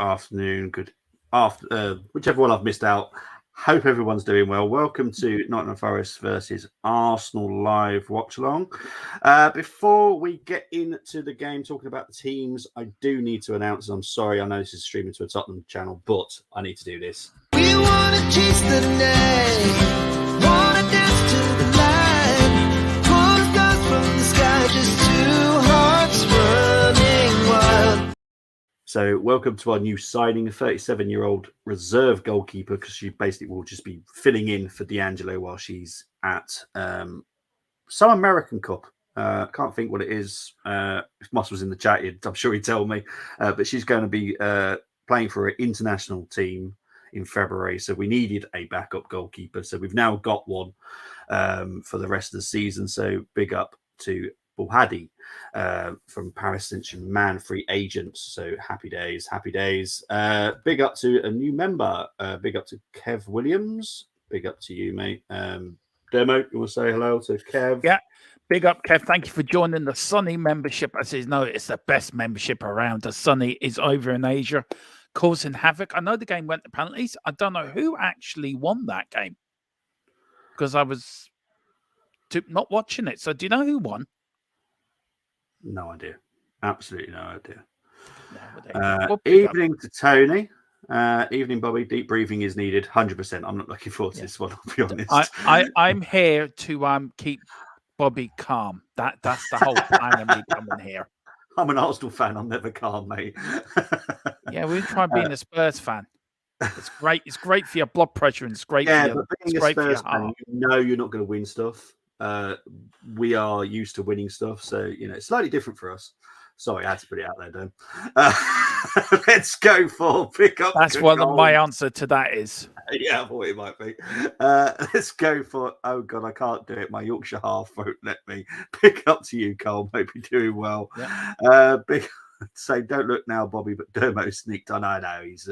afternoon, good after whichever one I've missed out. Hope everyone's doing well. Welcome to Nottingham Forest versus Arsenal live watch along. Before we get into the game, talking about the teams, I do need to announce. I'm sorry, I know this is streaming to a Tottenham channel, but I need to do this. We wanna chase the night, wanna dance to the light, pull the stars from the sky, just two hearts running wild. So welcome to our new signing, 37-year-old reserve goalkeeper, because she basically will just be filling in for D'Angelo while she's at some American Cup. Can't think what it is. If Moss was in the chat, I'm sure he'd tell me. But she's going to be playing for an international team in February. So we needed a backup goalkeeper. So we've now got one for the rest of the season. So big up to Buhadi from Paris Saint-Germain, free agents. So happy days, happy days. Big up to a new member. Big up to Kev Williams. Big up to you, mate. Demo, you want to say hello to Kev? Yeah, big up, Kev. Thank you for joining the Sunny membership. As you know, it's the best membership around. The Sunny is over in Asia, causing havoc. I know the game went to penalties. I don't know who actually won that game because I was not watching it. So do you know who won? No idea. Absolutely no idea. No, evening to Tony. Evening, Bobby. Deep breathing is needed. 100%. I'm not looking forward to this one, I'll be honest. I'm here to keep Bobby calm. That's the whole plan of me coming here. I'm an Arsenal fan. I'm never calm, mate. Yeah, we'll try being a Spurs fan. It's great. It's great for your blood pressure and it's great yeah, for your, but being it's a great Spurs for your heart. fan, you know you're not going to win stuff. We are used to winning stuff, so it's slightly different for us. Sorry, I had to put it out there, Dan. Let's go for pick up. That's what my answer to that is. Yeah, I thought it might be. Let's go for. Oh God, I can't do it. My Yorkshire half won't let me. Pick up to you, Cole. Hope you're doing well. Yeah. Big. Say, don't look now, Bobby, but Dermo sneaked on. I know he's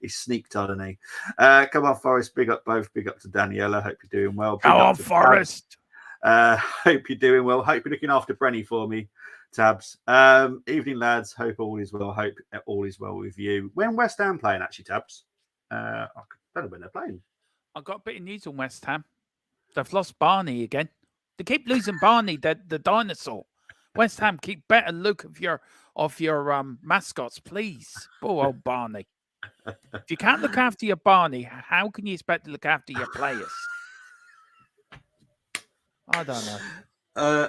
sneaked on, and he. Come on, Forest. Big up both. Big up to Daniela. Hope you're doing well. Come on, Forest. Hope you're doing well. Hope you're looking after Brenny for me, Tabs. Evening, lads. Hope all is well. Hope all is well with you. When West Ham playing, actually, Tabs? I don't know when they're playing. I've got a bit of news on West Ham. They've lost Barney again. They keep losing Barney, the dinosaur. West Ham, keep better look of your mascots, please. Poor old Barney. If you can't look after your Barney, how can you expect to look after your players? I don't know.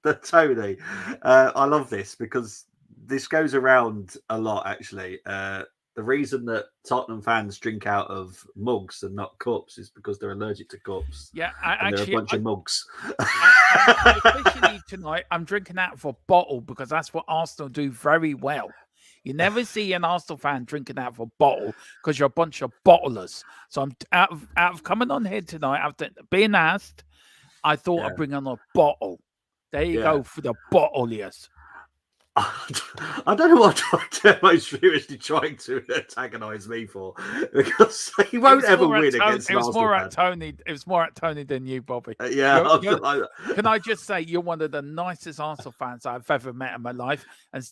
The Tony. I love this because this goes around a lot, actually. The reason that Tottenham fans drink out of mugs and not cups is because they're allergic to cups. Yeah, they're a bunch of mugs. Officially tonight, I'm drinking out of a bottle because that's what Arsenal do very well. You never see an Arsenal fan drinking out of a bottle because you're a bunch of bottlers. So I'm out of coming on here tonight after being asked. I thought I'd bring on a bottle. There you go for the bottlers. I don't know what Demo's seriously trying to antagonise me for because he won't ever win against an Arsenal fan. It was more at Tony than you, Bobby. Can I just say you're one of the nicest Arsenal fans I've ever met in my life, and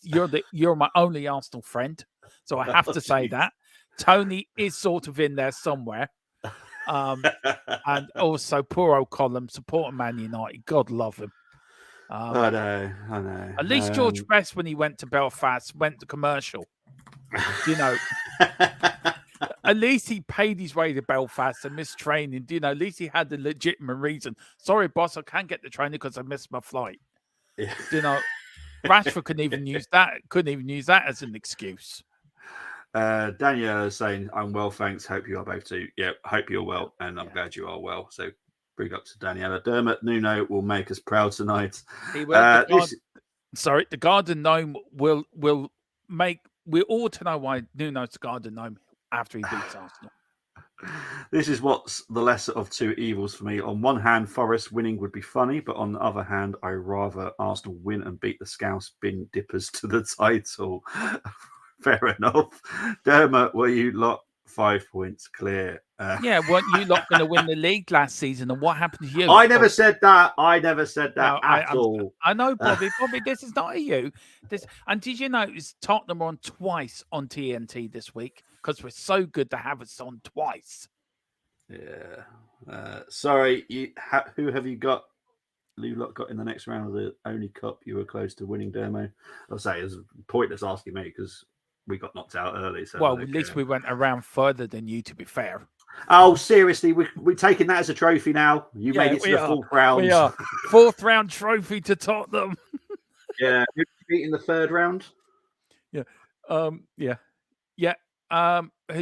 you're my only Arsenal friend. So I have to say that Tony is sort of in there somewhere. And also poor old Colin supporting Man United. God love him. I know. At least George Best, when he went to Belfast, went to commercial. At least he paid his way to Belfast and missed training. At least he had the legitimate reason. Sorry, boss, I can't get the training because I missed my flight. Yeah. Rashford couldn't even use that as an excuse. Danielle is saying, I'm well, thanks. Hope you are both too. Yeah, hope you're well, and I'm glad you are well. So big up to Daniela. Dermot Nuno will make us proud tonight. He will. The Garden Gnome will make. We're all to know why Nuno's the Garden Gnome after he beats Arsenal. This is what's the lesser of two evils for me. On one hand, Forest winning would be funny, but on the other hand, I rather Arsenal win and beat the Scouse bin dippers to the title. Fair enough. Dermot, were you lot 5 points clear? Yeah, weren't you lot going to win the league last season? And what happened to you? I never said that. I never said that No, at all. I know, Bobby. Bobby, this is not a you. And did you notice Tottenham are on twice on TNT this week because we're so good to have us on twice. Yeah. Sorry, who have you got? Lou Lot got in the next round of the only cup you were close to winning, Dermo. I'll say it's pointless asking me because we got knocked out early. So well, at least we went around further than you, to be fair. Oh, seriously, we're taking that as a trophy now. You made it to the fourth round. We are. Fourth round trophy to Tottenham. Yeah. Who did you beat in the third round? Yeah. Who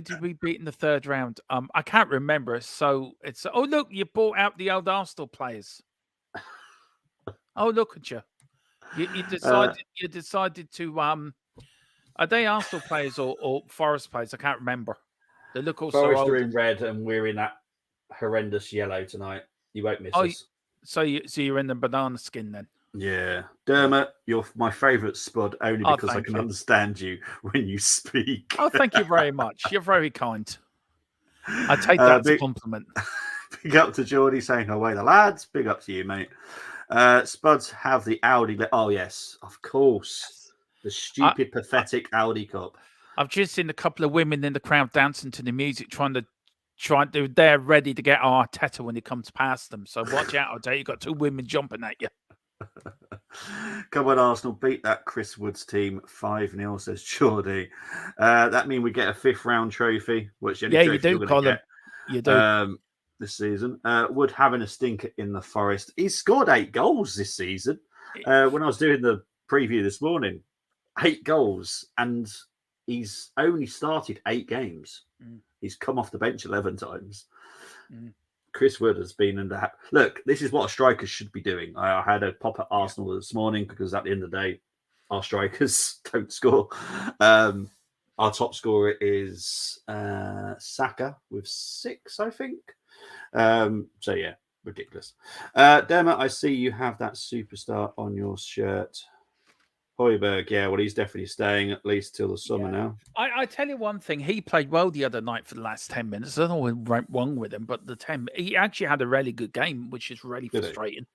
did we beat in the third round? I can't remember. So it's look, you bought out the old Arsenal players. Oh, look at you. You decided to are they Arsenal players or Forest players? I can't remember. They look also Forest old. are in red and we're in that horrendous yellow tonight. You won't miss us. So you're in the banana skin then? Yeah. Dermot, you're my favourite spud only because I can understand you when you speak. Oh, thank you very much. You're very kind. I take that as a compliment. Big up to Geordie saying, away the lads. Big up to you, mate. Spuds have the Audi. Oh, yes, of course. The stupid, pathetic Audi Cup. I've just seen a couple of women in the crowd dancing to the music, they're ready to get Arteta when he comes past them. So watch out, Arteta. You've got two women jumping at you. Come on, Arsenal, beat that Chris Woods team 5-0, says Geordie. That means we get a fifth round trophy, which you do, Colin. You do. This season. Wood having a stinker in the Forest. He's scored 8 goals this season. When I was doing the preview this morning, 8 goals, and he's only started 8 games. He's come off the bench 11 times. Chris Wood has been in the... Look, this is what a striker should be doing. I had a pop at Arsenal this morning because at the end of the day, our strikers don't score. Our top scorer is Saka with 6, I think. So, yeah, ridiculous. Dermot, I see you have that superstar on your shirt. Højbjerg, yeah, well, he's definitely staying at least till the summer now. I tell you one thing, he played well the other night for the last 10 minutes. I don't know what went wrong with him, but he actually had a really good game, which is really frustrating.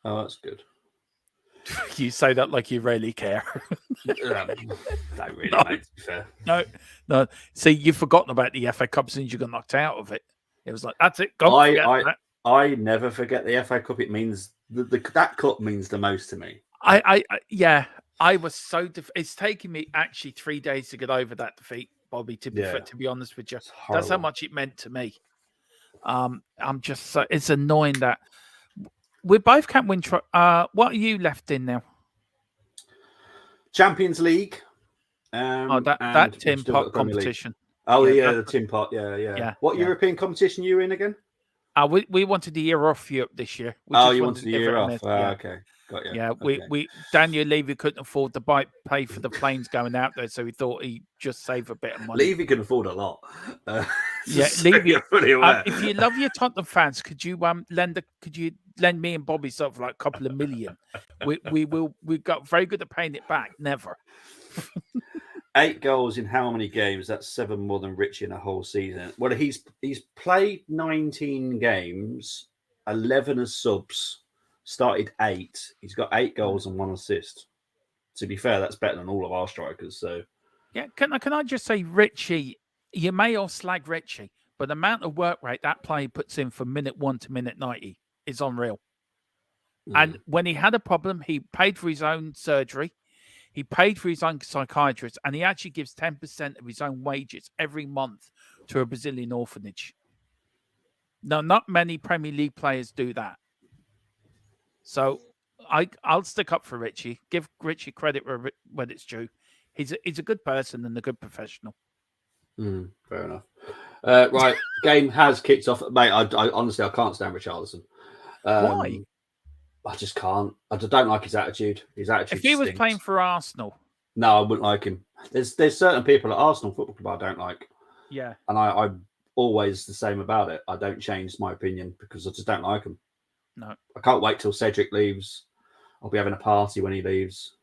Oh, that's good. You say that like you really care. Don't really, mate, to be fair. No. See, you've forgotten about the FA Cup since you got knocked out of it. It was like, that's it. Go I never forget the FA Cup. It means that cup means the most to me. I was so it's taken me actually 3 days to get over that defeat, Bobby, to be honest with you. That's how much it meant to me. I'm just so it's annoying that we both can't win. What are you left in now? Champions League. That Tin Pot competition. Oh yeah, the Tin Pot. Yeah. What European competition are you in again? We wanted the year off Europe this year. You wanted the year off. Okay. Got you. Yeah, we Daniel Levy couldn't afford to pay for the planes going out there, so he thought he'd just save a bit of money. Levy can afford a lot. Levy. If you love your Tottenham fans, could you lend me and Bobby something like a couple of million? We got very good at paying it back. Never. 8 goals in how many games? That's 7 more than Richie in a whole season. Well, he's played 19 games, 11 as subs. Started 8. He's got 8 goals and 1 assist. To be fair, that's better than all of our strikers. So, yeah, can I just say, Richie? You may all slag Richie, but the amount of work rate that player puts in from minute 1 to minute 90 is unreal. And when he had a problem, he paid for his own surgery, he paid for his own psychiatrist, and he actually gives 10% of his own wages every month to a Brazilian orphanage. Now, not many Premier League players do that. So I'll stick up for Richie. Give Richie credit when it's due. He's a good person and a good professional. Fair enough. Right, game has kicked off, mate. I honestly I can't stand Richarlison. Why? I just can't. I don't like his attitude. His attitude. If he was stinks. playing for Arsenal, no, I wouldn't like him. There's certain people at Arsenal Football Club I don't like. Yeah, and I'm always the same about it. I don't change my opinion because I just don't like him. No, I can't wait till Cedric leaves. I'll be having a party when he leaves.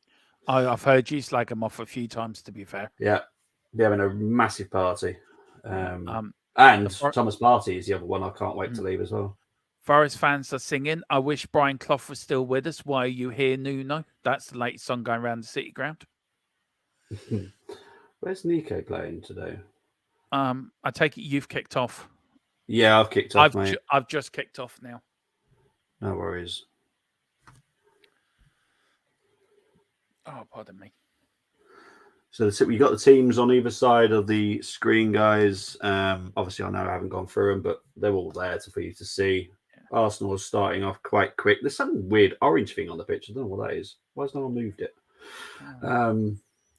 I've heard you slag him off a few times. To be fair, yeah, be having a massive party. And For- Thomas Partey is the other one I can't wait to leave as well. Forest fans are singing, I wish Brian Clough was still with us. Why are you here, Nuno? That's the latest song going around the City ground. Where's Nico playing today? I take it you've kicked off. Yeah, I've kicked off, mate. I've just kicked off now. No worries. Oh, pardon me. So we got the teams on either side of the screen, guys. Obviously, I know I haven't gone through them, but they're all there for you to see. Yeah. Arsenal is starting off quite quick. There's some weird orange thing on the pitch. I don't know what that is. Why has no one moved it?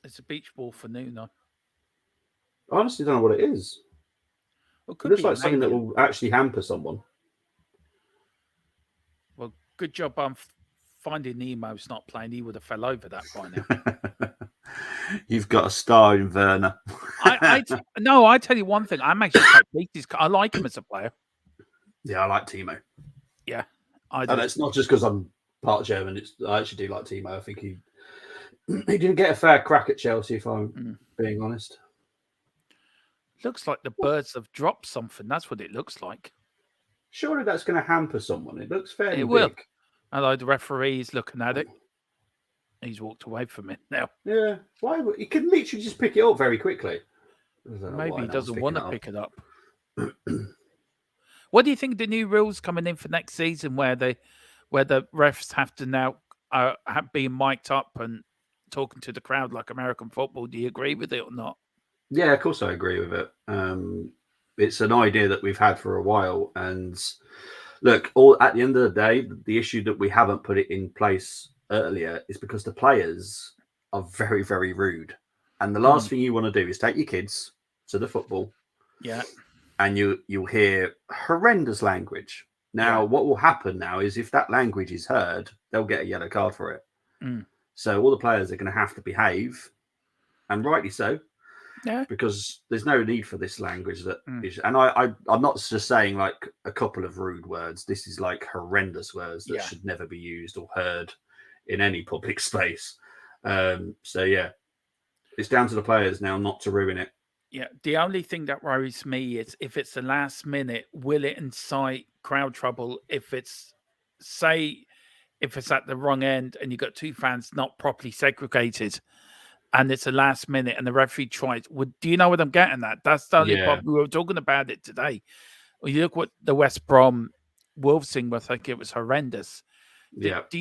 It's a beach ball for Nuno. I honestly don't know what it is. Well, it looks like something that will actually hamper someone. Well, good job on finding Nemo's not playing. He would have fell over that by now. You've got a star in Werner. No, I tell you one thing. I'm actually quite pleased. I like him as a player. Yeah, I like Timo. Yeah, and it's not just because I'm part German. I actually do like Timo. I think he didn't get a fair crack at Chelsea, if I'm being honest. Looks like the birds have dropped something. That's what it looks like. Surely that's going to hamper someone. It looks fairly big. Will. Although the referee's looking at it. He's walked away from it now. Yeah. Why? He could literally just pick it up very quickly. Maybe he doesn't want to pick it up. What do you think of the new rules coming in for next season where the refs have to now be mic'd up and talking to the crowd like American football? Do you agree with it or not? Yeah, of course I agree with it. It's an idea that we've had for a while. And look, at the end of the day, the issue that we haven't put it in place earlier is because the players are very, very rude. And the last thing you want to do is take your kids to the football. Yeah. And you'll hear horrendous language. Now, what will happen now is if that language is heard, they'll get a yellow card for it. So all the players are going to have to behave, and rightly so. Yeah. Because there's no need for this language that is, and I'm not just saying like a couple of rude words. This is like horrendous words that should never be used or heard in any public space. So yeah, it's down to the players now not to ruin it. Yeah, the only thing that worries me is if it's the last minute, will it incite crowd trouble? If it's at the wrong end and you've got two fans not properly segregated, and it's a last minute, and the referee tries. Do you know what I'm getting at? That's the only problem. We were talking about it today. Well, you look what the West Brom Wolves thing was. I think it was horrendous. Yeah. Do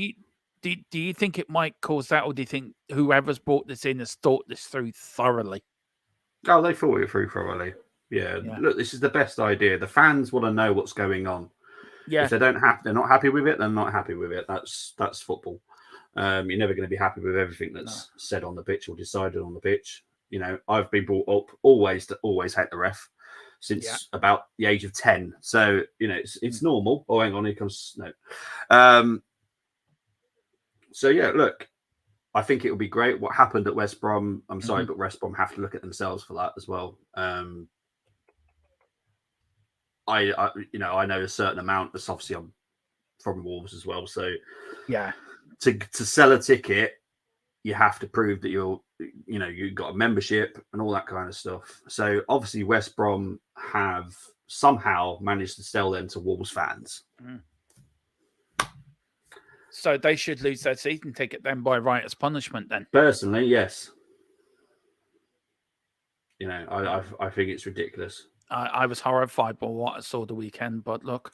you think it might cause that, or do you think whoever's brought this in has thought this through thoroughly? Oh, they thought it through thoroughly. Yeah. Look, this is the best idea. The fans want to know what's going on. Yeah. If they're not happy with it, they're not happy with it. That's football. You're never going to be happy with everything that's said on the pitch or decided on the pitch. You know, I've been brought up always to hate the ref since about the age of 10. So, you know, it's normal. Oh, hang on, here comes no. So yeah, look, I think it would be great. What happened at West Brom? I'm sorry, but West Brom have to look at themselves for that as well. I know a certain amount. That's obviously I'm from Wolves as well. So yeah, to sell a ticket, you have to prove that you've got a membership and all that kind of stuff. So obviously West Brom have somehow managed to sell them to Wolves fans. So they should lose their season ticket then by right as punishment then. Personally, yes. You know, I think it's ridiculous. I was horrified by what I saw the weekend, but look,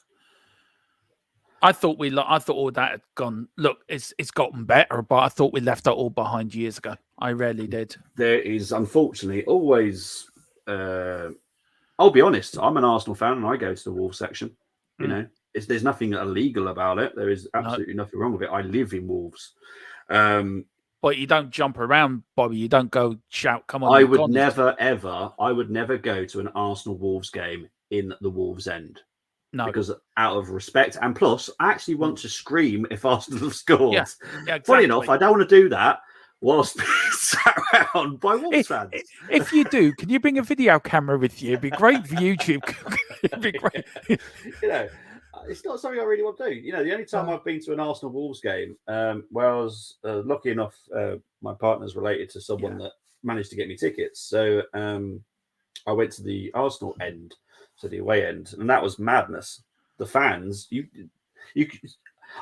I thought all that had gone. Look, it's gotten better, but I thought we left that all behind years ago. I really did. There is unfortunately always. I'll be honest. I'm an Arsenal fan, and I go to the Wolves section. You know, there's nothing illegal about it. There is absolutely nothing wrong with it. I live in Wolves. But you don't jump around, Bobby. You don't go shout, come on. I would never go to an Arsenal Wolves game in the Wolves end. No. Because out of respect, and plus, I actually want to scream if Arsenal have scored. Yeah, exactly. Funny enough, I don't want to do that whilst being sat around by Wolves fans. If you do, can you bring a video camera with you? It'd be great for YouTube. It'd be great. You know, it's not something I really want to do. You know, the only time I've been to an Arsenal Wolves game, where I was lucky enough, my partner's related to someone that managed to get me tickets. So I went to the Arsenal end, so the away end, and that was madness. The fans, you,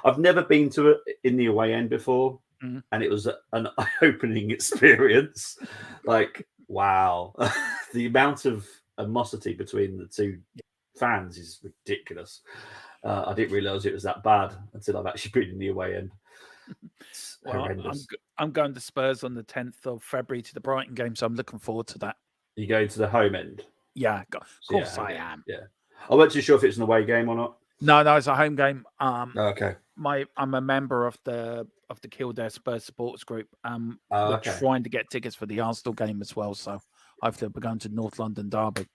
I've never been to it in the away end before, and it was an eye-opening experience. Like, wow, the amount of animosity between the two fans is ridiculous. I didn't realise it was that bad until I've actually been in the away end. It's horrendous. I'm going to Spurs on the 10th of February to the Brighton game, so I'm looking forward to that. You going to the home end? Yeah, of course I am. Yeah, I wasn't too sure if it's an away game or not. No, it's a home game. Okay. I'm a member of the Kildare Spurs supporters group. We're trying to get tickets for the Arsenal game as well, so hopefully we're going to North London Derby.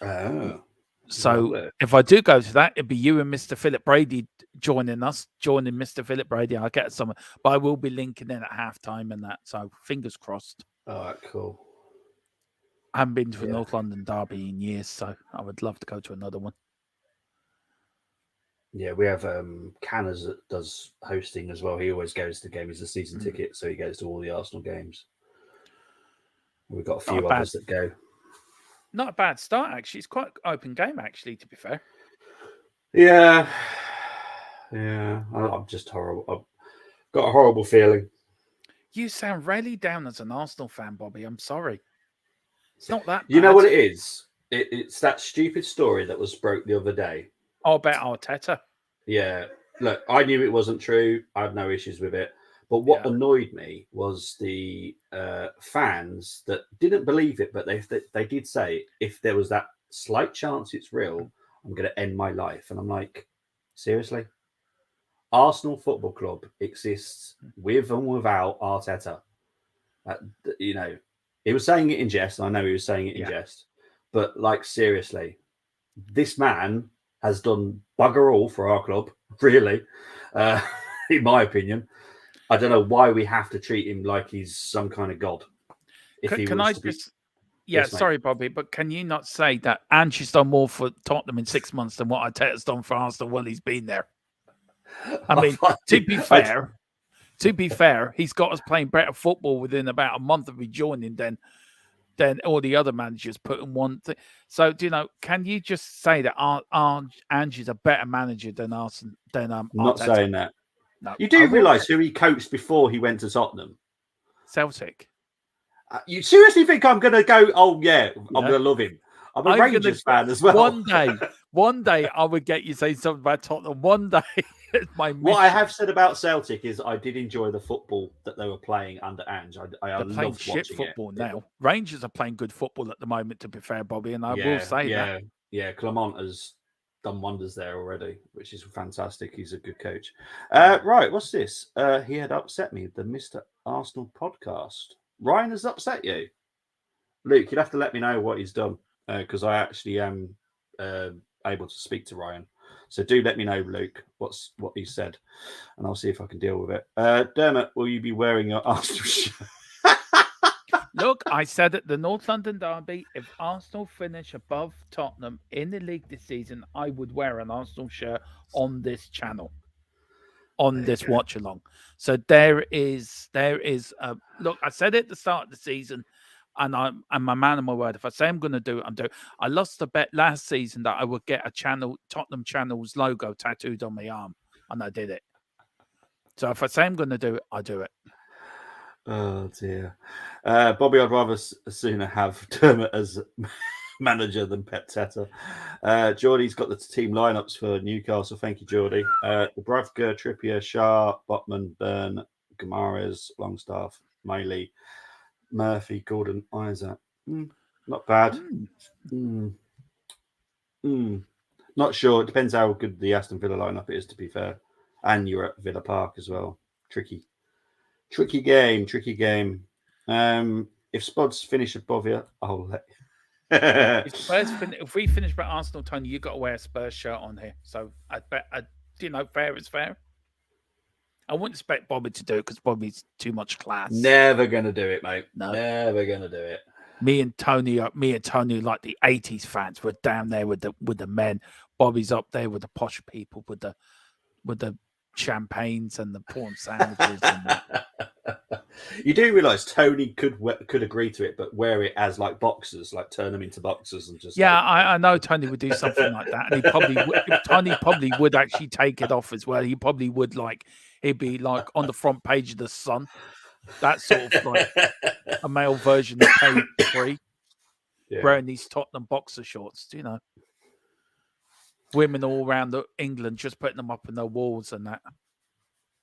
Oh. So lovely. if I do go to that, it'd be you and Mr. Philip Brady joining Mr. Philip Brady. I'll get some, but I will be linking in at halftime and that. So fingers crossed. All right, cool. I haven't been to a North London Derby in years, so I would love to go to another one. Yeah, we have Canners that does hosting as well. He always goes to the game. He's a season ticket, so he goes to all the Arsenal games. We've got a few others that go. Not a bad start, actually. It's quite an open game, actually, to be fair. Yeah. I'm just horrible. I've got a horrible feeling. You sound really down as an Arsenal fan, Bobby. I'm sorry. It's not that bad. You know what it is? It's that stupid story that was broke the other day. Oh, about Arteta. Yeah. Look, I knew it wasn't true. I had no issues with it. But what annoyed me was the fans that didn't believe it, but they did say, if there was that slight chance it's real, I'm going to end my life. And I'm like, seriously? Arsenal Football Club exists with and without Arteta. He was saying it in jest. And I know he was saying it in jest. But, like, seriously, this man has done bugger all for our club, really, in my opinion. I don't know why we have to treat him like he's some kind of god. Sorry, Bobby, but can you not say that Ange's done more for Tottenham in 6 months than what Arteta's done for Arsenal while he's been there? I mean, to be fair, he's got us playing better football within about a month of rejoining than all the other managers put in one thing. So, can you just say that Ange's a better manager than us? Not Arteta? saying that. No, you do realise who he coached before he went to Tottenham? Celtic. You seriously think I'm going to go, I'm going to love him? I'm a Rangers fan as well. One day I would get you saying something about Tottenham. One day. What I have said about Celtic is I did enjoy the football that they were playing under Ange. I loved shit football now. Rangers are playing good football at the moment, to be fair, Bobby, and I will say that. Yeah, Clement has done wonders there already, which is fantastic. He's a good coach. Right, what's this? He had upset me, the Mr. Arsenal podcast. Ryan has upset you? Luke, you'd have to let me know what he's done, because I actually am able to speak to Ryan. So do let me know, Luke, what he said, and I'll see if I can deal with it. Dermot, will you be wearing your Arsenal shirt? Look, I said at the North London Derby, if Arsenal finish above Tottenham in the league this season, I would wear an Arsenal shirt on this channel, on this watch along. So there is look, I said it at the start of the season, and I'm a man of my word. If I say I'm going to do it, I'm doing it. I lost a bet last season that I would get a Tottenham Channel's logo tattooed on my arm, and I did it. So if I say I'm going to do it, I do it. Oh dear, Bobby, I'd rather sooner have Dermot as manager than Pep Teta. Geordie's got the team lineups for Newcastle. Thank you, Geordie. Dubravka, Trippier, Shah, Botman, Byrne, Guimaraes, Longstaff, Maley, Murphy, Gordon, Isaac. Not bad. Not sure. It depends how good the Aston Villa lineup is, to be fair. And you're at Villa Park as well. Tricky game. If Spods finish above you, I'll let you. If we finish by Arsenal, Tony, you've got to wear a Spurs shirt on here. So I bet, fair is fair. I wouldn't expect Bobby to do it because Bobby's too much class. Never going to do it, mate. No. Never going to do it. Me and Tony, like the 80s fans, were down there with the men. Bobby's up there with the posh people, with the champagnes and the prawn sandwiches and that. You do realise Tony could agree to it, but wear it as like boxers, like turn them into boxers and just Yeah, like. I know Tony would do something like that, and Tony probably would actually take it off as well. He probably would he'd be like on the front page of the Sun, that sort of like a male version of Page 3, Yeah. wearing these Tottenham boxer shorts. You know, women all around England just putting them up on their walls and that.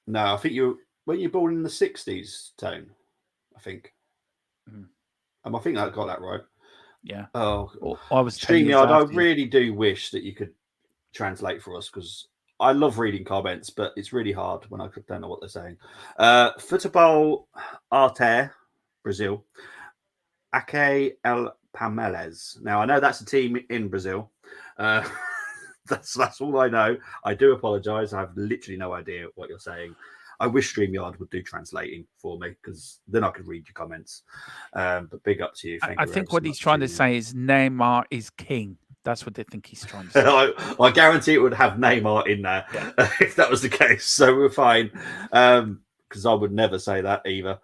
No, I think weren't you born in the 60s, Tone? I think. I think I got that right. Yeah. Oh, Well, I was 10 years StreamYard, I after you. really do wish that you could translate for us because I love reading comments, but it's really hard when I don't know what they're saying. Futebol Arte, Brazil. Ake El Pameles. Now, I know that's a team in Brazil. That's all I know. I do apologise. I have literally no idea what you're saying. I wish StreamYard would do translating for me because then I could read your comments. But big up to you. I think what he's trying to say is Neymar is king. That's what they think he's trying to say. I guarantee it would have Neymar in there if that was the case. So we're fine. Because I would never say that either.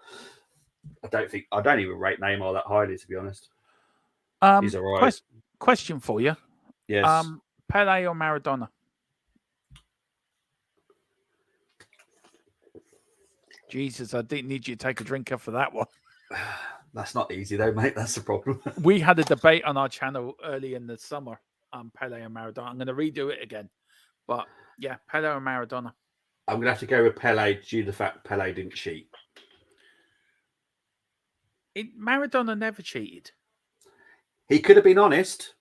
I don't even rate Neymar that highly, to be honest. He's all right. Question for you. Yes. Pele or Maradona? Jesus, I didn't need you to take a drinker for that one. That's not easy though, mate. That's the problem. We had a debate on our channel early in the summer on Pele and Maradona. I'm going to redo it again. But yeah, Pele or Maradona? I'm going to have to go with Pele due to the fact Pele didn't cheat. Maradona never cheated. He could have been honest.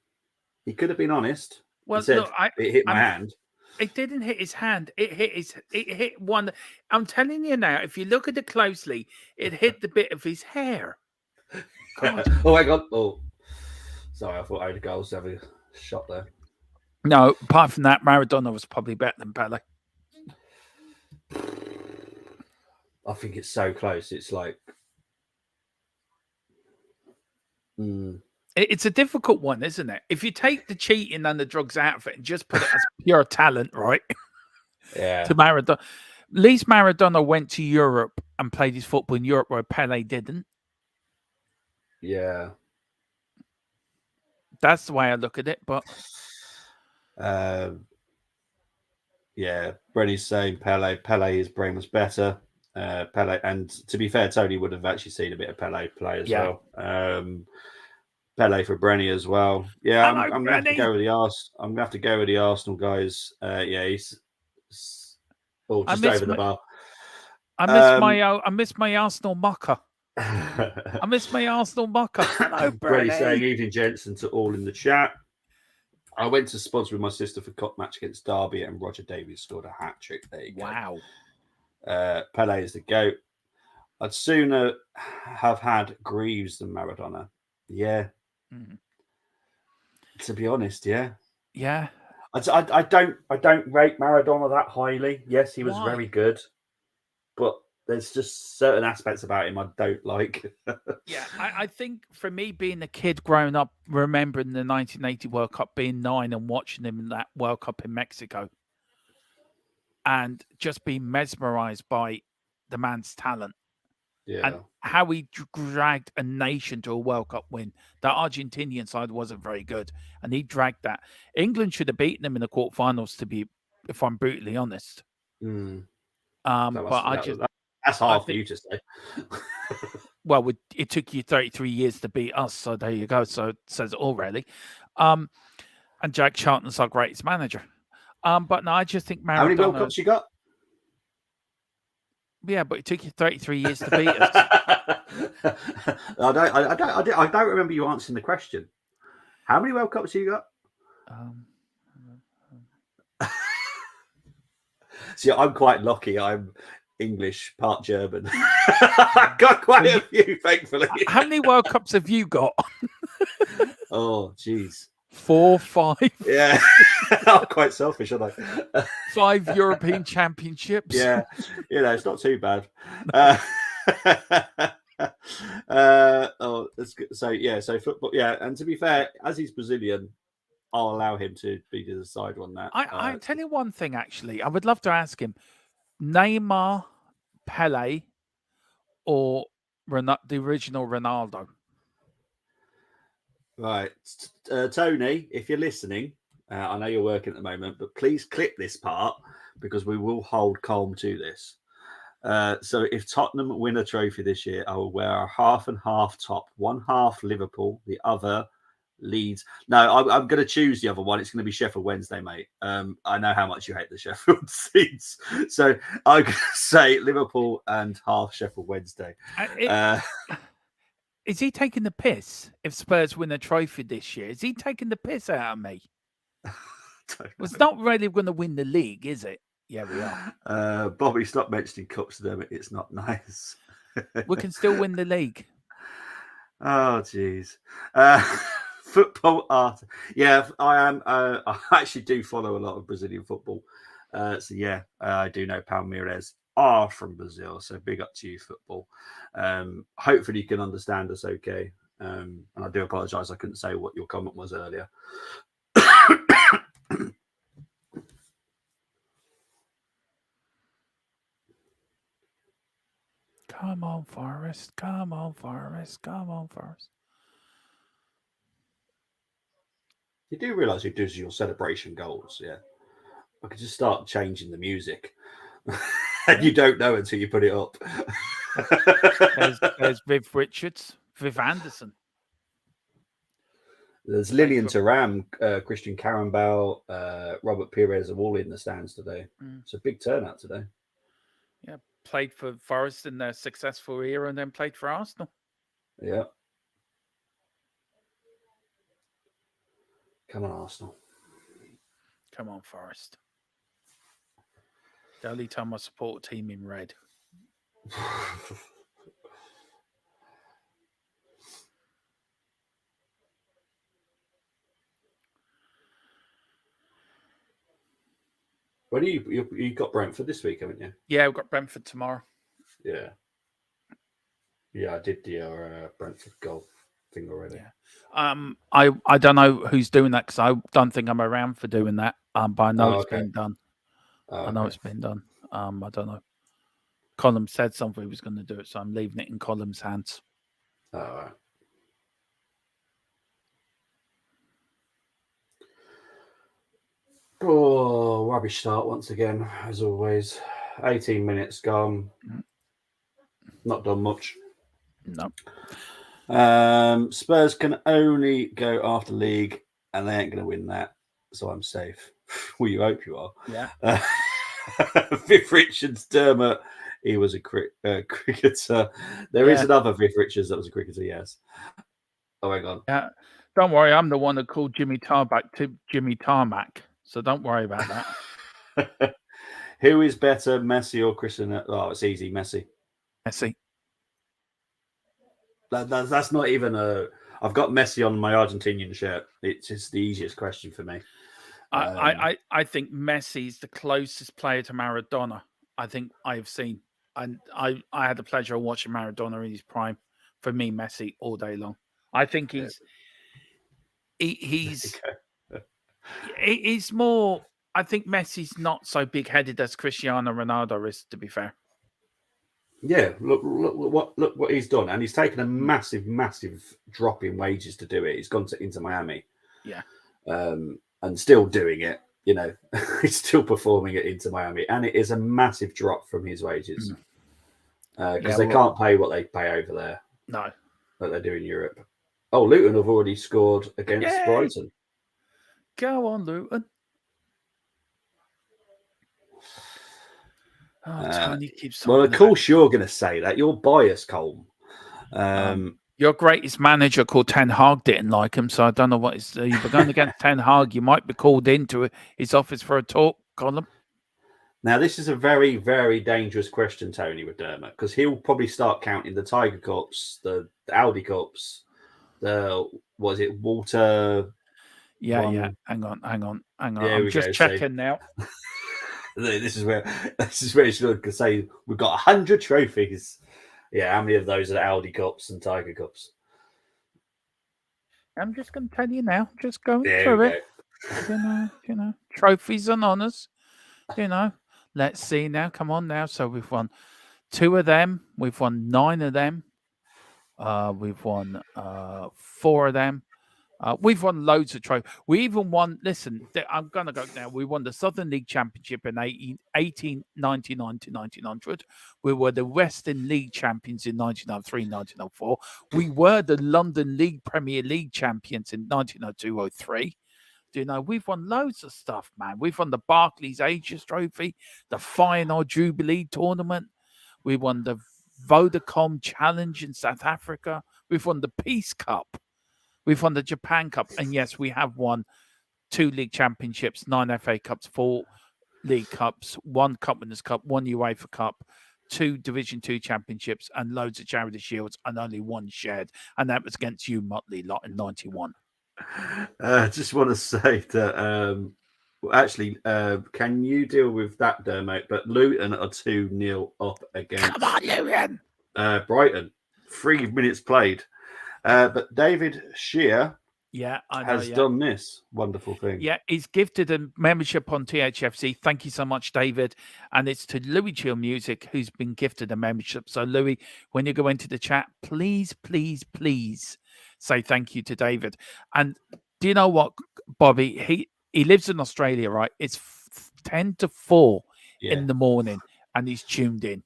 Well, he said, look, it hit my hand. It didn't hit his hand. It hit one. I'm telling you now, if you look at it closely, it hit the bit of his hair. God. Oh my God. Oh, sorry. I thought I had a goal to have a shot there. No, apart from that, Maradona was probably better than Pele. I think it's so close. It's like... It's a difficult one, isn't it? If you take the cheating and the drugs out of it and just put it as pure talent, right? Yeah. To Maradona. At least Maradona went to Europe and played his football in Europe where Pele didn't. Yeah. That's the way I look at it, but... yeah, Brenny's saying Pele. His brain was better. Pele, and to be fair, Tony would have actually seen a bit of Pele play as well. Pele for Brenny as well. Yeah, I'm going to have to go with the I'm going to have to go with the Arsenal guys. Yeah, he's just over the bar. I miss my Arsenal mucker. I miss my Arsenal mucker. Hello, Brenny. Brenny saying evening, gents, and to all in the chat. I went to Spods with my sister for cup match against Derby, and Roger Davies scored a hat trick. There you go. Wow. Pele is the GOAT. I'd sooner have had Greaves than Maradona. Yeah. To be honest, yeah. Yeah. I don't rate Maradona that highly. Yes, he was very good, but there's just certain aspects about him I don't like. Yeah, I think for me, being a kid growing up, remembering the 1980 World Cup, being 9 and watching him in that World Cup in Mexico, and just being mesmerized by the man's talent. Yeah. And how he dragged a nation to a World Cup win. That Argentinian side wasn't very good, and he dragged that. England should have beaten them in the quarterfinals, if I'm brutally honest. That's hard for you to say. Well, it took you 33 years to beat us, so there you go. So it says it all, really. And Jack Charlton's our greatest manager. But no, I just think Maradona... How many World Cups you got? Yeah, but it took you 33 years to beat us. I don't remember you answering the question. How many World Cups you got? See, I'm quite lucky. I'm English, part German. I've got quite a few, thankfully. How many World Cups have you got? Oh, jeez. 4, 5. Yeah, I'm quite selfish, aren't I? 5 European Championships. Yeah, it's not too bad. So football. Yeah, and to be fair, as he's Brazilian, I'll allow him to be to the side on that. I tell you one thing, actually, I would love to ask him: Neymar, Pele, or the original Ronaldo? Right, Tony, if you're listening, I know you're working at the moment, but please clip this part because we will hold Colm to this. So if Tottenham win a trophy this year, I will wear a half and half top. One half Liverpool, the other Leeds. No, I'm going to choose the other one. It's going to be Sheffield Wednesday, mate. I know how much you hate the Sheffield seats, so I'm going to say Liverpool and half Sheffield Wednesday. Is he taking the piss if Spurs win a trophy this year? Is he taking the piss out of me? It's not really going to win the league, is it? Yeah, we are. Bobby, stop mentioning cups to them. It's not nice. We can still win the league. Oh, jeez. Football art. Yeah, I am. I actually do follow a lot of Brazilian football. So yeah, I do know Palmeiras are from Brazil. So big up to you, football. Hopefully you can understand us okay. And I do apologise I couldn't say what your comment was earlier. Come on, Forest. Come on, Forest. Come on, Forest. You do realise who does your celebration goals, yeah? I could just start changing the music. And you don't know until you put it up. There's Viv Richards, Viv Anderson. There's Lillian Thuram, Christian Carambau, Robert Pires are all in the stands today. It's a big turnout today. Yeah, played for Forest in their successful era and then played for Arsenal. Yeah. Come on, Arsenal. Come on, Forest. The only time I support a team in red. When you got Brentford this week, haven't you? Yeah, we've got Brentford tomorrow. Yeah. Yeah, I did the Brentford goal thing already. Yeah. I don't know who's doing that because I don't think I'm around for doing that. But I know it's been done. I know it's been done. I don't know. Colm said something he was going to do it, so I'm leaving it in Colm's hands. All right. Oh, rubbish start once again, as always. 18 minutes gone. Not done much. No. Spurs can only go after league, and they ain't going to win that, so I'm safe. Well, you hope you are. Yeah. Viv Richards, Dermot, he was a cricketer. There is another Viv Richards that was a cricketer, yes. Oh, hang on. Yeah. Don't worry, I'm the one that called Jimmy Tarmac to Jimmy Tarmac, so don't worry about that. Who is better, Messi or Cristiano? Oh, it's easy, Messi. Messi. That's not even a. I've got Messi on my Argentinian shirt. It's just the easiest question for me. I think Messi is the closest player to Maradona I think I've seen, and I had the pleasure of watching Maradona in his prime. For me, Messi all day long. I think he's more. I think Messi's not so big-headed as Cristiano Ronaldo is, to be fair. Yeah, look what he's done, and he's taken a massive drop in wages to do it. He's gone into Miami, and still doing it. You know, he's still performing it into Miami, and it is a massive drop from his wages because they can't pay what they pay over there. No, that they do in Europe. Oh, Luton have already scored against Brighton. Go on, Luton. Oh, Tony keeps. Well, of course you're going to say that. You're biased, Colm. Your greatest manager called Ten Hag didn't like him, so I don't know what it's. You're going against Ten Hag. You might be called into his office for a talk, Colm. Now, this is a very, very dangerous question, Tony, with Dermot, because he'll probably start counting the Tiger Cups, the Audi Cups, was it Walter? Yeah. Hang on. Yeah, I'm just checking now. This is where you should say we've got 100 trophies. Yeah, how many of those are Audi Cups and Tiger Cups? I'm just going to tell you now. Just going through it. You know, trophies and honours. You know, let's see now. Come on now. So we've won 2 of them. We've won 9 of them. We've won 4 of them. We've won loads of trophies. We even won, listen, I'm going to go now. We won the Southern League Championship in 1899 to 1900. We were the Western League champions in 1903, 1904. We were the London League Premier League champions in 1902-03. We've won loads of stuff, man. We've won the Barclays Aegis Trophy, the Feyenoord Jubilee Tournament. We won the Vodacom Challenge in South Africa. We've won the Peace Cup. We've won the Japan Cup. And yes, we have won 2 league championships, 9 FA Cups, 4 League Cups, 1 Cup Winners' Cup, 1 UEFA Cup, 2 Division 2 championships, and loads of Charity Shields, and only 1 shared. And that was against you, Motley, lot in 91. I just want to say that actually, can you deal with that, Dermot? But Luton are 2-0 up against Come on, Luton! Brighton. 3 minutes played. But David Shear has done this wonderful thing. Yeah, he's gifted a membership on THFC. Thank you so much, David. And it's to Louis Chill Music, who's been gifted a membership. So, Louis, when you go into the chat, please, please, please say thank you to David. And do you know what, Bobby? He lives in Australia, right? It's 10 to 4 in the morning, and he's tuned in.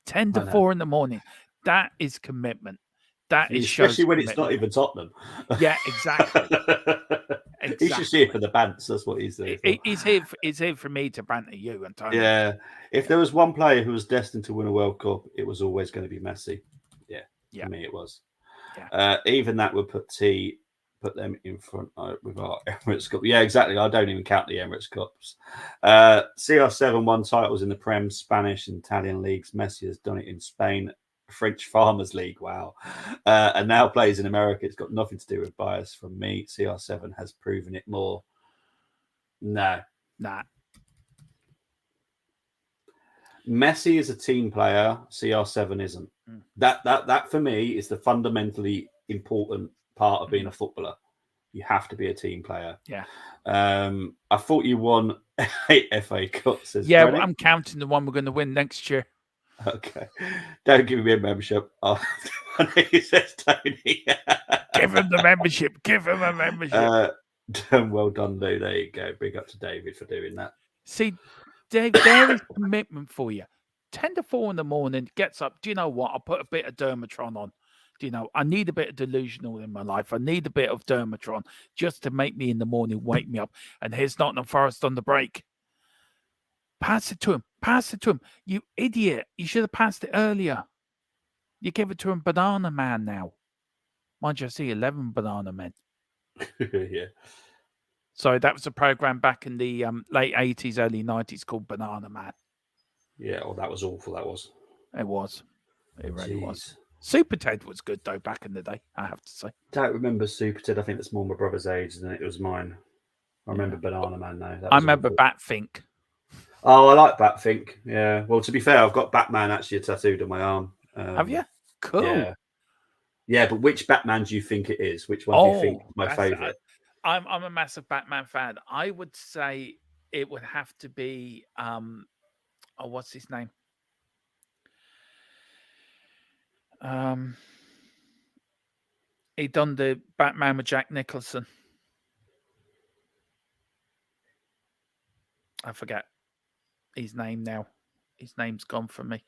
10 to 4 in the morning. That is commitment. That is especially when it's not even Tottenham. Yeah, exactly. He's just here for the bants. That's what he's there for. He's here for me to banter you and Tony. Yeah. If there was one player who was destined to win a World Cup, it was always going to be Messi. Yeah. For me, it was. Yeah. Even that would put them in front with our Emirates Cup. Yeah, exactly. I don't even count the Emirates Cups. CR7 won titles in the Prem, Spanish and Italian leagues. Messi has done it in Spain. French Farmers League, wow. And now plays in America. It's got nothing to do with bias from me. CR7 has proven it more. No. Nah. Messi is a team player. CR7 isn't. That for me is the fundamentally important part of being a footballer. You have to be a team player. Yeah. I thought you won 8 FA Cups. Yeah, well, I'm counting the one we're going to win next year. Okay. Don't give me a membership. Oh, he says Tony. Give him the membership. Give him a membership. Well done, Lou. There you go. Big up to David for doing that. See, Dave, there is commitment for you. 10 to 4 in the morning, gets up. Do you know what? I'll put a bit of Dermatron on. I need a bit of delusional in my life. I need a bit of Dermatron just to make me in the morning, wake me up. And here's Nottingham Forest on the break. Pass it to him. Pass it to him. You idiot. You should have passed it earlier. You give it to him, Banana Man now. Mind you, I see 11 Banana Men. Yeah. So that was a program back in the late 80s, early 90s called Banana Man. Yeah, well, that was awful, that was. It was. It really was. Super Ted was good, though, back in the day, I have to say. Don't remember Super Ted. I think that's more my brother's age than it was mine. I remember Banana Man, though. I remember Batfink. Oh, I like Batfink. Yeah. Well, to be fair, I've got Batman actually tattooed on my arm. Have you? Cool. Yeah. Yeah, but which Batman do you think it is? Which one do you think is my favourite? I'm a massive Batman fan. I would say it would have to be what's his name? He done the Batman with Jack Nicholson. I forget his name now. His name's gone from me.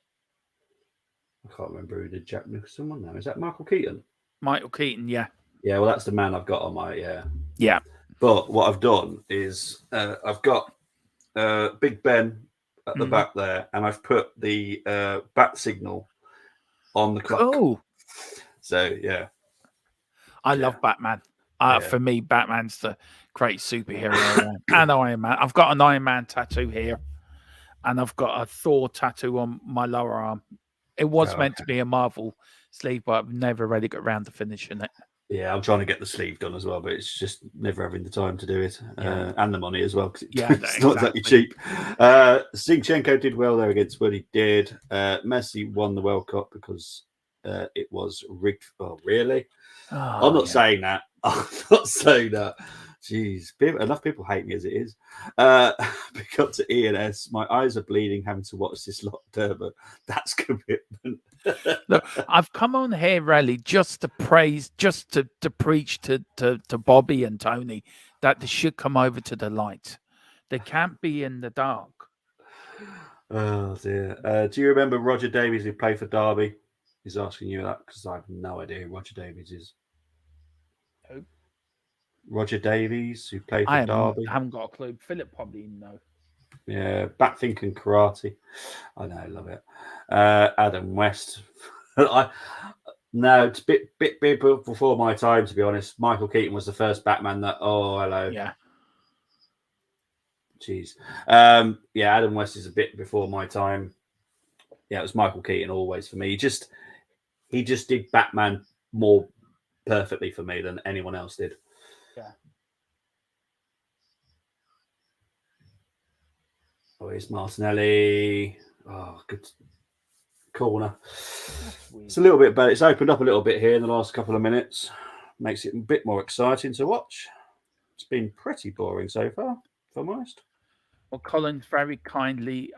I can't remember who did Jack Nicholson one now. Is that Michael Keaton? Michael Keaton, yeah. Yeah, well, that's the man I've got on my, Yeah. But what I've done is I've got Big Ben at the back there, and I've put the bat signal on the clock. Oh. So, yeah. I love Batman. For me, Batman's the great superhero. And Iron Man. I've got an Iron Man tattoo here. And I've got a Thor tattoo on my lower arm. It was meant to be a Marvel sleeve, but I've never really got around to finishing it. Yeah, I'm trying to get the sleeve done as well, but it's just never having the time to do it. And the money as well, because it's not exactly cheap. Zinchenko did well there against what he did. Messi won the World Cup because it was rigged. Oh, really? I'm not saying that. I'm not saying that. Jeez, enough people hate me as it is. Pick up to E&S. My eyes are bleeding having to watch this lot, but that's commitment. Look, I've come on here really just to praise, just to preach to Bobby and Tony that they should come over to the light. They can't be in the dark. Oh dear. Do you remember Roger Davies who played for Derby? He's asking you that because I have no idea who Roger Davies is. Who? Roger Davies who played for Derby. I haven't got a clue. Philip probably knows. Yeah, back thinking karate. I know, love it. Adam West. No, it's a bit before my time, to be honest. Michael Keaton was the first Batman that. Oh, hello. Yeah. Jeez. Yeah, Adam West is a bit before my time. Yeah, it was Michael Keaton always for me. He just did Batman more perfectly for me than anyone else did. Yeah. Oh, here's Martinelli. Oh, good corner. It's a little bit better. It's opened up a little bit here in the last couple of minutes. Makes it a bit more exciting to watch. It's been pretty boring so far, if I'm honest. Well, Colin's very kindly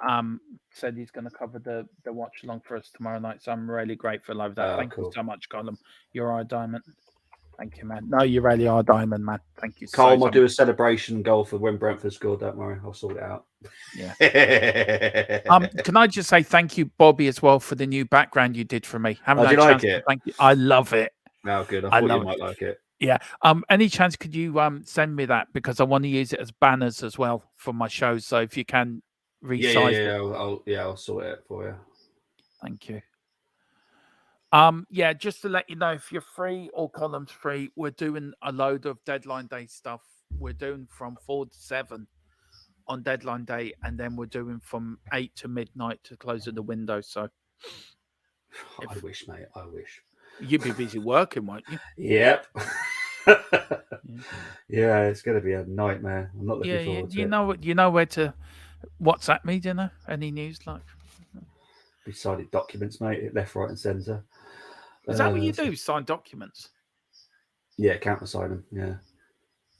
said he's going to cover the watch along for us tomorrow night. So I'm really grateful over that. Thank you so much, Colin. You're our diamond. Thank you, man. No, you really are a diamond, man. Thank you Cole so might much. do a celebration goal for when Brentford scored. Don't worry, I'll sort it out. Yeah. Can I just say thank you, Bobby, as well, for the new background you did for me? Did you like it? Thank you. I love it. Oh, good. I thought you might like it. Yeah. Any chance could you send me that, because I want to use it as banners as well for my shows. So if you can resize it. I'll sort it for you. Thank you. Yeah, just to let you know, if you're free or Colin's free, we're doing a load of deadline day stuff. We're doing from 4 to 7 on deadline day, and then we're doing from 8 to midnight to close of the window. So I wish, mate. I wish. You'd be busy working, won't you? Yep. Yeah, it's going to be a nightmare. I'm not looking forward to it. You know where to WhatsApp me, do you know? Any news like? Decided documents, mate, left, right, and centre. Is that what you do? Sign documents? Yeah, countersign them. Yeah.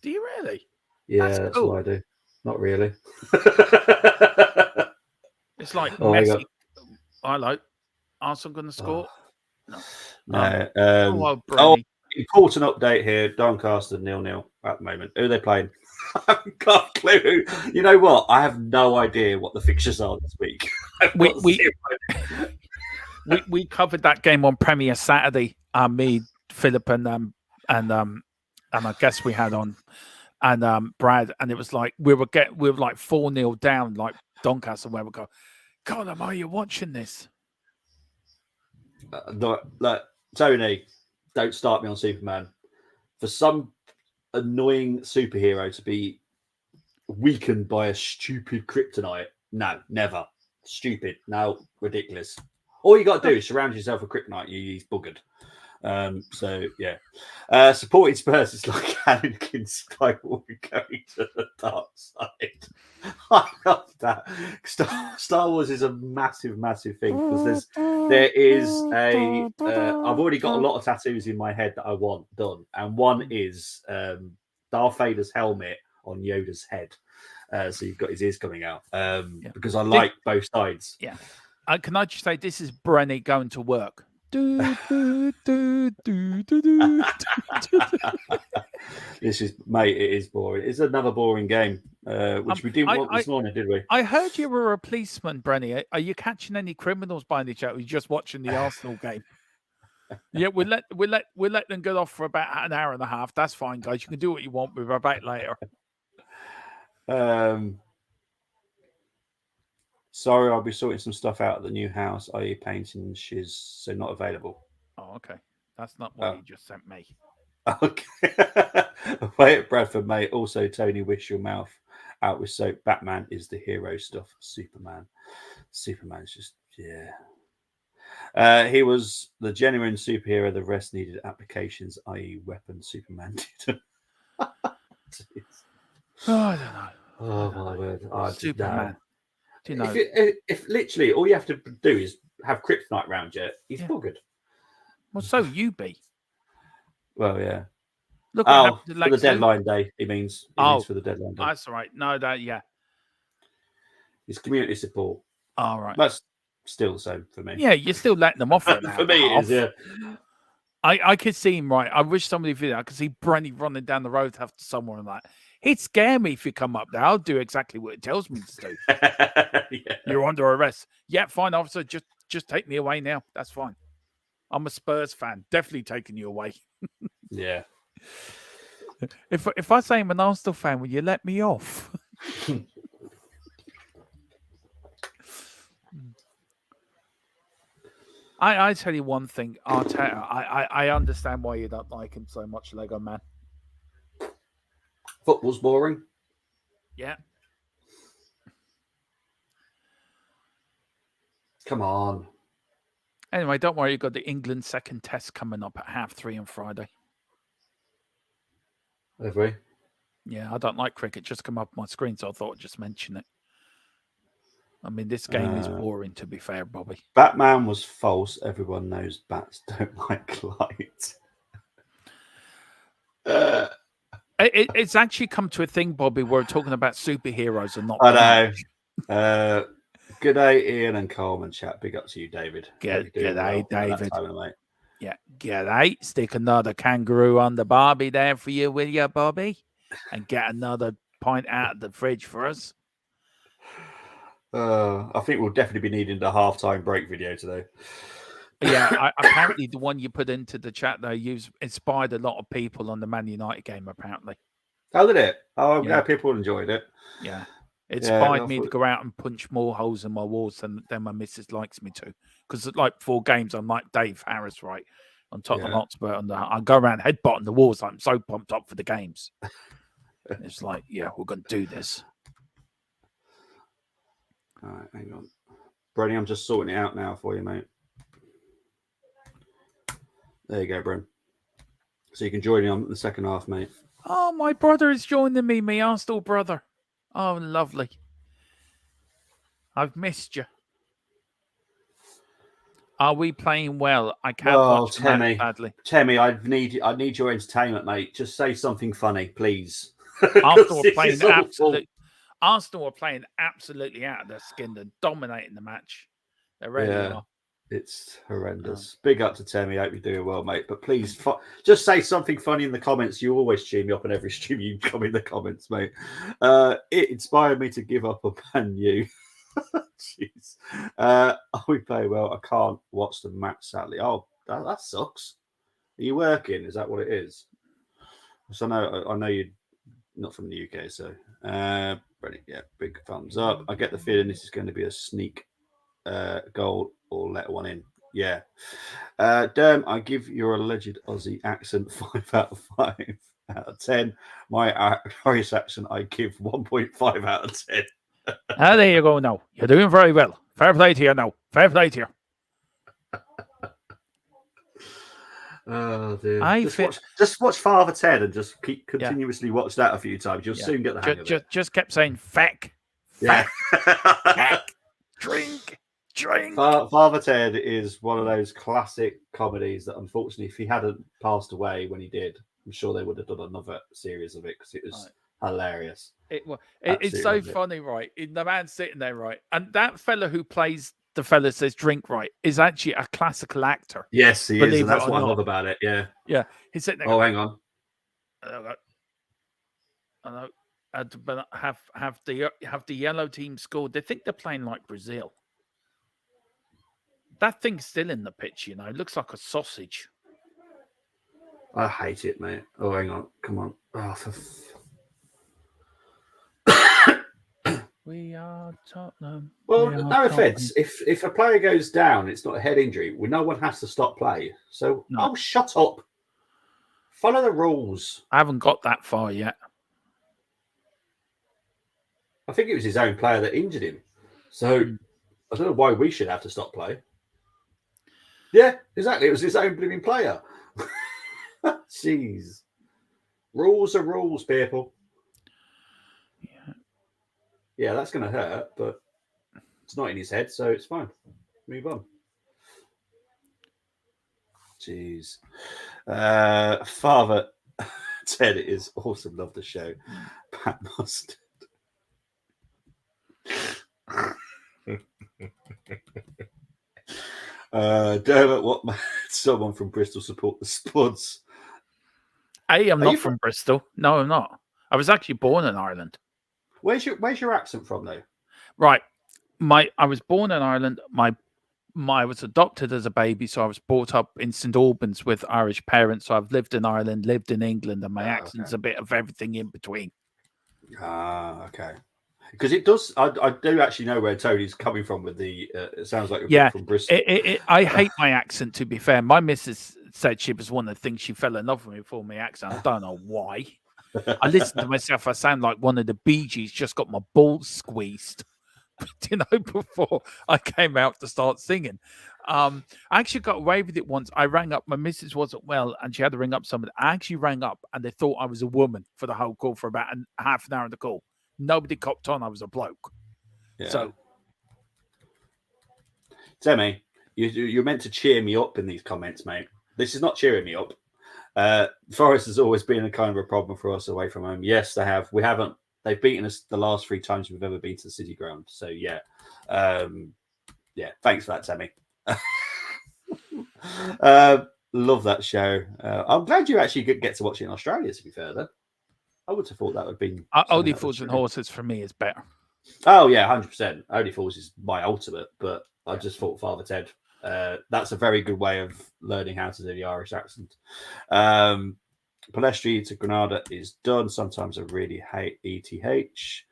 Do you really? Yeah, that's what I do. Not really. It's like Messi. I like Arsenal going to score. No. Important update here. Doncaster 0-0 at the moment. Who are they playing? I haven't got a clue. You know what? I have no idea what the fixtures are this week. We covered that game on Premier Saturday. Me, Philip, and I guess we had on and Brad, and it was like we were like 4-0 down, like Doncaster, where we go, God, are you watching this? Tony, don't start me on Superman. For some annoying superhero to be weakened by a stupid kryptonite, no, never. Stupid, no, ridiculous. All you got to do is surround yourself with kryptonite. He's buggered. So yeah, supporting Spurs is like Anakin Skywalker going to the dark side. I love that. Star Wars is a massive thing because there is a. I've already got a lot of tattoos in my head that I want done, and one is Darth Vader's helmet on Yoda's head. So you've got his ears coming out because I like both sides. Yeah. Can I just say this is Brenny going to work? This is, mate, it is boring. It's another boring game, which we didn't want this morning, did we? I heard you were a policeman, Brenny. Are you catching any criminals by any chance? Or are you just watching the Arsenal game? Yeah, we'll let them get off for about an hour and a half. That's fine, guys. You can do what you want. We'll be back later. Sorry, I'll be sorting some stuff out at the new house, i.e. painting and shiz, so not available. Oh, okay. That's not what you just sent me. Okay. Away at Bradford, mate. Also, Tony, wish your mouth out with soap. Batman is the hero stuff. Superman's just, yeah. He was the genuine superhero. The rest needed applications, i.e. weapons. Superman didn't. I don't know. Oh, my word. Superman. Do you know? If literally all you have to do is have kryptonite around you, he's buggered. Well, so you be. Well, yeah. Look what happened to for the Lex Luthor. deadline day, he means. He means for the deadline day. That's all right. No, yeah. It's community support. All right. That's still the same for me. Yeah, you're still letting them off for an hour. For me, it is, yeah. I could see him, right. I wish somebody did that. I could see Brenny running down the road after somewhere and that. He'd scare me if you come up there. I'll do exactly what it tells me to do. Yeah. You're under arrest. Yeah, fine, officer. Just take me away now. That's fine. I'm a Spurs fan. Definitely taking you away. Yeah. If I say I'm an Arsenal fan, will you let me off? I tell you one thing, Arteta. I understand why you don't like him so much, Lego man. Football's boring. Yeah. Come on. Anyway, don't worry. You've got the England second test coming up at 3:30 on Friday. Have we? Yeah, I don't like cricket. Just come up on my screen, so I thought I'd just mention it. I mean, this game is boring, to be fair, Bobby. Batman was false. Everyone knows bats don't like light. It's actually come to a thing, Bobby. We're talking about superheroes and not. I know. Good day, Ian and Coleman. Chat. Big up to you, David. Good day, David. Mate. Yeah, g'day. Stick another kangaroo on the barbie there for you, will you, Bobby? And get another pint out of the fridge for us. I think we'll definitely be needing the halftime break video today. Yeah, apparently the one you put into the chat though, you've inspired a lot of people on the Man United game. Apparently. Oh, did it? Oh, I'm Yeah. glad people enjoyed it. Yeah, it inspired me to go out and punch more holes in my walls than my missus likes me to. Because like 4 games, I'm like Dave Harris, right, on Tottenham Hotspur, and I go around headbutting the walls. I'm so pumped up for the games. It's like, yeah, we're going to do this. All right, hang on. Brony, I'm just sorting it out now for you, mate. There you go, Bren. So you can join me on the second half, mate. Oh, my brother is joining me, my Arsenal brother. Oh, lovely. I've missed you. Are we playing well? I can't watch the match, sadly. Temmie, I need your entertainment, mate. Just say something funny, please. Arsenal are playing absolutely out of their skin. They're dominating the match. They really are. It's horrendous. Big up to Temmie. Hope you're doing well, mate. But please, just say something funny in the comments. You always cheer me up on every stream you come in the comments, mate. It inspired me to give up on Man U. Jeez. We play well. I can't watch the match, sadly. Oh, that sucks. Are you working? Is that what it is? So I know you're not from the UK, so brilliant. Yeah, big thumbs up. I get the feeling this is going to be a sneak goal or let one in. Yeah. Derm, I give your alleged Aussie accent 5 out of 5 out of 10. My Irish accent, I give 1.5 out of 10. There you go now. You're doing very well. Fair play to you now. Fair play to you. Oh dear. Just watch Father Ted and just keep continuously watch that a few times. You'll soon get the hang of it. Just kept saying feck. Yeah. Feck. Drink. Father Ted is one of those classic comedies that unfortunately, if he hadn't passed away when he did, I'm sure they would have done another series of it because it was hilarious. It's so funny, right? The man sitting there, right? And that fella who plays the fella says drink, right, is actually a classical actor. Yes, he is. And that's what I love about it. Yeah. Yeah. He's sitting there. Oh, hang on. I know. But have the yellow team scored? They think they're playing like Brazil. That thing's still in the pitch, you know. It looks like a sausage. I hate it, mate. Oh, hang on. Come on. Oh, We are Tottenham. Well, no offense. If a player goes down, it's not a head injury. No one has to stop play. So, shut up. Follow the rules. I haven't got that far yet. I think it was his own player that injured him. So, I don't know why we should have to stop play. Yeah, exactly. It was his own blooming player. Jeez. Rules are rules, people. Yeah, that's going to hurt, but it's not in his head, so it's fine. Move on. Jeez. Father 10. It is awesome. Love the show. Pat Mustard. Dermot, what made someone from Bristol support the Spuds? I'm Are not you from Bristol. No, I'm not. I was actually born in Ireland. Where's your accent from, though? Right. I was born in Ireland. I was adopted as a baby, so I was brought up in St Albans with Irish parents. So I've lived in Ireland, lived in England, and my accent's a bit of everything in between. Ah, okay. Because it does. I do actually know where Tony's coming from with the. It sounds like you're from Bristol. I hate my accent. To be fair, my missus said she was one of the things she fell in love with me for my accent. I don't know why. I listened to myself. I sound like one of the Bee Gees. Just got my balls squeezed. Before I came out to start singing. I actually got away with it once. I rang up, my missus wasn't well, and she had to ring up somebody. I actually rang up, and they thought I was a woman for the whole call for about half an hour of the call. Nobody copped on I was a bloke. Yeah. So, Demi, you're meant to cheer me up in these comments, mate. This is not cheering me up. Forest has always been a kind of a problem for us away from home. Yes, they have. We haven't. They've beaten us the last 3 times we've ever been to the City Ground. So yeah, thanks for that, Tammy. Love that show. I'm glad you actually get to watch it in Australia. To be fair, then I would have thought that would have been Only Fools and Horses for me is better. Oh yeah, 100%. Only Fools is my ultimate, but I just thought Father Ted. That's a very good way of learning how to do the Irish accent. Palestri to Granada is done. Sometimes I really hate ETH.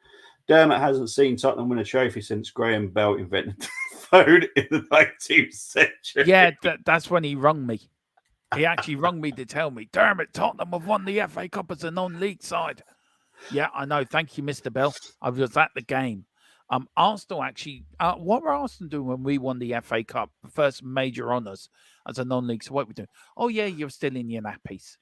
Dermot hasn't seen Tottenham win a trophy since Graham Bell invented the phone in the 19th century. Yeah, that's when he rung me. He actually rung me to tell me, Dermot, Tottenham have won the FA Cup as a non-league side. Yeah, I know. Thank you, Mr. Bell. I was at the game. Arsenal actually, what were Arsenal doing when we won the FA Cup? The first major honours as a non-league. So what were we doing? Oh, yeah, you're still in your nappies.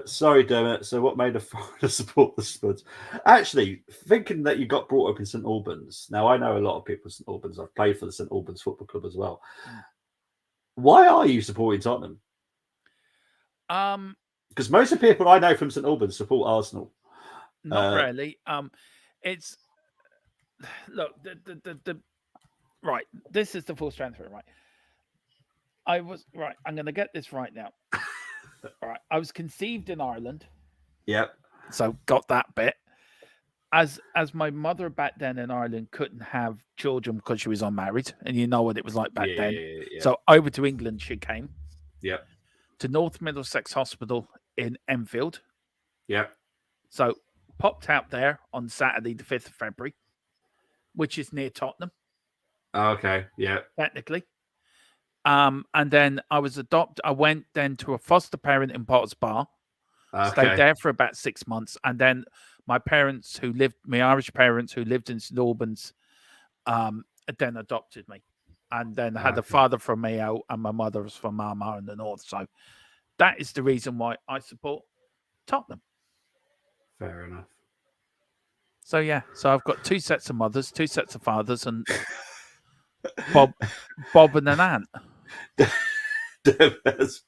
Sorry, Dermot. So what made a foreigner support the Spuds? Actually, thinking that you got brought up in St Albans. Now, I know a lot of people in St Albans. I've played for the St Albans Football Club as well. Why are you supporting Tottenham? Because most of the people I know from St Albans support Arsenal. Not really. It's look the right. This is the full strength of it, right? I'm going to get this right now. Right, I was conceived in Ireland. Yep. So got that bit. As my mother back then in Ireland couldn't have children because she was unmarried, and you know what it was like back then. Yeah. So over to England she came. Yep. To North Middlesex Hospital in Enfield. Yep. So popped out there on Saturday, the 5th of February, which is near Tottenham. Okay. Yeah. Technically. And then I was adopted. I went then to a foster parent in Potter's Bar. Okay. Stayed there for about 6 months. And then my Irish parents who lived in St Albans, then adopted me. And then had a father from Mayo and my mother was from Armagh in the north. So that is the reason why I support Tottenham. Fair enough. So yeah, so I've got 2 sets of mothers, 2 sets of fathers, and Bob and an aunt.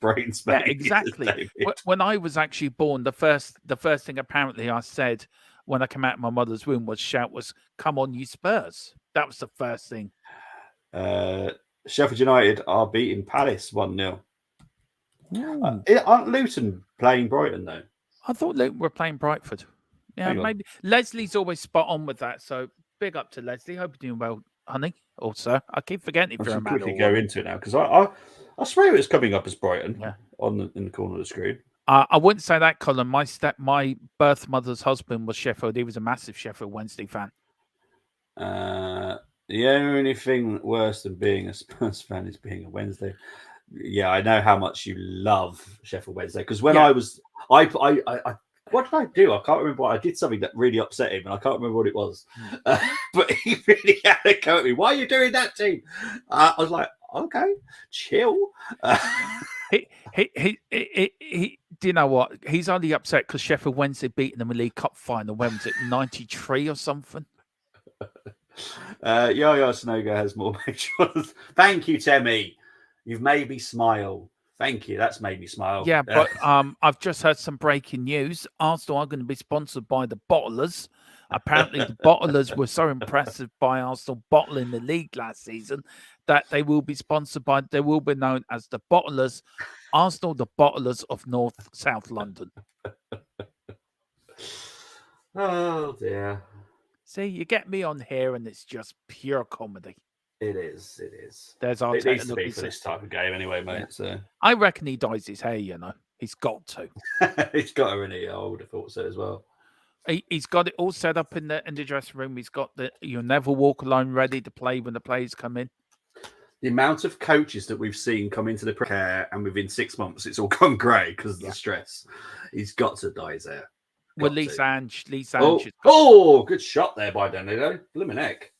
Brains, yeah, exactly. When I was actually born, the first thing apparently I said when I came out of my mother's womb was "Come on, you Spurs." That was the first thing. Sheffield United are beating Palace 1-0. Aren't Luton playing Brighton though? I thought Luton were playing Brightford. Yeah, maybe Leslie's always spot on with that. So big up to Leslie. Hope you're doing well, honey. Also, I keep forgetting if you're a man. Quickly go into it now because I swear it was coming up as Brighton in the corner of the screen. I wouldn't say that, Colin. My birth mother's husband was Sheffield. He was a massive Sheffield Wednesday fan. The only thing worse than being a Spurs fan is being a Wednesday. Yeah, I know how much you love Sheffield Wednesday because when I was, what did I do? I can't remember. I did something that really upset him, and I can't remember what it was. But he really had a go at me. Why are you doing that, team? I was like, okay, chill. He do you know what? He's only upset because Sheffield Wednesday beating them in the League Cup final. When was it? 93 or something? Yo-Yo Snogo has more pictures. Thank you, Temmie. You've made me smile. Thank you. That's made me smile. Yeah, but I've just heard some breaking news. Arsenal are going to be sponsored by the bottlers. Apparently, the bottlers were so impressive by Arsenal bottling the league last season that they will be sponsored by. They will be known as the bottlers. Arsenal, the bottlers of North South London. Oh dear. See, you get me on here, and it's just pure comedy. It is. It is. There's It Arteta. needs to Look, be he's for this type of game anyway, mate. Yeah. So I reckon he dyes his hair. You know, he's got to. he's got her in here. I would have thought so as well. He's got it all set up in the dressing room. He's got the "You'll Never Walk Alone" ready to play when the players come in. The amount of coaches that we've seen come into the care and within 6 months it's all gone grey because of the stress. He's got to dye his hair. Well, Lee Sanch. Oh, good shot there by Danilo. Blimmin' heck.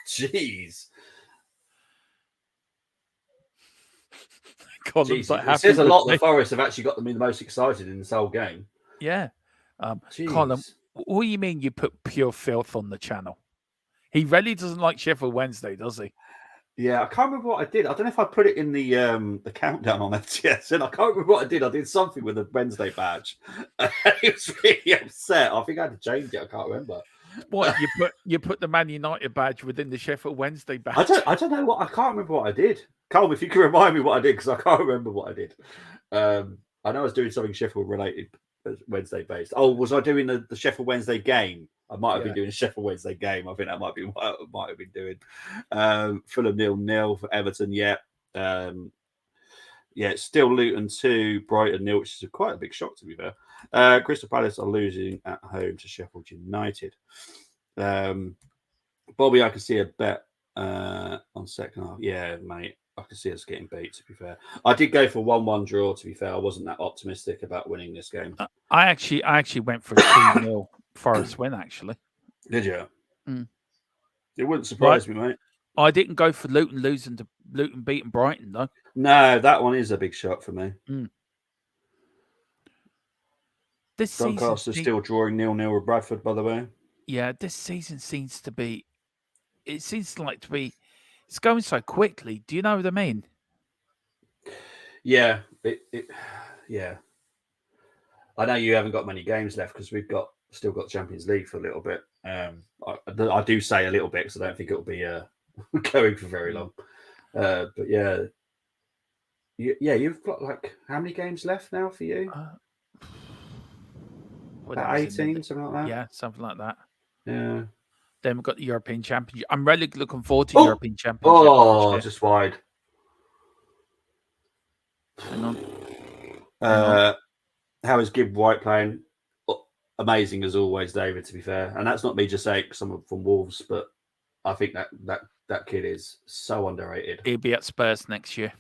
Jeez. It says a lot the Forest have actually got them the most excited in this whole game. Yeah. Colin, what do you mean you put pure filth on the channel? He really doesn't like Sheffield Wednesday, does he? Yeah, I can't remember what I did. I don't know if I put it in the countdown on FTS, and I can't remember what I did. I did something with the Wednesday badge. He was really upset. I think I had to change it. I can't remember. What you put the Man United badge within the Sheffield Wednesday badge? I don't know what I can't remember what I did. Colm, if you can remind me what I did, because I can't remember what I did. I know I was doing something Sheffield related, Wednesday based. Oh, was I doing the Sheffield Wednesday game? I might have been doing a Sheffield Wednesday game. I think that might be what I might have been doing. Fulham 0-0 for Everton. Yeah. It's still Luton 2, Brighton 0, which is quite a big shock to be fair. Crystal Palace are losing at home to Sheffield United. Bobby, I can see a bet on second half. Yeah, mate. I can see us getting beat, to be fair. I did go for 1-1 draw, to be fair. I wasn't that optimistic about winning this game. I actually went for a 2-0 Forest win, actually. Did you? Mm. It wouldn't surprise me, mate. I didn't go for Luton beating Brighton, though. No, that one is a big shot for me. Mm. Doncaster still drawing 0-0 with Bradford, by the way. Yeah, this season seems like to be it's going so quickly. Do you know what I mean? Yeah, yeah. I know you haven't got many games left because we've still got Champions League for a little bit. I do say a little bit because I don't think it'll be going for very long. But yeah, you've got like how many games left now for you? About 18, something like that. Yeah, something like that. Yeah. Then we've got the European Championship. I'm really looking forward to European Championship. Oh, just wide. Hang on. How is Gibb White playing? Amazing as always, David, to be fair. And that's not me just saying someone from Wolves, but I think that kid is so underrated. He'll be at Spurs next year.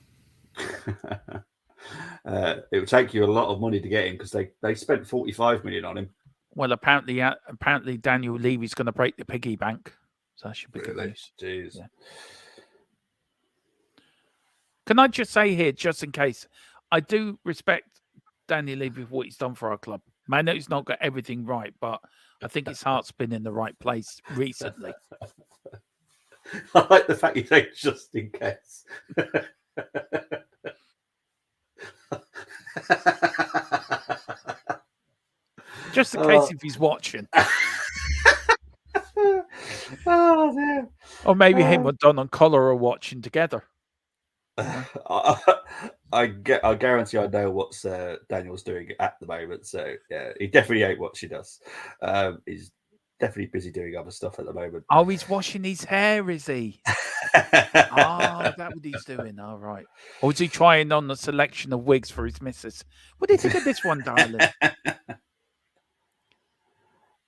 It would take you a lot of money to get him because they spent 45 million on him. Well, apparently Daniel Levy's going to break the piggy bank, so that should be good news. Jeez. Yeah. Can I just say here, just in case, I do respect Daniel Levy for what he's done for our club. I know he's not got everything right, but I think his heart's been in the right place recently. I like the fact you say just in case. Just in case if he's watching. Oh, dear. Or maybe him and Don and Collar are watching together. I guarantee I know what Daniel's doing at the moment. So yeah, he definitely ain't what she does. He's definitely busy doing other stuff at the moment. Oh, he's washing his hair, is he? That's what he's doing. All right. Or is he trying on a selection of wigs for his missus? What do you think of this one, darling?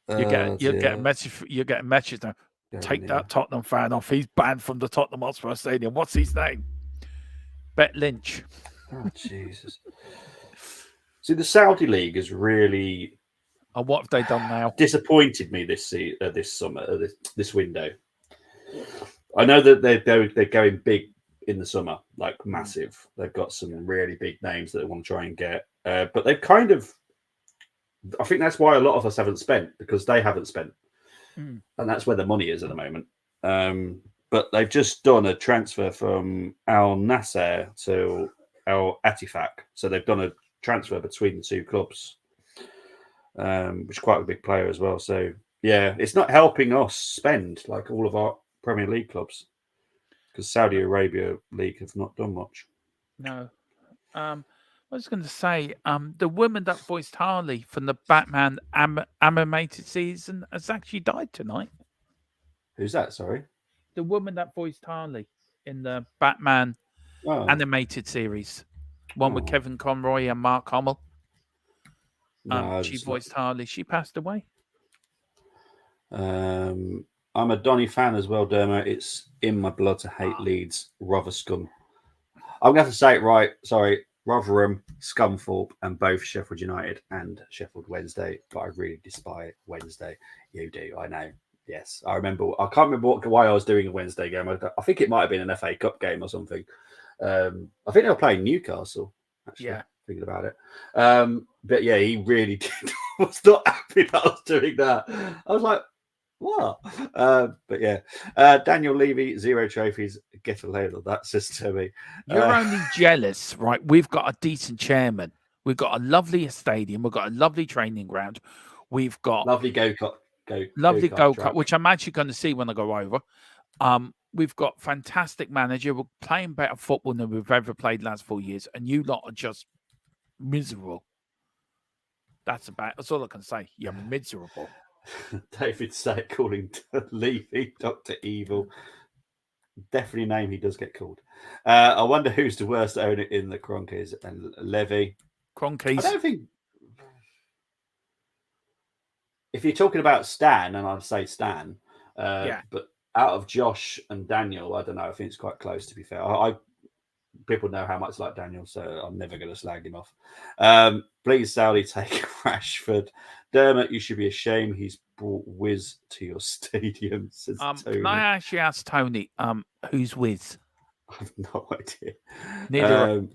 You get a message. You get a message now. Take that Tottenham fan off. He's banned from the Tottenham Hotspur Stadium. What's his name? Bet Lynch. Oh Jesus! See, the Saudi League has really. Oh, what have they done now? Disappointed me this summer, this window. I know that they're going big in the summer, like massive. They've got some really big names that they want to try and get, but they've kind of. I think that's why a lot of us haven't spent because they haven't spent, and that's where the money is at the moment. But they've just done a transfer from Al Nasser to El Atifak. So they've done a transfer between the two clubs, which is quite a big player as well. So yeah, it's not helping us spend like all of our Premier League clubs because Saudi Arabia League have not done much. No. I was going to say, the woman that voiced Harley from the Batman animated season has actually died tonight. Who's that? Sorry. The woman that voiced Harley in the Batman animated series, one with Kevin Conroy and Mark Hamill. She voiced Harley. She passed away. I'm a Donny fan as well, Dermo. It's in my blood to hate Leeds, Rotherham. I'm going to have to say it right. Sorry. Rotherham, Scunthorpe, and both Sheffield United and Sheffield Wednesday. But I really despise Wednesday. You do, I know. Yes, I remember. I can't remember why I was doing a Wednesday game. I think it might have been an FA Cup game or something. I think they were playing Newcastle, actually, thinking about it. But yeah, he really was not happy that I was doing that. I was like, what? But yeah, Daniel Levy, 0 trophies. Get a load of that, says Toby. You're only jealous, right? We've got a decent chairman. We've got a lovely stadium. We've got a lovely training ground. We've got lovely go-kart. Lovely go-kart, which I'm actually going to see when I go over. We've got fantastic manager. We're playing better football than we've ever played last 4 years, and you lot are just miserable. That's all I can say. You're miserable. David Say calling Levy Dr. Evil. Definitely name he does get called. I wonder who's the worst owner in the Cronkies and Levy. Cronkies. I don't think. If you're talking about Stan, and I'd say Stan, but out of Josh and Daniel, I don't know. I think it's quite close, to be fair. People know how much I like Daniel, so I'm never going to slag him off. Please, Saudi, take Rashford. Dermot, you should be ashamed. He's brought Wiz to your stadium. Says Tony. Can I actually ask Tony, who's Wiz? I have no idea. Neither.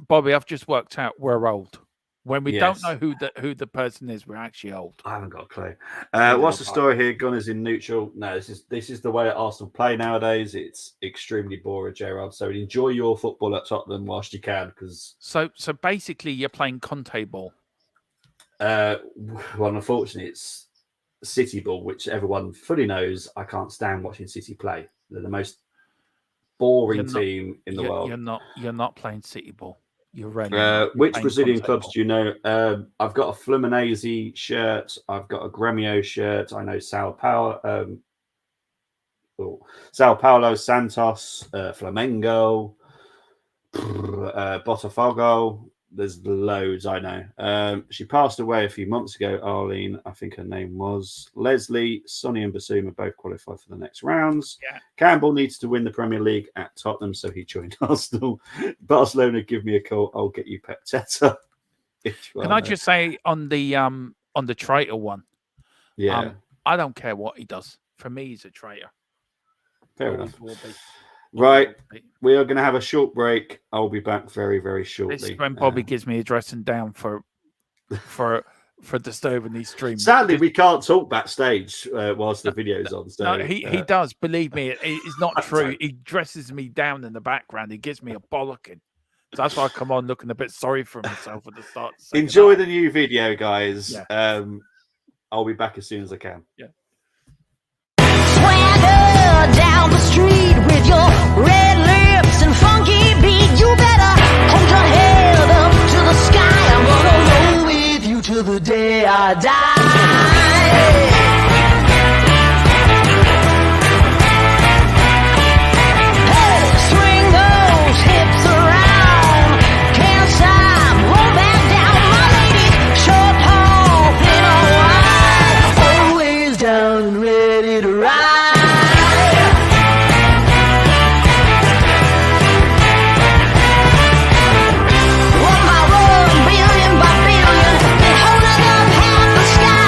Bobby, I've just worked out we're old. When we don't know who the person is, we're actually old. I haven't got a clue. What's the story here? Gunners in neutral. No, this is the way Arsenal play nowadays. It's extremely boring, Gerard. So enjoy your football at Tottenham whilst you can, because so basically you're playing Conte ball. Well, unfortunately, it's City ball, which everyone fully knows. I can't stand watching City play. They're the most boring team in the world. You're not playing City ball. You're ready. Which Brazilian clubs do you know? I've got a Fluminense shirt. I've got a Grêmio shirt. I know Sao Paulo, Santos, Flamengo, Botafogo. There's loads I know. She passed away a few months ago, Arlene. I think her name was Leslie. Sonny and Basuma both qualified for the next rounds. Yeah. Campbell needs to win the Premier League at Tottenham, so he joined Arsenal. Barcelona, give me a call. I'll get you Pep Teta. Can I just say on the traitor one? Yeah. I don't care what he does. For me, he's a traitor. Fair enough. Right, we are going to have a short break. I'll be back very, very shortly. This is when Bobby gives me a dressing down for disturbing these streams. Sadly, we can't talk backstage whilst the video's on. So, no, he does. Believe me, it's not true. He dresses me down in the background. He gives me a bollocking. So that's why I come on looking a bit sorry for myself at the start. Enjoy the new video, guys. Yeah. I'll be back as soon as I can. Yeah. Swagger down the street with your red lips and funky beat. You better hold your head up to the sky. I'm gonna roll with you till the day I die. One by one, billion by billion, they holding up half the sky.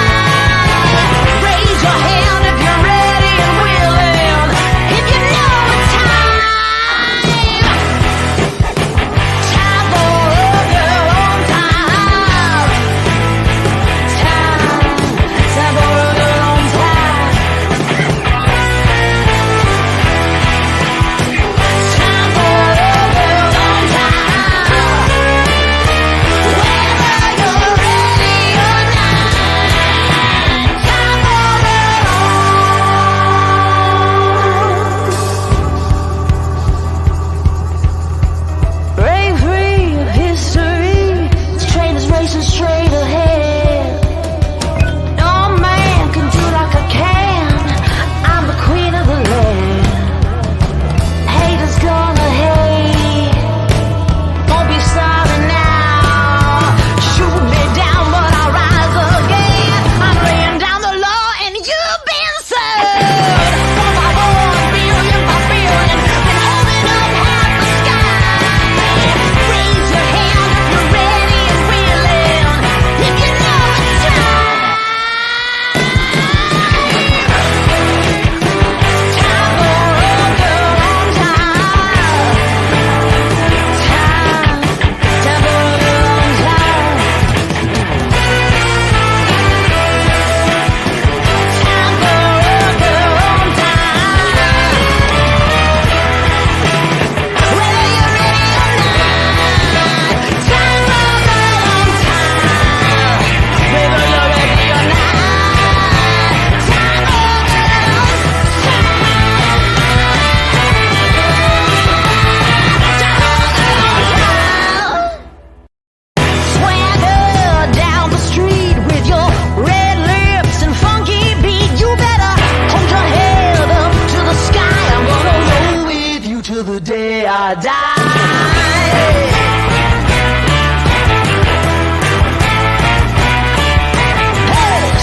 I die.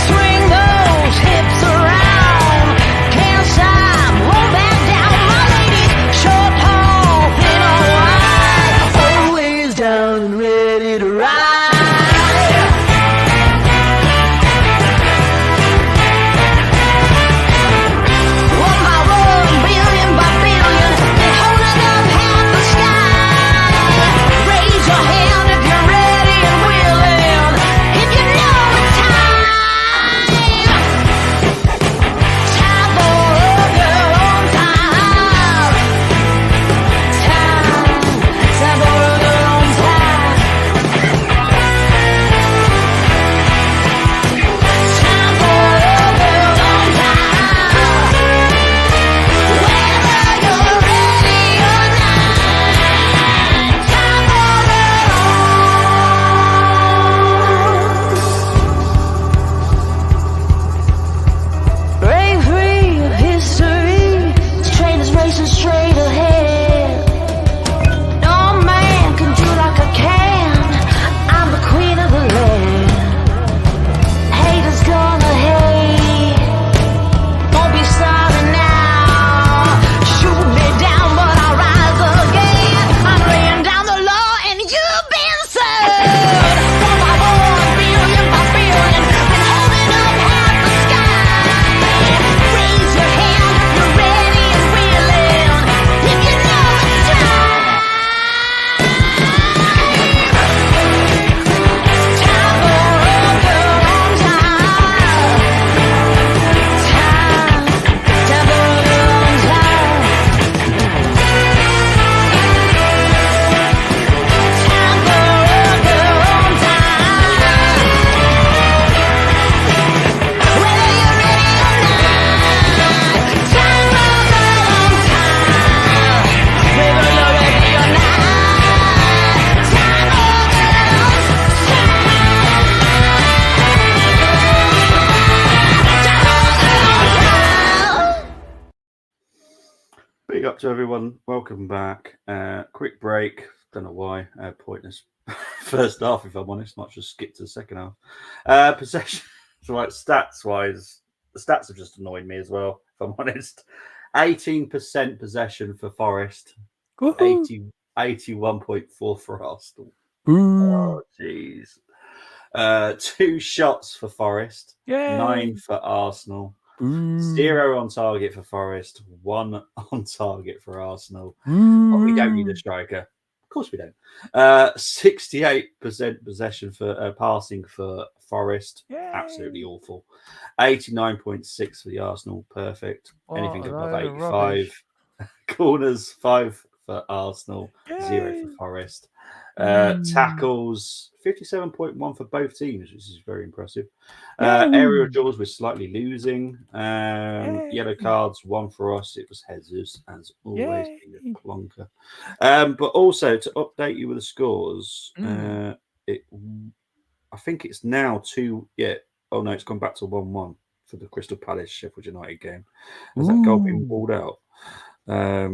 Swing those hips around, can't stop, won't back down. My lady's short, tall, thin or wide, always down and ready to ride. One by one, billion by billion, been holding up half the sky. Raise your hand if you're ready and willing, if you know it's time. Time for a girl on time. Time for a girl on time. Time for a girl on time. Whether you're ready or not, time for a break free of history. This train is racing straight ahead. No man can do like I can. I'm the queen of the land. Haters gonna hate. Won't be sorry now. Shoot me down, but I'll rise again. I'm laying down the law, and you've been served. One by one, billion by billion, been holding up half the sky. Raise your hand if you're ready and willing, if you know it's time. Time for a girl on time. Time for a girl on time. Time for a girl on time. Whether you're ready or not, time for a girl on time. Whether you're ready or not, time for a girl on time. Big up to everyone. Welcome back. Quick break. Don't know why. Pointless first half, if I'm honest. Might just skip to the second half. Possession. So, like, stats wise, the stats have just annoyed me as well, if I'm honest. 18% possession for Forest, 81.4 for Arsenal. Oh, jeez. 2 shots for Forest, Yay. 9 for Arsenal. 0 on target for Forest, 1 on target for Arsenal. But we don't need a striker. Of course we don't. 68% possession for passing for Forest. Yay. Absolutely awful. 89.6 for the Arsenal. Perfect. What Anything a above load of 85. rubbish. Corners, 5 for Arsenal, 0 Yay. for Forest. Tackles, 57.1 for both teams, which is very impressive. Aerial duels, we're slightly losing. Yellow cards, 1 for us. It was Jesus, as always, being a plonker. But also, to update you with the scores, I think it's now 2. Yeah. Oh, no, it's gone back to 1-1 for the Crystal Palace Sheffield United game. Has that goal been pulled out? I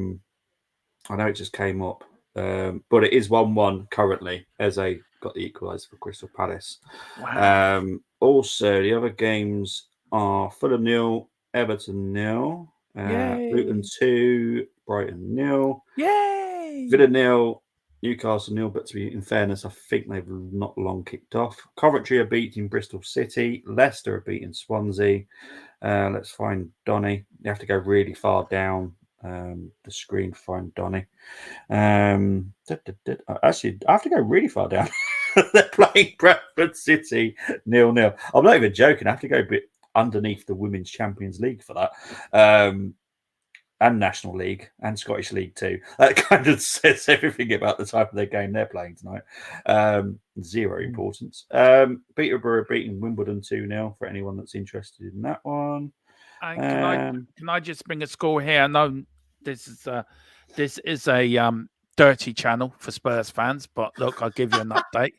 know it just came up. But it is 1-1 currently. Eze got the equaliser for Crystal Palace. Wow. Also, the other games are Fulham 0, Everton 0, Luton 2, Brighton 0, Yay. Villa 0, Newcastle 0. But to be in fairness, I think they've not long kicked off. Coventry are beating Bristol City. Leicester are beating Swansea. Let's find Donny. You have to go really far down the screen to find Donny. Actually, I have to go really far down. They're playing Bradford City 0-0. I'm not even joking. I have to go a bit underneath the Women's Champions League for that. And National League and Scottish League too. That kind of says everything about the type of their game they're playing tonight. Zero importance. Peterborough beating Wimbledon 2-0 for anyone that's interested in that one. Can I just bring a score here? I know this is a dirty channel for Spurs fans, but look, I'll give you an update.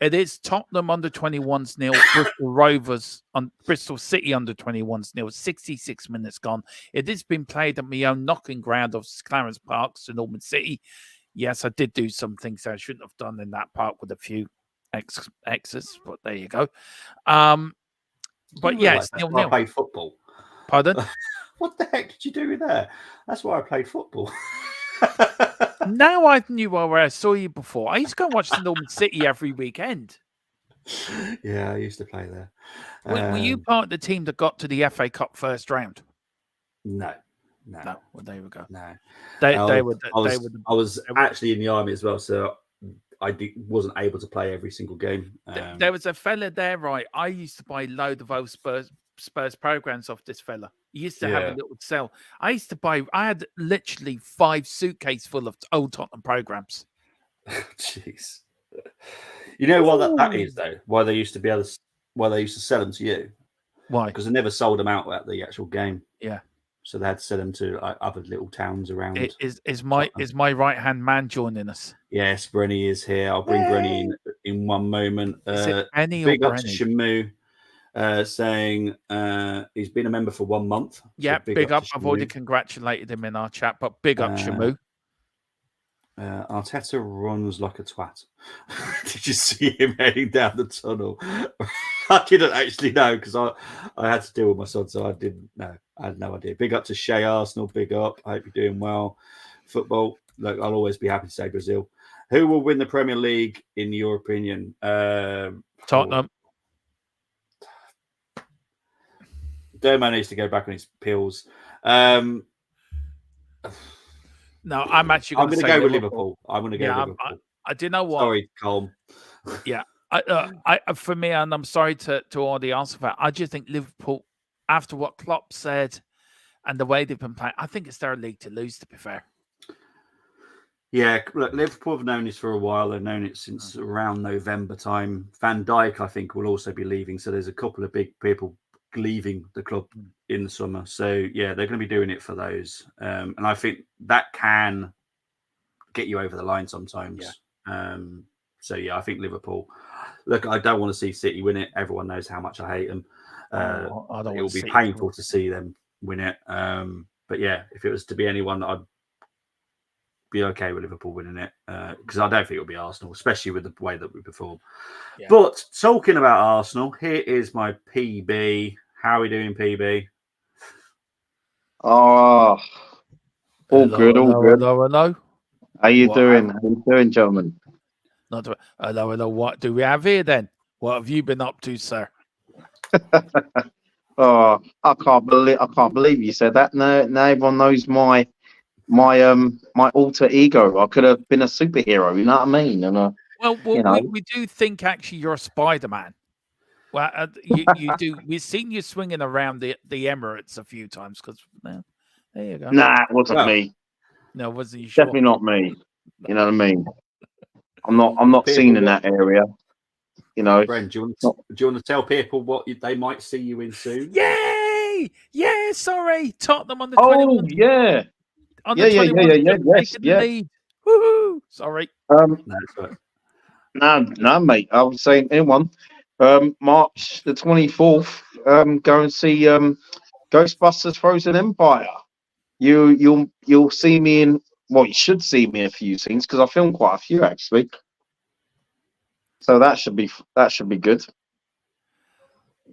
It is Tottenham under 21s nil, Bristol Rovers on Bristol City under 21s nil. 66 minutes gone. It has been played at my own knocking ground of Clarence Park, St Norman City. Yes, I did do some things I shouldn't have done in that park with a few X's, but there you go. But yeah, it's that's why I nil-nil. played football. Pardon? What the heck did you do there? That's why I played football. Now I knew where I saw you before. I used to go and watch the Norman City every weekend. Yeah, I used to play there. Were you part of the team that got to the FA Cup first round? No. No. Well, there we go. No. They I were. was actually in the army as well, so I wasn't able to play every single game. There was a fella there, right? I used to buy a load of old Spurs programs off this fella. He used to have a little cell. I had literally 5 suitcases full of old Tottenham programs. Jeez. You know what that is though? Why they used to sell them to you? Why? Because they never sold them out at the actual game. Yeah. So they had to sell them to other little towns around. Is my right hand man joining us? Yes, Brenny is here. I'll bring Brenny in one moment. Is it Benny or big up Brenny? to Shamu. Saying he's been a member for 1 month. Yeah, so big up. I've already congratulated him in our chat, but big up, Shamu. Arteta runs like a twat. Did you see him heading down the tunnel? I didn't actually know because I had to deal with my son, so I didn't know. I had no idea. Big up to Shea Arsenal. Big up. I hope you're doing well. Football. Look, I'll always be happy to say Brazil. Who will win the Premier League in your opinion? Tottenham. Dermo needs to go back on his pills. No, I'm actually going to go with Liverpool. I'm going to go with Liverpool. I do know what. Sorry, Colm. Yeah, for me, and I'm sorry to all the Arsenal fans, I just think Liverpool, after what Klopp said and the way they've been playing, I think it's their league to lose, to be fair. Yeah, look, Liverpool have known this for a while. They've known it since around November time. Van Dijk, I think, will also be leaving. So there's a couple of big people leaving the club in the summer. So yeah, they're going to be doing it for those. And I think that can get you over the line sometimes. Yeah. So yeah, I think Liverpool. Look, I don't want to see City win it. Everyone knows how much I hate them. It will be painful to see them win it. But yeah, if it was to be anyone, I'd be okay with Liverpool winning it because I don't think it'll be Arsenal, especially with the way that we perform. Yeah. But talking about Arsenal, here is my PB. How are we doing, PB? Oh, all good. Hello. How you doing? How you doing, gentlemen? Hello. What do we have here then? What have you been up to, sir? Oh, I can't believe you said that. No, everyone knows my alter ego. I could have been a superhero. You know what I mean? And we do think actually you're Spider-Man. Well, you do. We've seen you swinging around the Emirates a few times because there you go. Nah, it wasn't me. No, wasn't you sure? Definitely not me. You know what I mean? I'm not seen in that area. You know. Brent, do you want to tell people what they might see you in soon? Yay! Yeah, sorry, Tottenham on the 21. Oh yeah. Yeah. Woohoo! Sorry. No, mate. I was saying anyone. March the 24th. Go and see Ghostbusters: Frozen Empire. You'll see me in. Well, you should see me in a few scenes because I filmed quite a few actually. So that should be good.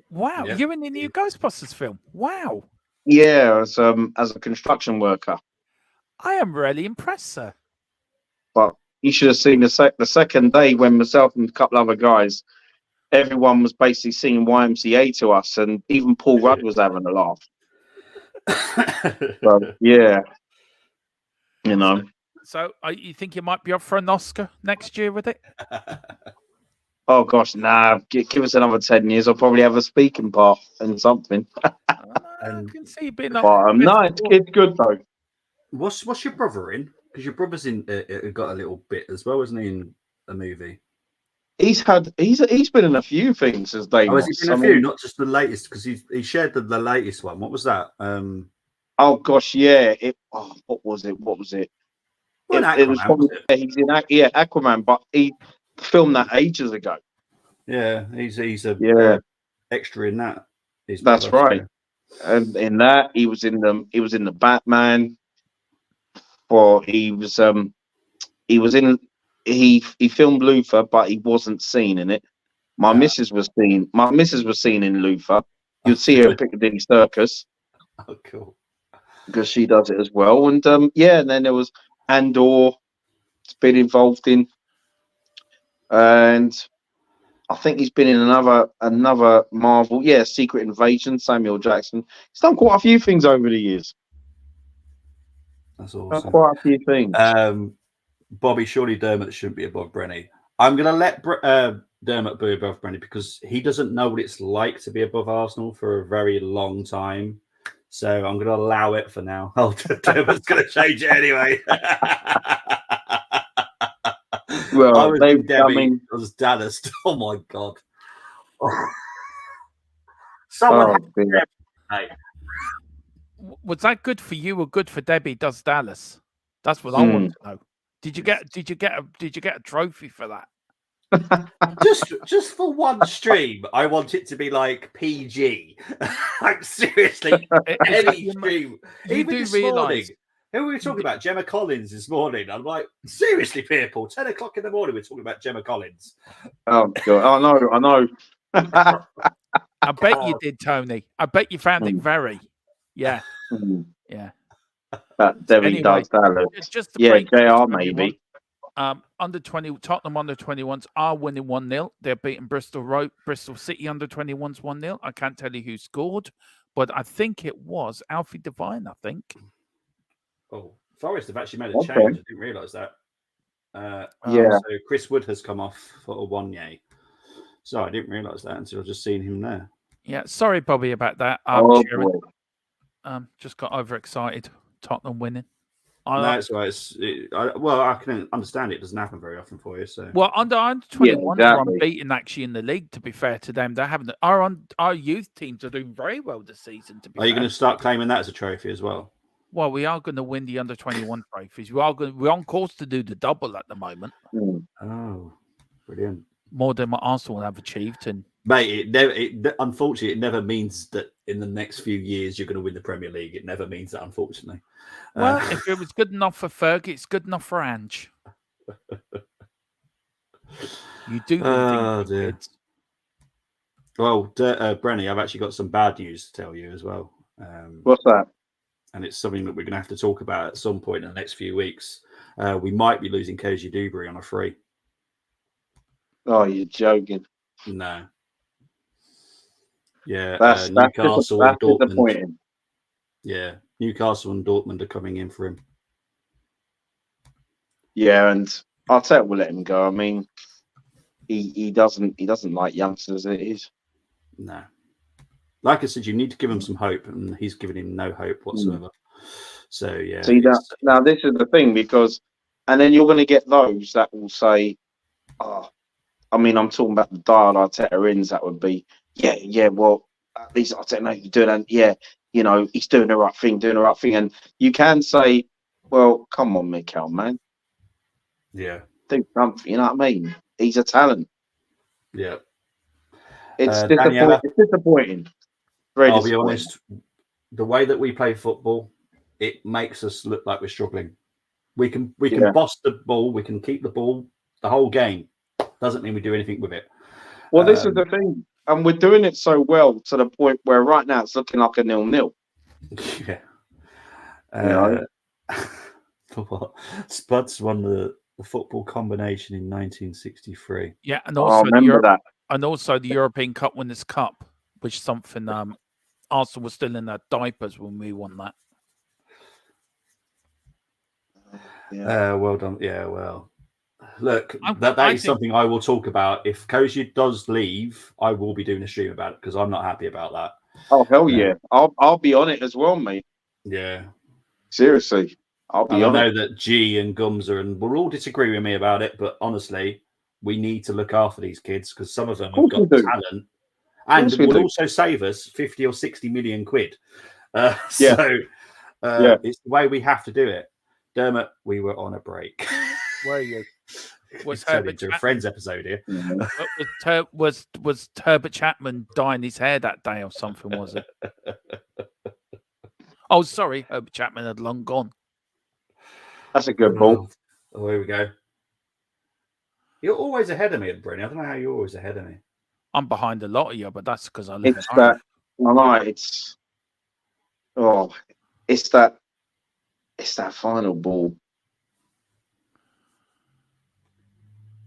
Wow, you're in the new Ghostbusters film. Wow. Yeah, as a construction worker. I am really impressed, sir. But you should have seen the second day when myself and a couple other guys, everyone was basically singing YMCA to us, and even Paul Rudd was having a laugh. So, yeah, you know. So you think you might be up for an Oscar next year with it? Oh gosh, nah. Give us another 10 years. I'll probably have a speaking part in something. I can see you being up. No, it's good though. What's your brother in? Because your brother's in got a little bit as well, isn't he, in a movie? He's been in a few things as they. Oh, has he been a few, not just the latest? Because he shared the latest one. What was that? Oh gosh, yeah. What was it? Well, it was probably he's in Aquaman, but filmed that ages ago. Yeah, he's a Yeah. extra in that. That's right. And in that, he was in the Batman. Or he filmed Luther, but he wasn't seen in it. My missus was seen in Luther. You'd see her at Piccadilly Circus. Oh, cool. Because she does it as well. And and then there was Andor been involved in, and I think he's been in another Marvel, Secret Invasion, Samuel Jackson. He's done quite a few things over the years. That's awesome. Done quite a few things. Bobby, surely Dermot shouldn't be above Brenny. I'm going to let Dermot be above Brenny because he doesn't know what it's like to be above Arsenal for a very long time. So I'm going to allow it for now. Oh, Dermot's going to change it anyway. Well, I was Dallas. Oh my god! Someone was that good for you or good for Debbie? Does Dallas? That's what I want to know. Did you get a trophy for that? just for one stream, I want it to be like PG. Like seriously, any stream. Even this morning, who were we talking about? Gemma Collins this morning. I'm like, seriously, people, 10 o'clock in the morning, we're talking about Gemma Collins. Oh god, I know. I bet you did, Tony. I bet you found it very. Yeah. Yeah. That Debbie does that. Just JR maybe. Under 20 Tottenham under 21s are winning 1-0. They're beating Bristol City under 21s 1-0. I can't tell you who scored, but I think it was Alfie Devine, I think. Oh, Forest have actually made a change. I didn't realise that. So Chris Wood has come off for a Wanye. So I didn't realise that until I just seen him there. Yeah, sorry, Bobby, about that. Just got overexcited. Tottenham winning. No, it's right. I can understand it doesn't happen very often for you. So under 21s are unbeaten actually in the league. To be fair to them, they're having our youth teams are doing very well this season. Are you going to start claiming that as a trophy as well? Well, we are going to win the under 21 trophies. We're on course to do the double at the moment. Oh, brilliant! More than what Arsenal have achieved, and mate, unfortunately, it never means that in the next few years you're going to win the Premier League. It never means that, unfortunately. Well, if it was good enough for Fergie, it's good enough for Ange. You do. Oh dear. Well, Brenny, I've actually got some bad news to tell you as well. What's that? And it's something that we're going to have to talk about at some point in the next few weeks. We might be losing Koji Dewberry on a free. Oh, you're joking. No. Yeah, Newcastle and Dortmund. Yeah, Newcastle and Dortmund are coming in for him. Yeah, and I'll tell you, we'll let him go. I mean, he doesn't like youngsters. It is. No. Like I said, you need to give him some hope, and he's giving him no hope whatsoever. So yeah. See that now, this is the thing and then you're going to get those that will say, I mean, I'm talking about the dial Arteta ins. That would be, well, at least Arteta knows he's doing that. Yeah, he's doing the right thing, and you can say, well, come on, Mikel, man. Yeah. Do something. You know what I mean? He's a talent. Yeah. It's disappointing. I'll be honest, the way that we play football, it makes us look like we're struggling. We can boss the ball, we can keep the ball the whole game. Doesn't mean we do anything with it. Well, this is the thing, and we're doing it so well to the point where right now it's looking like a 0-0. Yeah. Spuds won the football combination in 1963. Yeah, and also the European Cup Winners' Cup, which is something Arsenal was still in their diapers when we won that. Well done. Yeah, well. Look, that is something I will talk about. If Koji does leave, I will be doing a stream about it because I'm not happy about that. Oh hell yeah! I'll be on it as well, mate. Yeah, seriously, I'll be on it. I know that G and Gumser and will all disagree with me about it, but honestly, we need to look after these kids because some of them have got talent, and will also save us 50 or 60 million quid. It's the way we have to do it. Dermot, we were on a break. Where are you? Was Turning Herbert into a Chapman, Friends episode here. was Herbert Chapman dyeing his hair that day or something? Was it? Oh, sorry, Herbert Chapman had long gone. That's a good ball. Oh, here we go. You're always ahead of me at Brynny. I don't know how you're always ahead of me. I'm behind a lot of you, but that's because I live It's at home. that. I know it's. Oh, it's that. It's that final ball.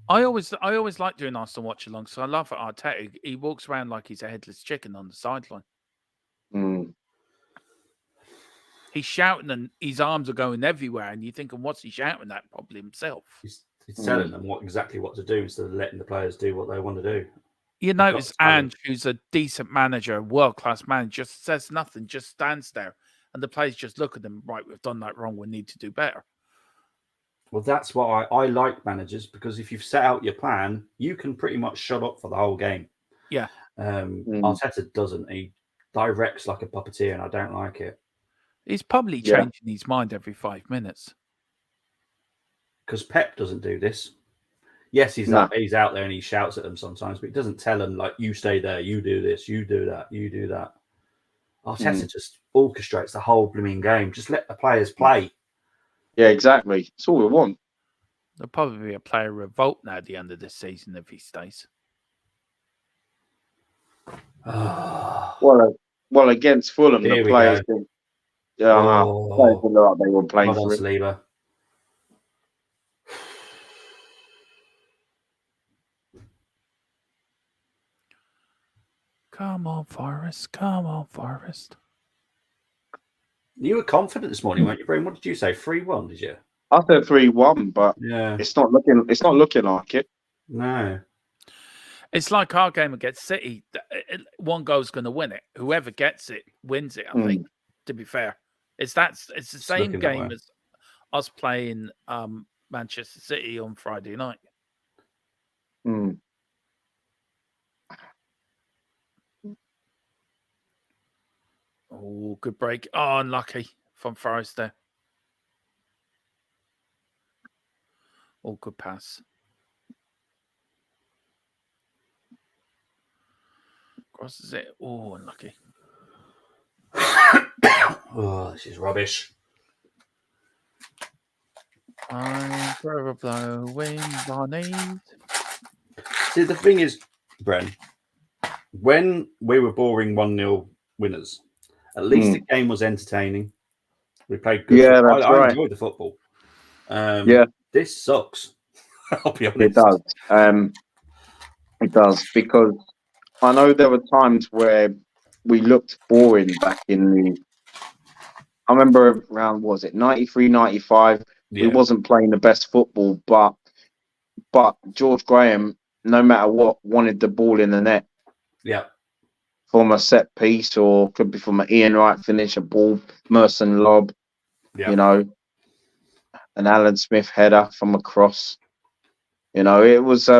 I always like doing Arsenal watch along. So I love Arteta. He walks around like he's a headless chicken on the sideline. Mm. He's shouting and his arms are going everywhere, and you're thinking, what's he shouting at? Probably himself. He's telling them exactly what to do instead of letting the players do what they want to do. You notice Ange, who's a decent manager, world-class manager, just says nothing, just stands there. And the players just look at them, right, we've done that wrong, we need to do better. Well, that's why I like managers, because if you've set out your plan, you can pretty much shut up for the whole game. Yeah. Arteta doesn't. He directs like a puppeteer, and I don't like it. He's probably changing his mind every 5 minutes. Because Pep doesn't do this. Yes, he's out there and he shouts at them sometimes, but he doesn't tell them, like, you stay there, you do this, you do that, you do that. Arteta just orchestrates the whole blooming game. Just let the players play. Yeah, exactly. That's all we want. There'll probably be a player revolt now at the end of this season if he stays. Well, against Fulham, the players think, they were playing for it. Saliba. Come on, Forest. Come on, Forest. You were confident this morning, weren't you, Brian? What did you say? 3-1, did you? I said 3-1, but it's not looking like it. No. It's like our game against City. One goal's going to win it. Whoever gets it wins it, I think, to be fair. It's the same game as us playing Manchester City on Friday night. Mm. Oh, good break. Oh, unlucky from Forest there. Oh, good pass. Crosses it. Oh, unlucky. Oh, this is rubbish. I'm forever blowing my knees. See, the thing is, Bren, when we were boring 1-0 winners, at least the game was entertaining. We played good football. I enjoyed the football. This sucks. I'll be honest. It does. It does, because I know there were times where we looked boring back in the... I remember around, was it 93, 95? We wasn't playing the best football, but George Graham, no matter what, wanted the ball in the net. Yeah. From a set piece, or could be from an Ian Wright finish, a ball, Merson lob, you know, an Alan Smith header from a cross. You know, it was,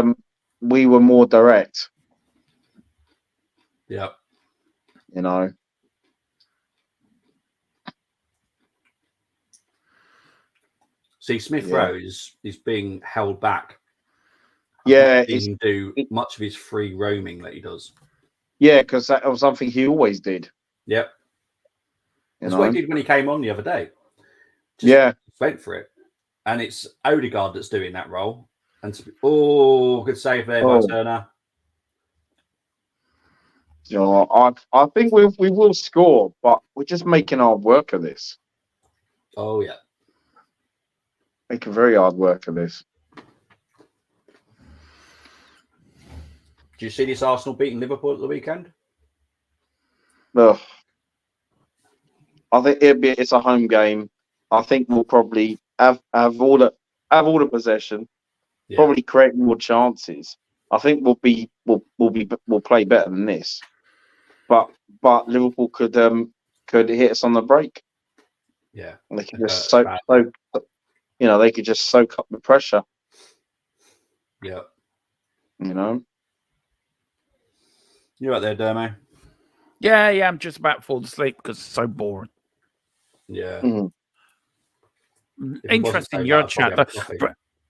we were more direct. Yeah. You know. See, Smith Rowe is being held back. Yeah. He can do much of his free roaming that he does. Yeah, because that was something he always did. Yep. That's what he did when he came on the other day. Went for it. And it's Odegaard that's doing that role. And good save there by Turner. You know, I think we will score, but we're just making hard work of this. Oh, yeah. Making very hard work of this. Do you see this Arsenal beating Liverpool at the weekend? Ugh. I think it's a home game. I think we'll probably have all the possession, probably create more chances. I think we'll play better than this. But Liverpool could hit us on the break. Yeah. And they could just they could just soak up the pressure. Yeah. You know. You right there, Dermo? Yeah, I'm just about to fall asleep because it's so boring. Yeah. Mm. Interesting, your chat.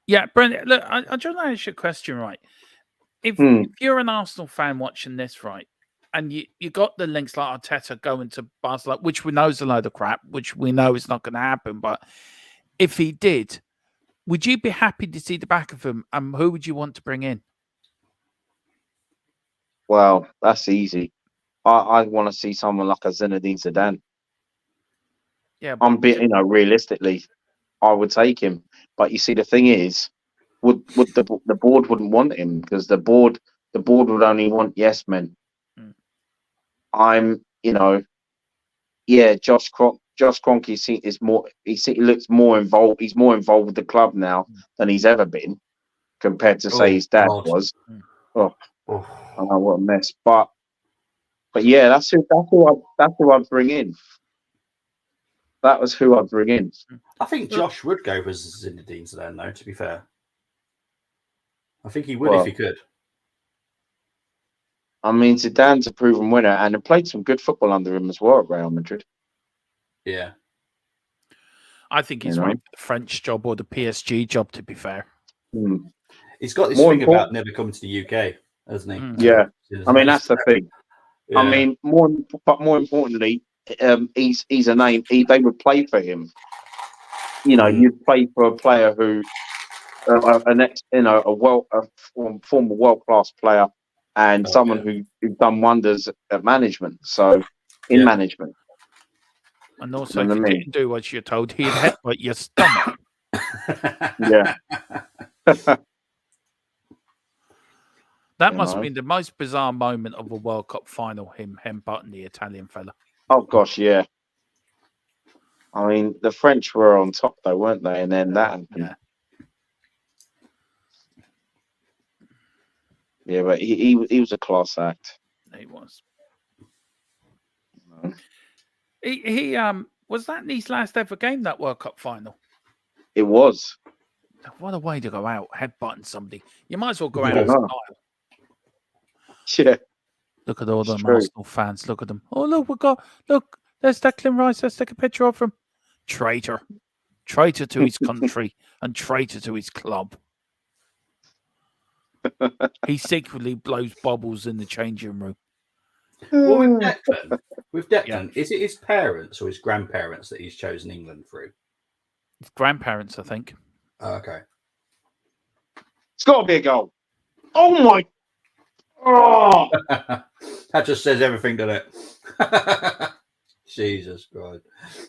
Yeah, Brendan, look, I just want to ask you a question, right? If you're an Arsenal fan watching this, right, and you got the links like Arteta going to Barcelona, which we know is a load of crap, which we know is not going to happen, but if he did, would you be happy to see the back of him, and who would you want to bring in? Well, that's easy. I want to see someone like a Zinedine Zidane. Yeah, Realistically, I would take him. But you see, the thing is, would the board wouldn't want him because the board would only want yes men. I'm, Josh Kroenke is more. He looks more involved. He's more involved with the club now than he's ever been, compared to say his dad was. Oh, I know what a mess. But yeah, that's who I'd bring in. That was who I'd bring in. I think Josh would go for Zinedine Zidane, though, to be fair. I think he would if he could. I mean, Zidane's a proven winner and he played some good football under him as well at Real Madrid. Yeah. I think he's right for the French job or the PSG job, to be fair. He's got this thing about never coming to the UK, hasn't he? Yeah. I mean, that's the thing. Yeah. I mean, more importantly, he's a name. They would play for him. You'd play for a player who, a former world-class player, and someone who's done wonders at management. So, in management, and also if you didn't do what you're told, he'd headbutt your stomach. Yeah. That must have been the most bizarre moment of a World Cup final, him butting the Italian fella. Oh, gosh, yeah. I mean, the French were on top, though, weren't they? And then that happened. Yeah. Yeah, but he was a class act. He was. He was that his last ever game, that World Cup final? It was. What a way to go out, headbutting somebody. You might as well go out in style. Yeah. Look at all them Arsenal fans. Look at them. Oh, look, there's Declan Rice. Let's take a picture of him. Traitor. Traitor to his country and traitor to his club. He secretly blows bubbles in the changing room. Well, with Declan, is it his parents or his grandparents that he's chosen England through? His grandparents, I think. Oh, okay. It's got to be a goal. Oh, my. Oh. That just says everything, doesn't it? Jesus Christ.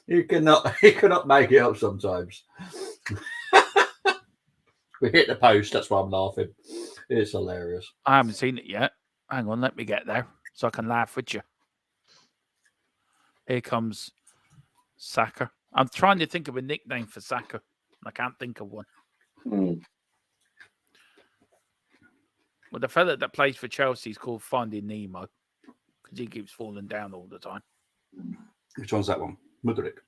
You cannot make it up sometimes. We hit the post, that's why I'm laughing. It's hilarious. I haven't seen it yet. Hang on, let me get there so I can laugh with you. Here comes Saka. I'm trying to think of a nickname for Saka. I can't think of one. Well, the fella that plays for Chelsea is called Finding Nemo because he keeps falling down all the time. Which one's that one? Mudryk?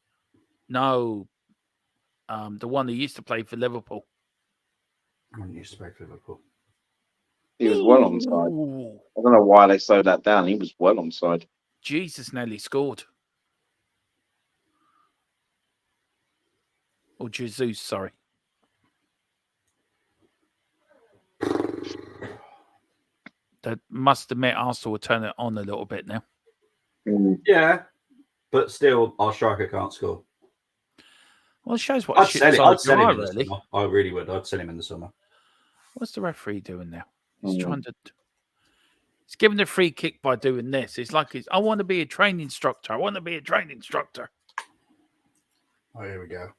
No. The one who used to play for Liverpool. One used to play for Liverpool. He was well onside. I don't know why they slowed that down. He was well onside. Jesus nearly scored. Or Jesus, sorry. That must admit Arsenal will turn it on a little bit now. Yeah, but still, our striker can't score. Well, it shows what I'd sell him in really. the summer. I really would. I'd sell him in the summer. What's the referee doing now? He's trying to. He's giving the free kick by doing this. It's like I want to be a training instructor. I want to be a training instructor. Oh, here we go.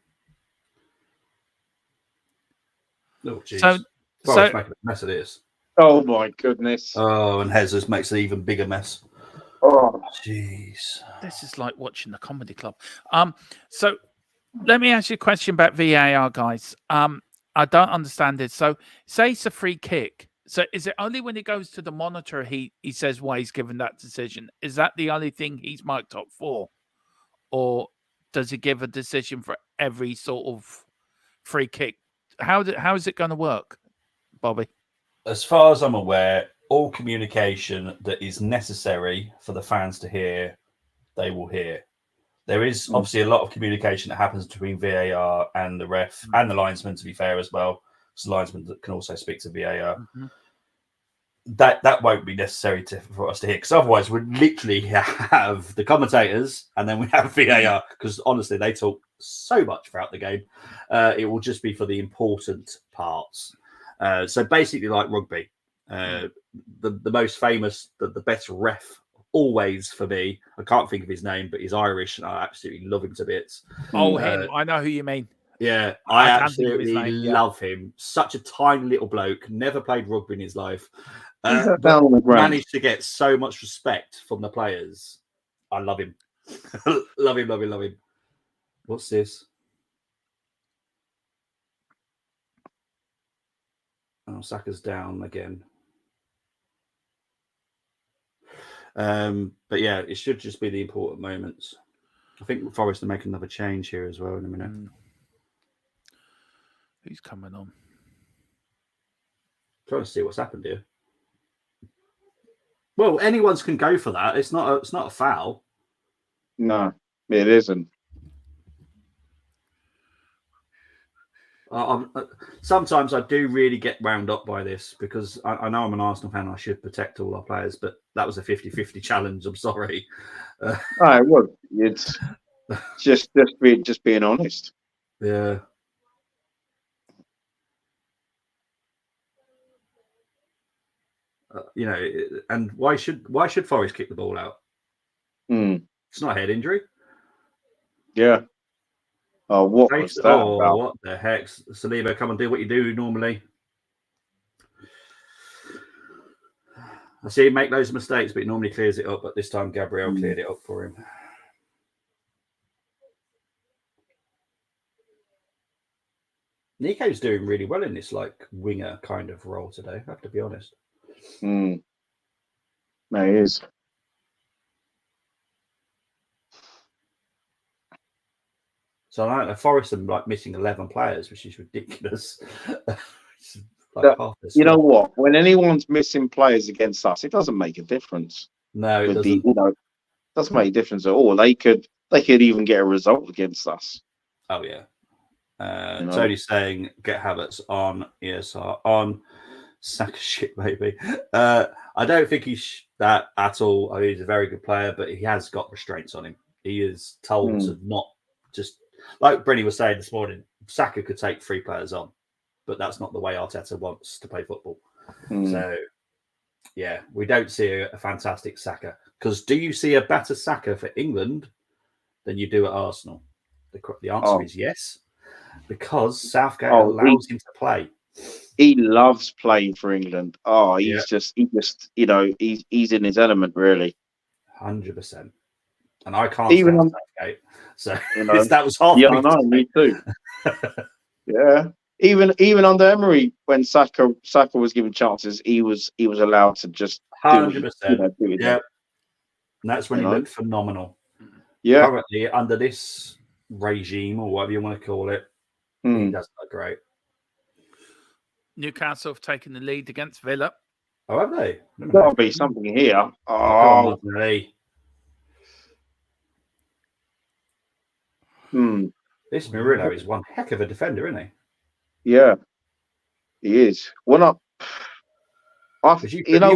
Oh, jeez. So it's making a mess of this. Oh, my goodness. Oh, and Jesus makes an even bigger mess. Oh, jeez. This is like watching the comedy club. So let me ask you a question about VAR, guys. I don't understand this. So say it's a free kick. So is it only when he goes to the monitor he says why he's given that decision? Is that the only thing he's marked up for? Or does he give a decision for every sort of free kick? How is it going to work, Bobby? As far as I'm aware, all communication that is necessary for the fans to hear, they will hear. There is obviously a lot of communication that happens between VAR and the ref and the linesman, to be fair, as well. linesman that can also speak to VAR. Mm-hmm. That won't be necessary for us to hear, because otherwise we'd literally have the commentators and then we have VAR, because honestly they talk so much throughout the game. It will just be for the important parts. So basically, like rugby, the most famous, the best ref always for me. I can't think of his name, but he's Irish and I absolutely love him to bits. Oh, him! I know who you mean. Yeah, I I can't think of his absolutely name, yeah. love him. Such a tiny little bloke, never played rugby in his life. He's But down on the ground. managed to get so much respect from the players. I love him. Love him, love him, love him. What's this? Oh, Saka's down again. But yeah, it should just be the important moments. I think Forest are making another change here as well in a minute. Who's coming on? Trying to see what's happened here. Well, anyone's can go for that. It's not a foul. No, it isn't. Sometimes I do really get wound up by this, because I know I'm an Arsenal fan and I should protect all our players, but that was a 50-50 challenge. I'm sorry. No, look, it's just being honest. Yeah. You know, and why should Forest kick the ball out? It's not a head injury. Yeah. Oh, what was that about? What the heck? Saliba, come and do what you do normally. I see him make loads of mistakes, but he normally clears it up. But this time, Gabriel cleared it up for him. Nico's doing really well in this like winger kind of role today, I have to be honest. No, he is. So I don't know, Forest are like missing 11 players, which is ridiculous. Like you know what? When anyone's missing players against us, it doesn't make a difference. No, it doesn't. It doesn't make a difference at all. They could even get a result against us. Oh yeah. Tony's saying get Havertz on ESR on. Sack of shit, maybe. I don't think he's that at all. I mean, he's a very good player, but he has got restraints on him. He is told to not just, like Brenny was saying this morning, Saka could take 3 players on, but that's not the way Arteta wants to play football. So, yeah, we don't see a fantastic Saka. Because do you see a better Saka for England than you do at Arsenal? The answer is yes, because Southgate allows him to play. He loves playing for England. Oh, he's just he's in his element, really. 100%. And I can't stand Southgate. So that was hard. Yeah, I know, me too. Yeah. Even under Emery, when Saka was given chances, he was allowed to just 100%. Yeah. And that's when he looked phenomenal. Yeah. Currently, under this regime, or whatever you want to call it, he does look great. Newcastle have taken the lead against Villa. Oh, have they? That'll be something here. Oh, This Murillo is one heck of a defender, isn't he? Yeah, he is. You know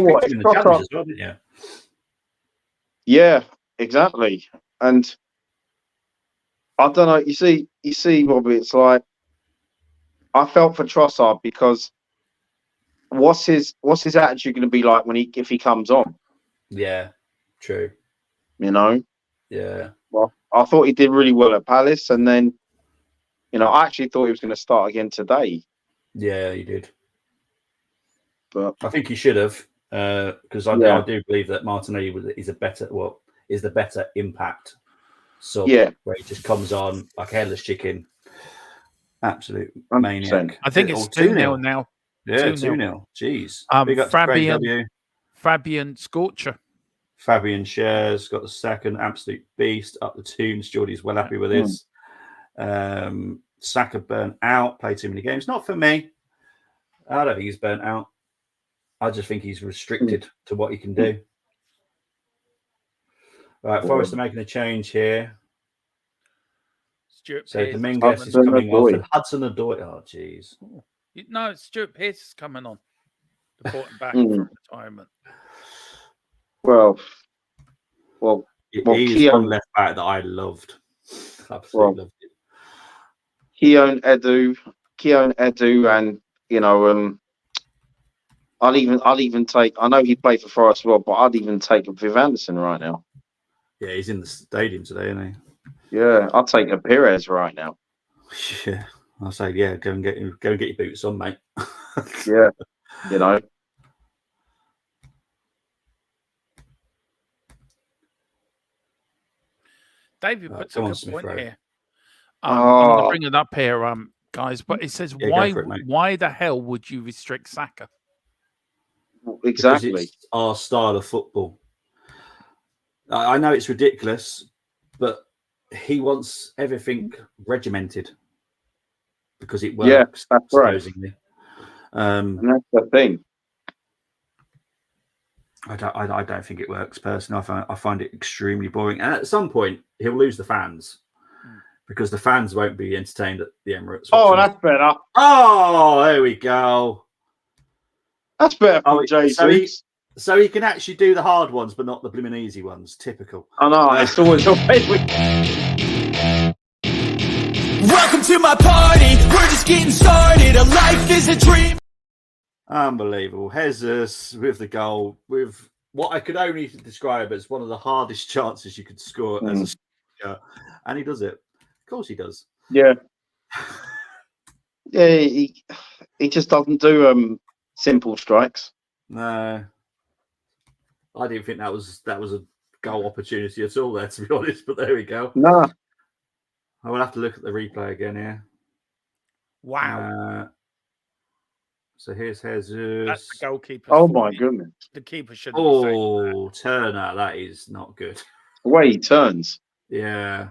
what? In the challenge as well, didn't you? Yeah, exactly. And I don't know. You see, Robbie. It's like I felt for Trossard, because what's his attitude going to be like if he comes on? Yeah, true. You know. Yeah. Well, I thought he did really well at Palace, and then, I actually thought he was going to start again today. Yeah, he did. But I think he should have, because I do believe that Martinelli is the better impact sub, where he just comes on like a headless chicken. Absolute 100%. Maniac. I think it's 2-0 now. Yeah, 2-0. Jeez. Big up to Fabian Scorcher. Fabian Shares got the second. Absolute beast. Up the Tombs. Geordie's well happy with this. Saka burnt out. Played too many games. Not for me. I don't think he's burnt out. I just think he's restricted to what he can do. Right, Forest are making a change here. Stuart so Dominguez is coming off, and Hudson-Odoi. Oh, jeez. No, Stuart Pearce is coming on. They brought him back Mm. from retirement. Well, He's one left back that I loved. Absolutely loved it. Keown Edu, and I'd even take. I know he played for Forest as well, but I'd even take Viv Anderson right now. Yeah, he's in the stadium today, isn't Yeah, I'll take a Perez right now. he? Yeah, I'll say, yeah, go and get your boots on, mate. Yeah, Right, David puts a come on, good Smith point Rowe. here. I'm going Oh. to bring it up here, guys. But it says, Yeah, go for it, mate. why the hell would you restrict Saka? Exactly. Because it's our style of football. I know it's ridiculous, but he wants everything regimented because it works. Yeah, that's right. Supposedly. And that's the thing. I don't think it works personally. I find it extremely boring. And at some point, he'll lose the fans because the fans won't be entertained at the Emirates. Oh, that's better. Oh, there we go. That's better from Jesus. So he can actually do the hard ones, but not the blooming easy ones. Typical. I know. It's always your favorite. Welcome to my party. We're just getting started. A life is a dream. Unbelievable. Jesus with the goal, with what I could only describe as one of the hardest chances you could score as a striker, and he does it. Of course he does. Yeah. Yeah, he just doesn't do simple strikes. No. I didn't think that was a goal opportunity at all there, to be honest, but there we go. No. I will have to look at the replay again here. Wow. So here's Jesus. That's the goalkeeper. Oh, my goodness. The keeper should. Oh, Turner, that is not good. The way he turns. Yeah.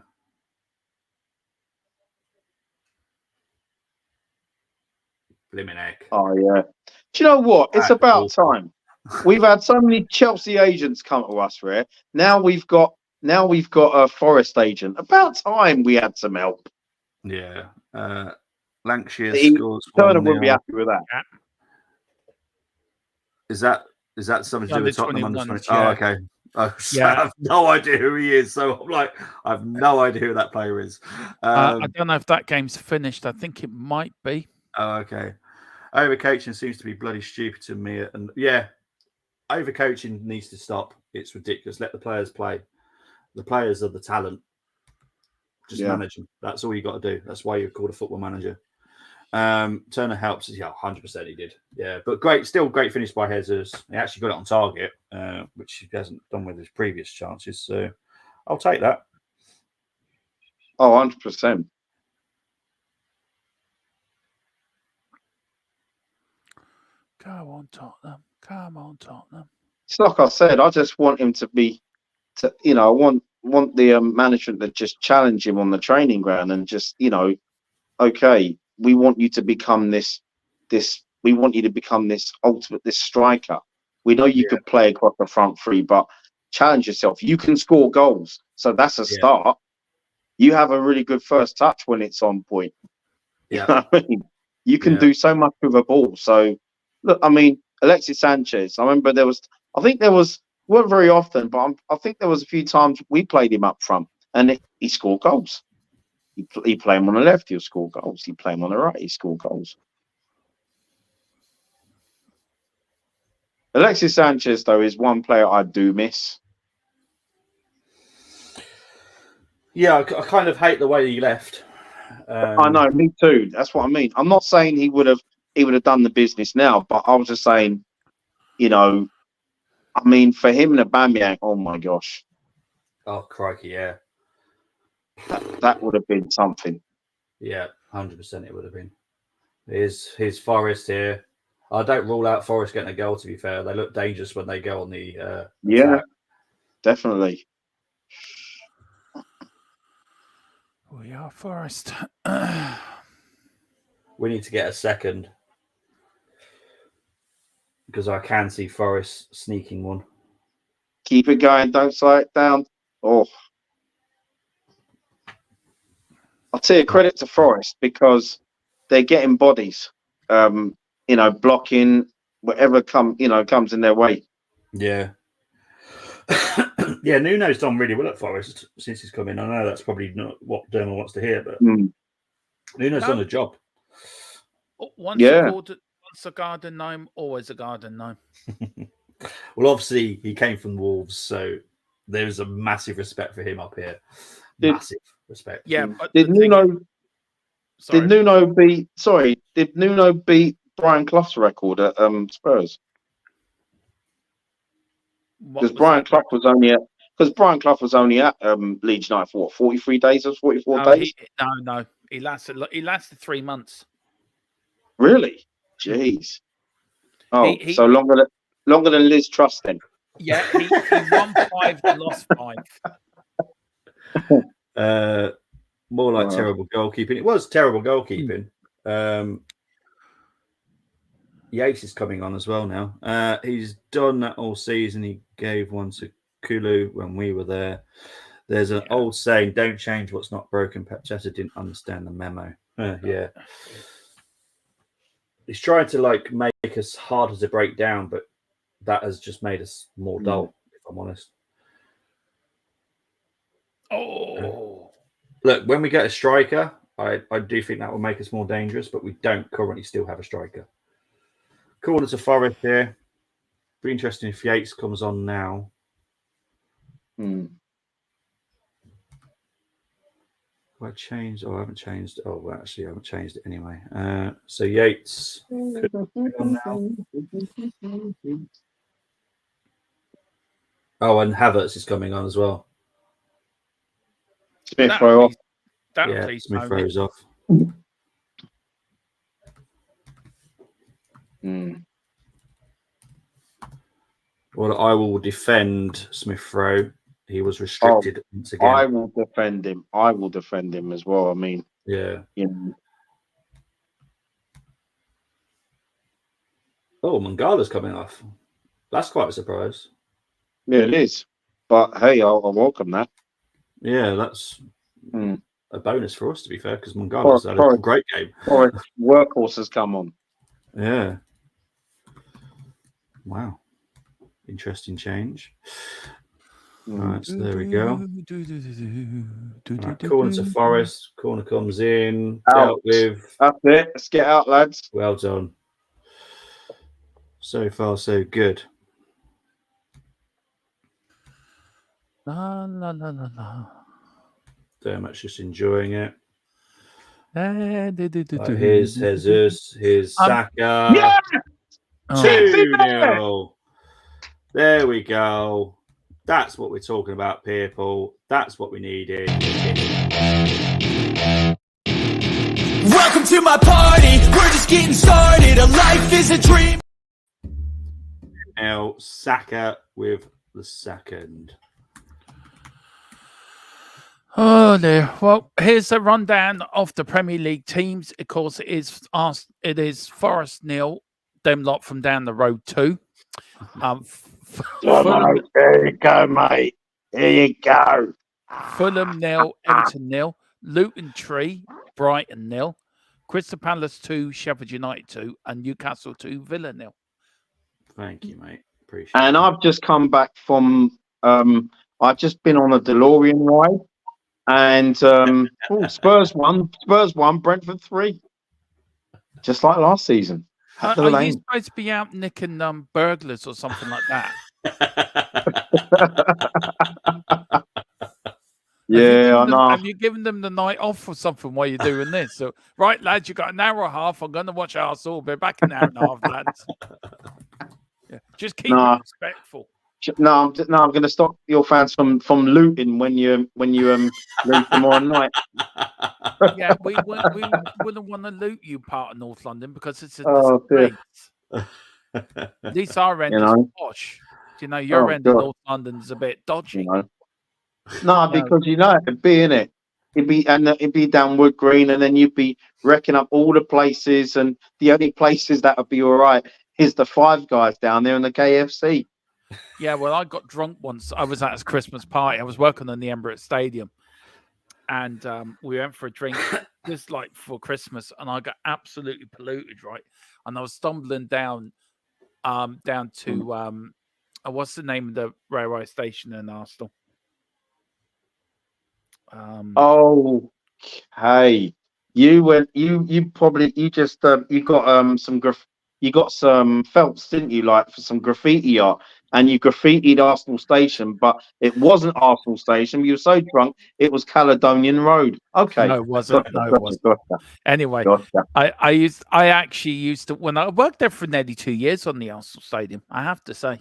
Blimmin' heck. Oh, yeah. Do you know what? It's about time. We've had so many Chelsea agents come to us, Rare. Now we've got a Forest agent. About time we had some help. Yeah. Lancashire scores. Turner wouldn't be happy with that. Is that something to do with Tottenham under 20? Yeah. Oh, okay. I have no idea who he is, so I'm like, I have no idea who that player is. I don't know if that game's finished. I think it might be. Oh, okay. Overcoaching seems to be bloody stupid to me, and yeah, overcoaching needs to stop. It's ridiculous. Let the players play. The players are the talent. Just manage them. That's all you got to do. That's why you're called a football manager. Turner helps. Yeah, 100% he did. Yeah, but still great finish by Jesus. He actually got it on target, which he hasn't done with his previous chances. So I'll take that. Oh, 100%. Come on, Tottenham. Come on, Tottenham. It's like I said, I just want him I want the management to just challenge him on the training ground and just, okay, we want you to become this ultimate, this striker. We know you could play across the front three, but challenge yourself. You can score goals. So that's a start. You have a really good first touch when it's on point. Yeah. You know what I mean? You can do so much with a ball. So look, I mean, Alexis Sanchez, I remember weren't very often, but I think there was a few times we played him up front and he scored goals. He play him on the left, he'll score goals. He play him on the right, he scored goals. Alexis Sanchez, though, is one player I do miss. Yeah, I kind of hate the way he left. I know, me too. That's what I mean. I'm not saying he would have done the business now, but I was just saying, I mean, for him and Aubameyang, oh my gosh. Oh, crikey, yeah. That would have been something. Yeah, 100% it would have been. Here's Forest here. I don't rule out Forest getting a goal, to be fair. They look dangerous when they go on the attack. Definitely. We are Forest. We need to get a second because I can see Forest sneaking one. Keep it going. Don't slow it down. Oh. I'll tell you credit to Forest because they're getting bodies. blocking whatever comes in their way. Yeah. Yeah, Nuno's done really well at Forest since he's come in. I know that's probably not what Dermot wants to hear, but Nuno's done a job. Once a garden gnome, always a garden gnome. Well, obviously he came from Wolves, so there's a massive respect for him up here. Massive respect. Yeah, but did Nuno beat Brian Clough's record at Spurs? Because Brian Clough was only at Leeds United for 43 days or 44 days. No, he lasted 3 months. Really? Jeez. Oh, so longer than Liz Truss then. Yeah, he won 5 and lost 5. More like terrible goalkeeping. It was terrible goalkeeping. Yates is coming on as well now. He's done that all season. He gave one to Kulu when we were there. There's an old saying, don't change what's not broken. Pacheta didn't understand the memo. Yeah. He's trying to make us harder to break down, but that has just made us more dull, if I'm honest. Look, when we get a striker, I do think that will make us more dangerous, but we don't currently still have a striker. Corner to Forest here. Be interesting if Yates comes on now. Have I changed? Oh, I haven't changed. Oh, well, actually, I haven't changed it anyway. So Yates could be on now. Oh, and Havertz is coming on as well. Smith Rowe off. Smith Rowe's off. Well, I will defend Smith Rowe. He was restricted once again. I will defend him as well. I mean, Oh, Mangala's coming off. That's quite a surprise. Yeah, it is. But hey, I'll welcome that. Yeah, that's a bonus for us, to be fair, because Mangala's had a great game. Workhorse has come on. Yeah. Wow. Interesting change. Right, so there we go. Right, corner to Forest. Corner comes in. Dealt with. That's it. Let's get out, lads. Well done. So far, so good. La, la, la, la, la. Very much just enjoying it. Right, here's Jesus. Here's Saka. 2-0. There we go. That's what we're talking about, people. That's what we needed. Welcome to my party. We're just getting started. A life is a dream. Now, Saka with the second. Oh dear. Well, here's a rundown of the Premier League teams. Of course, it is Forest 0, them lot from down the road 2. There you go, mate. There you go. Fulham 0, Everton 0, Luton 3, Brighton 0, Crystal Palace 2, Sheffield United 2, and Newcastle 2, Villa 0. Thank you, mate. Appreciate it. And I've just come back from I've just been on a DeLorean ride, and Spurs won, Brentford 3, just like last season. Are you supposed to be out nicking burglars or something like that? Yeah, I know. Have you given them the night off or something while you're doing this? So, right, lads, you've got an hour and a half. I'm going to watch Arsenal. Be back in an hour and a half, lads. Yeah. Just keep it respectful. No, I'm going to stop your fans from looting when you leave tomorrow night. Yeah, we wouldn't want to loot you part of North London because it's a disgrace. At least our end is posh. Your end of North London's a bit dodgy. No, because it'd be in it. It'd be down Wood Green, and then you'd be wrecking up all the places, and the only places that would be all right is the Five Guys down there and the KFC. Yeah, well, I got drunk once. I was at a Christmas party. I was working in the Emirates Stadium, and we went for a drink just like for Christmas, and I got absolutely polluted, right? And I was stumbling down to what's the name of the railway station in Arsenal? Oh, hey, you went. You probably you just you got you got some felts, didn't you? Like for some graffiti art, and you graffitied Arsenal Station, but it wasn't Arsenal Station. You were so drunk, it was Caledonian Road. Okay, No, it wasn't. gotcha, No, it gotcha, wasn't. gotcha, Anyway, gotcha. I actually used to, when I worked there for nearly 2 years on the Arsenal Stadium. I have to say,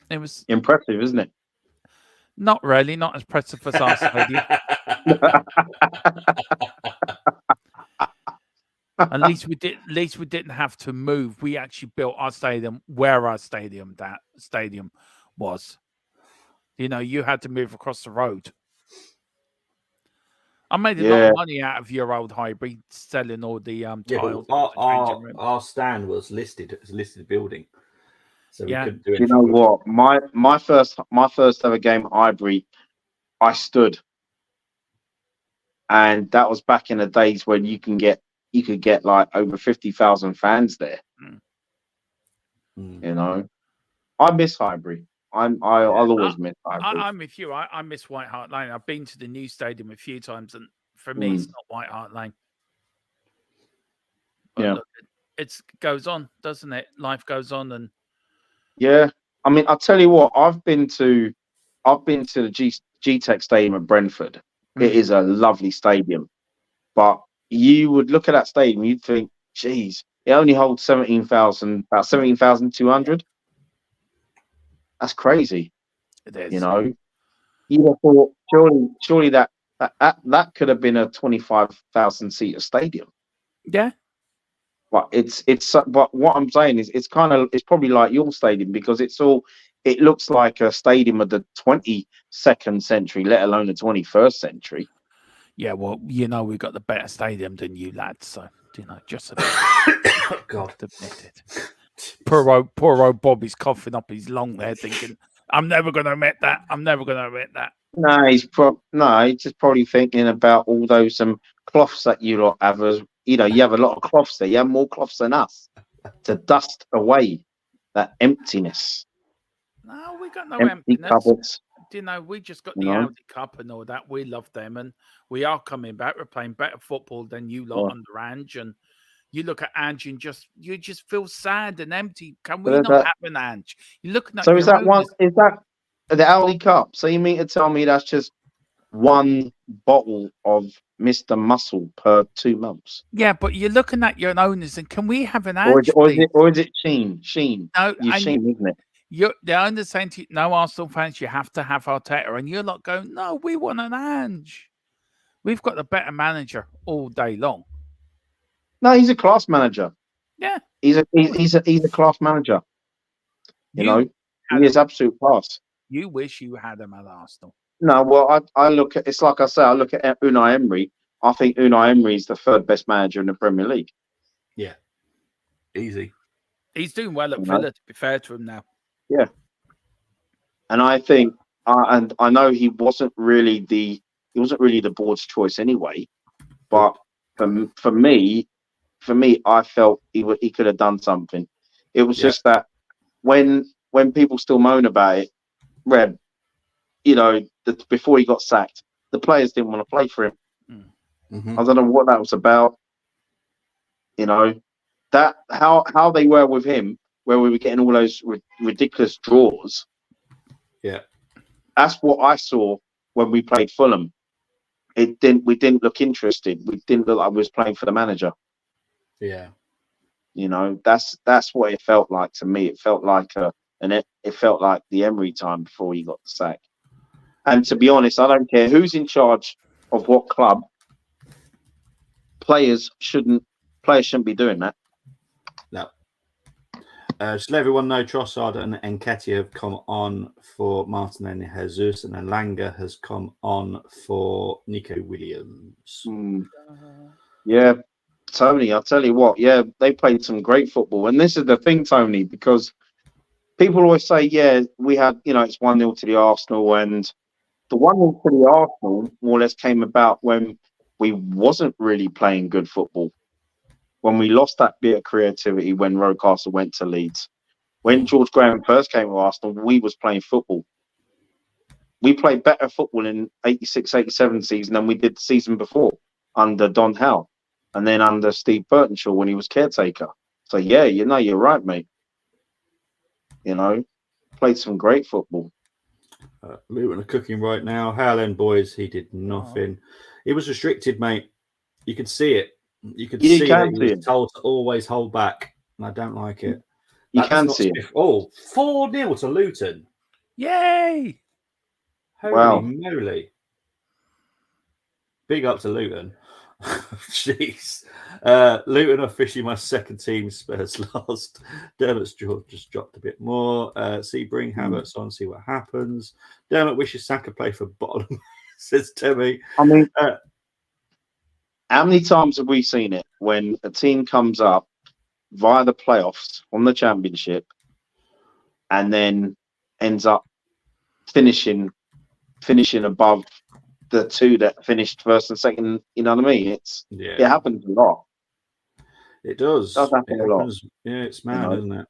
it was Impressive, isn't it? not really not as impressive as our stadium. At least we didn't have to move. We actually built our stadium where our stadium was. You know, you had to move across the road. I made a lot Yeah. of money out of your old hybrid selling all the Yeah, tiles. but of the changing room. our stand was listed. It was a listed building, so we Yeah. couldn't do You anything. know with it. what? My first ever game at Highbury, I stood, and that was back in the days when you could get like over 50,000 fans there. Mm. You know, I miss Highbury. I'll always miss Highbury. I'm with you. I miss White Hart Lane. I've been to the new stadium a few times, and for me, it's not White Hart Lane. But Yeah. look, it goes on, doesn't it? Life goes on, and Yeah, I mean, I'll tell you what. I've been to the G-Tech Stadium at Brentford. It is a lovely stadium, but you would look at that stadium, you'd think, geez, it only holds about 17,200. That's crazy. it is. You know, you'd have thought surely that could have been a 25,000 seater stadium. Yeah. But but what I'm saying is it's probably like your stadium because it looks like a stadium of the 22nd century, let alone the 21st century. Yeah, well, you know, we've got the better stadium than you lads, so you know, just admit God, it. Poor old Bobby's coughing up his lung there, thinking, "I'm never going to admit that. I'm never going to admit that." No, he's just probably thinking about all those cloths that you lot have. As you know, you have a lot of cloths there. You have more cloths than us to dust away that emptiness. No, we got no Empty emptiness. cupboards. You know, we just got You the know? Audi Cup and all that. We love them, and we are coming back. We're playing better football than you lot under Ange, and you look at Ange and you just feel sad and empty. Can we not have an Ange? You're looking at So is your that one? owners. Is that the Audi Cup? So you mean to tell me that's just one bottle of Mr. Muscle per 2 months? Yeah, but you're looking at your owners, and can we have an Ange? Or is it Sheen? No, You Sheen, isn't it? The owners saying to you, no, Arsenal fans, you have to have Arteta, and you're not going, no, we want an Ange. We've got the better manager all day long. No, he's a class manager. Yeah, He's a class manager. You know, he is absolute class. You wish you had him at Arsenal. No, well, I look at it's like I say, I look at Unai Emery. I think Unai Emery is the third best manager in the Premier League. yeah, easy. He's doing well at Villa, to be fair to him now. Yeah, and I think, and I know he wasn't really the board's choice anyway. But for me, I felt he could have done something. It was just that when people still moan about it, Reb, you know, before he got sacked, the players didn't want to play for him. Mm-hmm. I don't know what that was about. You know, that how they were with him, where we were getting all those ridiculous draws. Yeah, that's what I saw when we played Fulham. We didn't look interested. We didn't look like we was playing for the manager. Yeah, you know, that's what it felt like to me. It felt like it felt like the Emery time before he got the sack. And to be honest, I don't care who's in charge of what club. Players shouldn't be doing that. no. Just let everyone know Trossard and Nketiah have come on for Martin and Jesus, and Elanga has come on for Nico Williams. Yeah, Tony, I'll tell you what, yeah, they played some great football. And this is the thing, Tony, because people always say, yeah, we had, you know, it's 1-0 to the Arsenal and the one for the Arsenal more or less came about when we wasn't really playing good football. When we lost that bit of creativity when Rocastle went to Leeds. When George Graham first came to Arsenal, we was playing football. We played better football in 86, 87 season than we did the season before under Don Howe and then under Steve Burtonshaw when he was caretaker. So, yeah, you're right, mate. Played some great football. Luton are cooking right now. How then, boys? He did nothing. He was restricted, mate. You could see it. You could see that he was told to always hold back, and I don't like it. You can see it. Oh, 4-0 to Luton. Yay! Holy moly. Big up to Luton. Jeez. Luton are officially my second team. Spurs lost. Dermot's just dropped a bit more. Bring Havertz on, see what happens. Dermot wishes Saka play for Bottom, says Timmy. I mean, how many times have we seen it when a team comes up via the playoffs on the championship and then ends up finishing above the two that finished first and second? You know what I mean? It happens a lot. It does. It does happen a lot. Yeah, it's mad, isn't it?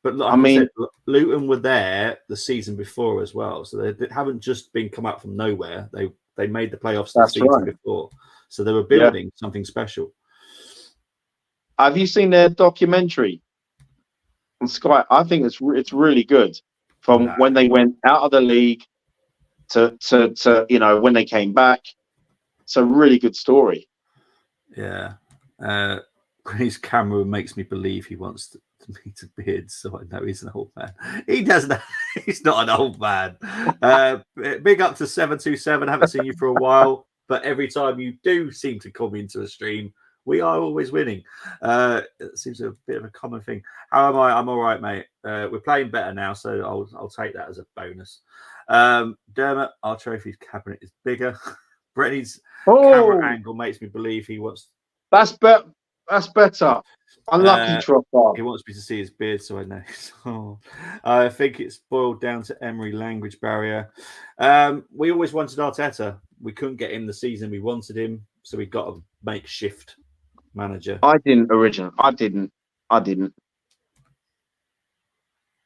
But look, I mean, Luton were there the season before as well, so they haven't just been come out from nowhere. They made the playoffs the season before, so they were building something special. Have you seen their documentary on Sky? I think it's really good. From when they went out of the league to when they came back. It's a really good story. Yeah. His camera makes me believe he wants to meet a beard, so I know he's an old man. He doesn't. He's not an old man. Big up to 727. Haven't seen you for a while, but every time you do seem to come into a stream, we are always winning. It seems a bit of a common thing. How am I? I'm all right, mate. We're playing better now, so I'll take that as a bonus. Dermot, our trophies cabinet is bigger. Brenny's camera angle makes me believe he wants. That's better. Unlucky Trotter. He wants me to see his beard, so I know. I think it's boiled down to Emery language barrier. We always wanted Arteta. We couldn't get him the season we wanted him, so we got a makeshift manager. I didn't.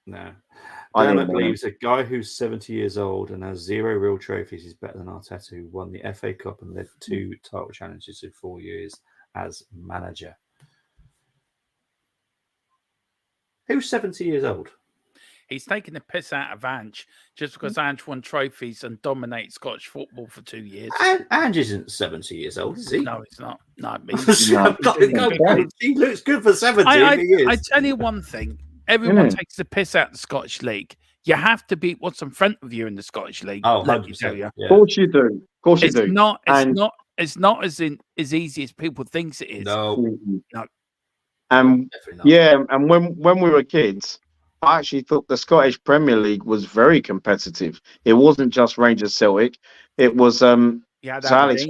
No. Dermot believes a guy who's 70 years old and has 0 real trophies is better than Arteta, who won the FA Cup and led 2 title challenges in 4 years as manager. Who's 70 years old? He's taking the piss out of Ange just because Ange won trophies and dominates Scottish football for 2 years. Ange isn't 70 years old, is he? No, he's not. No, he looks good for 70. I tell you one thing. Everyone takes the piss out of the Scottish League. You have to beat what's in front of you in the Scottish League. Oh, 100%. Yeah. Of course you do. It's not as easy as people thinks it is. No. And when we were kids, I actually thought the Scottish Premier League was very competitive. It wasn't just Rangers Celtic. It was Sir Alex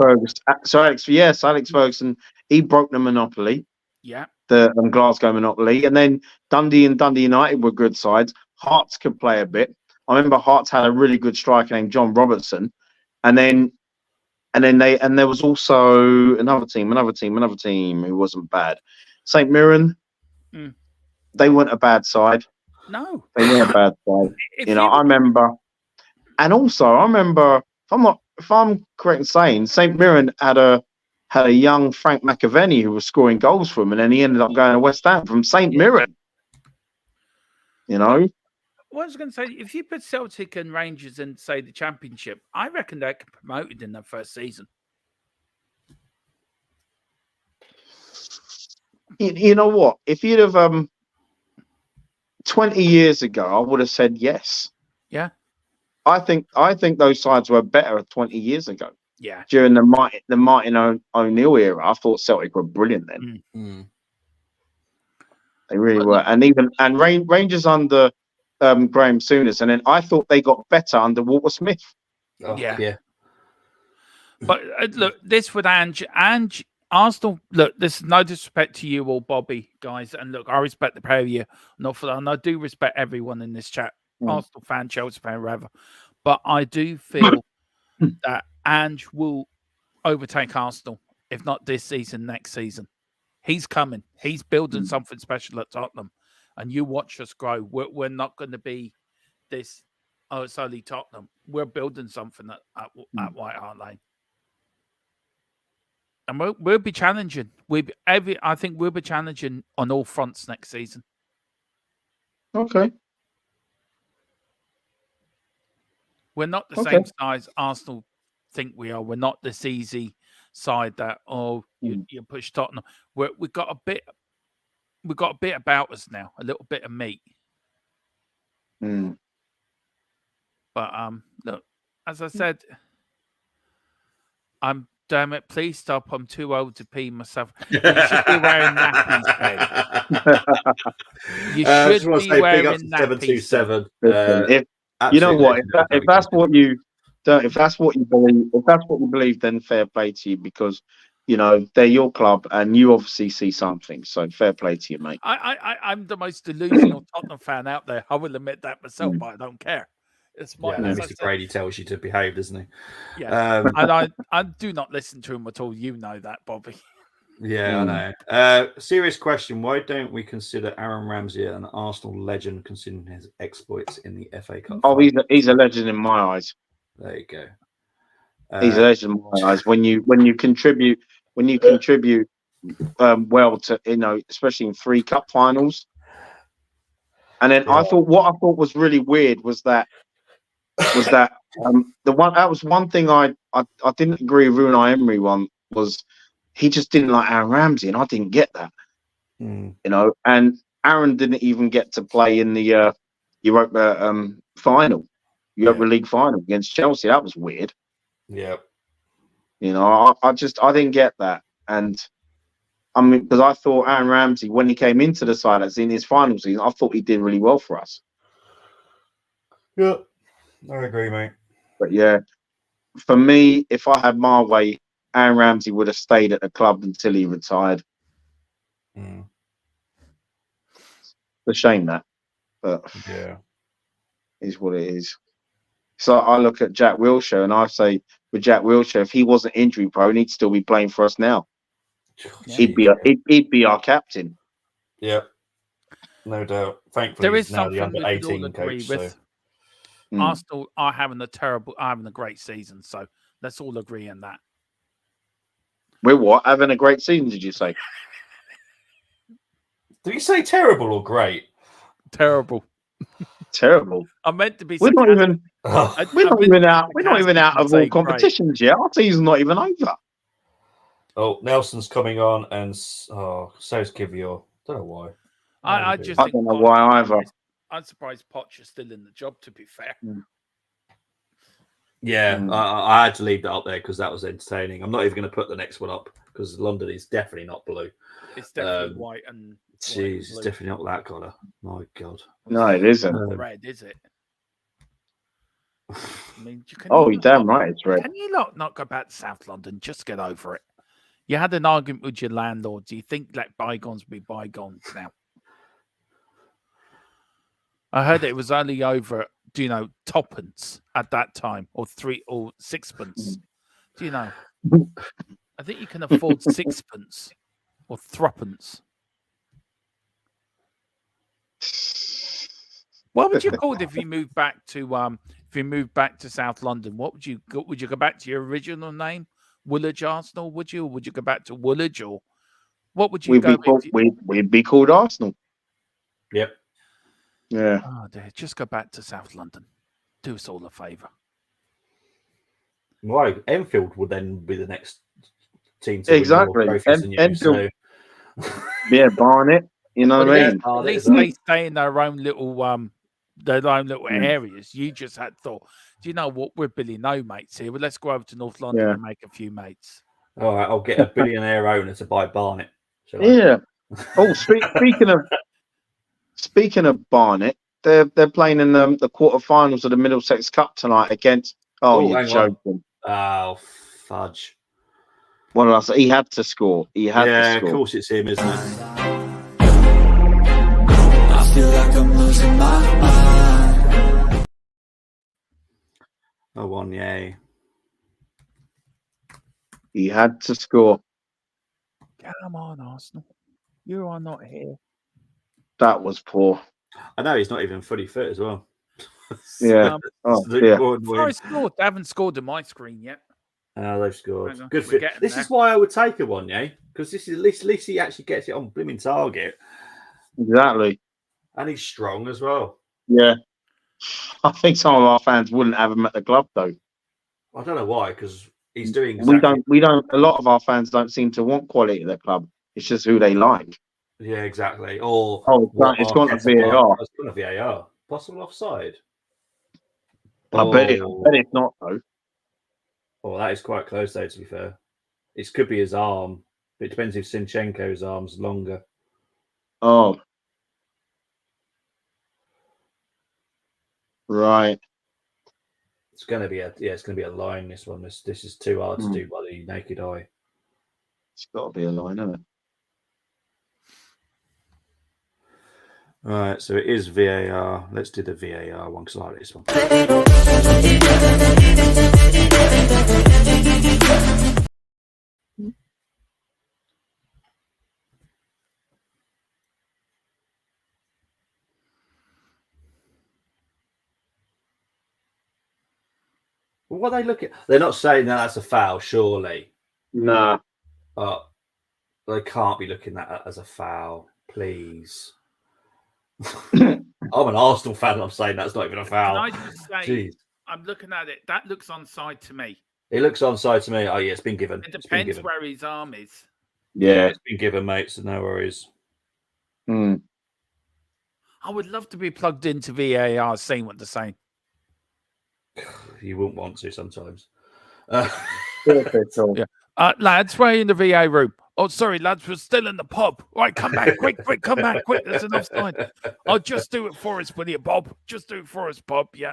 Ferguson. He broke the monopoly. Yeah. The Glasgow monopoly. And then Dundee and Dundee United were good sides. Hearts could play a bit. I remember Hearts had a really good striker named John Robertson. And there was also another team who wasn't bad. St. Mirren, they weren't a bad side. No. They weren't a bad side. I remember. And also, I remember, if I'm correct in saying, St. Mirren had a young Frank McAvenny who was scoring goals for him, and then he ended up going to West Ham from St. Mirren. What I was going to say, if you put Celtic and Rangers in, say, the Championship, I reckon they get promoted in their first season. You know what? If you'd have 20 years ago, I would have said yes. Yeah. I think those sides were better 20 years ago. Yeah. During the Martin O'Neill era, I thought Celtic were brilliant then. They really were. And Rangers under Graham Souness, and then I thought they got better under Walter Smith. Oh, yeah. But look, this with Ange, Arsenal, look, this is no disrespect to you or Bobby, guys. And look, I respect the pair of you. Not for that. And I do respect everyone in this chat. Arsenal fan, Chelsea fan, whatever. But I do feel that Ange will overtake Arsenal, if not this season, next season. He's coming. He's building something special at Tottenham. And you watch us grow. We're not going to be this, oh, it's only Tottenham. We're building something at White Hart Lane. And we'll be challenging. I think we'll be challenging on all fronts next season. Okay. We're not the same size Arsenal think we are. We're not this easy side that you push Tottenham. We've got a bit about us now, a little bit of meat. But look, as I said, damn it, please stop. I'm too old to pee myself. You should be wearing nappies, Ben. You should be wearing nappies. 727. You know what? If that's what you believe, then fair play to you, because you know they're your club and you obviously see something. So fair play to you, mate. I'm the most delusional Tottenham fan out there. I will admit that myself, but I don't care. It's my. Mr. Brady tells you to behave, doesn't he? Yeah, and I do not listen to him at all. You know that, Bobby. Yeah, I know. Serious question: why don't we consider Aaron Ramsey an Arsenal legend, considering his exploits in the FA Cup? Oh, he's a legend in my eyes. There you go. He's a legend in my eyes. When you contribute well to, you know, especially in 3 cup finals. And then I thought was really weird was that one thing I didn't agree with Unai Emery one was he just didn't like Aaron Ramsey, and I didn't get that. You know, and Aaron didn't even get to play in the Europa final, Europa League final against Chelsea. That was weird. Yeah. You know, I didn't get that. And I mean, because I thought Aaron Ramsey, when he came into the side as in his final season, I thought he did really well for us. Yeah, I agree, mate. But yeah, for me, if I had my way, Aaron Ramsey would have stayed at the club until he retired. It's a shame that, but yeah, is what it is. So I look at Jack Wilshere and I say, with Jack Wilshere, if he wasn't injury prone, he'd still be playing for us now. He'd be our captain. Yeah, no doubt. Thankfully, there is he's now the something under we could all 18 agree coach. with. So. Arsenal are having a great season. So let's all agree on that. We're what? Having a great season, did you say? Did you say terrible or great? Terrible. Terrible. I meant to be. We're not even out of all competitions yet. Our season's not even over. Oh, Nelson's coming on, and so's Kivior. Don't know why. I don't know why either. I'm surprised Poch is still in the job, to be fair. Yeah, I had to leave that up there because that was entertaining. I'm not even going to put the next one up because London is definitely not blue. It's definitely white and. Jeez, it's definitely not that colour. My God. No, it isn't. Red, is it? I mean, you're damn right, it's red. Can you not go back to South London? Just get over it. You had an argument with your landlord. Do you think let bygones be bygones now? I heard it was only over, twopence at that time, or 3 or sixpence. Do you know? I think you can afford sixpence or threepence. What would you call it if you moved back to South London? What would you go? Would you go back to your original name, Woolwich Arsenal? Would you? Or would you go back to Woolwich, or what would you We'd be called Arsenal. Yep. Yeah. Oh dear, just go back to South London. Do us all a favour. Why? Enfield would then be the next team to exactly. Enfield. Yeah, Barnet. You know what I mean? At least they stay in their own little areas. You just had thought, do you know what? We're Billy No mates here. Well, let's go over to North London and make a few mates. All right, I'll get a billionaire owner to buy Barnet. Yeah. Oh, speaking of Barnet, they're playing in the quarterfinals of the Middlesex Cup tonight against. Oh, you're joking! Oh, fudge! What did I say? He had to score. Yeah, of course it's him, isn't it? I feel like I'm losing my mind. Oh, one, yay. He had to score. Come on, Arsenal. You are not here. That was poor. I know he's not even fully fit as well. Yeah. Oh, dear. Forest scored. They haven't scored on my screen yet. They've scored. Hang on, Good we're fit. getting This there. is why I would take a one, yeah, because this is at least he actually gets it on blooming target, Exactly. and he's strong as well. Yeah. I think some of our fans wouldn't have him at the club, though. I don't know why, because he's doing exactly. We don't. A lot of our fans don't seem to want quality at the club. It's just who they like. Yeah, exactly. Or It's gone to Arteta VAR. It's gone to VAR. Possible offside. I bet it's not though. Oh, that is quite close, though. To be fair, it could be his arm. It depends if Sinchenko's arm's longer. Oh, right. It's going to be a line. This one. This is too hard to do by the naked eye. It's got to be a line, isn't it? All right, so it is VAR. Let's do the VAR one because I like this one. What are they looking? They're not saying that's a foul, surely. Nah. But they can't be looking at it as a foul, please. I'm an Arsenal fan. And I'm saying that's not even a foul. Can I just say, Jeez. I'm looking at it. That looks onside to me. It looks onside to me. Oh yeah, it's been given. It depends where his arm is. Yeah. It's been given, mate. So no worries. Hmm. I would love to be plugged into VAR, seeing what they're saying. You wouldn't want to sometimes. Yeah. Lads, we're in the VA room. Oh, sorry, lads, we're still in the pub. Right, come back, quick, come back, quick. There's an offside. I'll just do it for us, will you, Bob? Just do it for us, Bob. Yeah.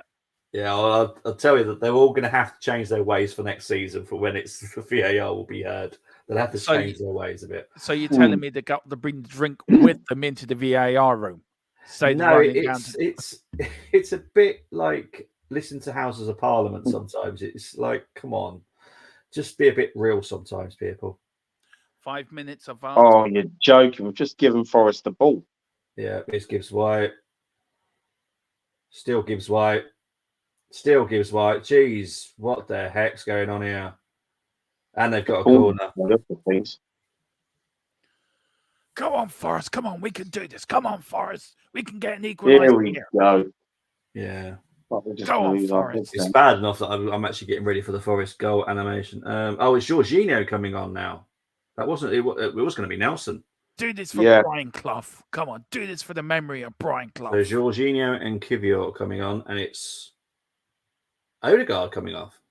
Yeah, I'll tell you that they're all going to have to change their ways for next season for when it's VAR will be heard. They'll have to change their ways a bit. So you're telling me they got to bring the drink with them into the VAR room? No, it's a bit like listen to Houses of Parliament sometimes. It's like, come on, just be a bit real sometimes, people. 5 minutes of Oh, you're joking. We've just given Forest the ball. Yeah, it's Gibbs White. Still Gibbs White. Still Gibbs White. Jeez, what the heck's going on here? And they've got a corner. Come on, Forest. Come on, we can do this. Come on, Forest. We can get an equaliser Here we go. Yeah. Go on, Forest. It's bad enough that I'm actually getting ready for the Forest goal animation. It's Jorginho coming on now. That wasn't it. It was going to be Nelson. Do this for Brian Clough. Come on, do this for the memory of Brian Clough. So Jorginho and Kivior coming on, and it's Odegaard coming off.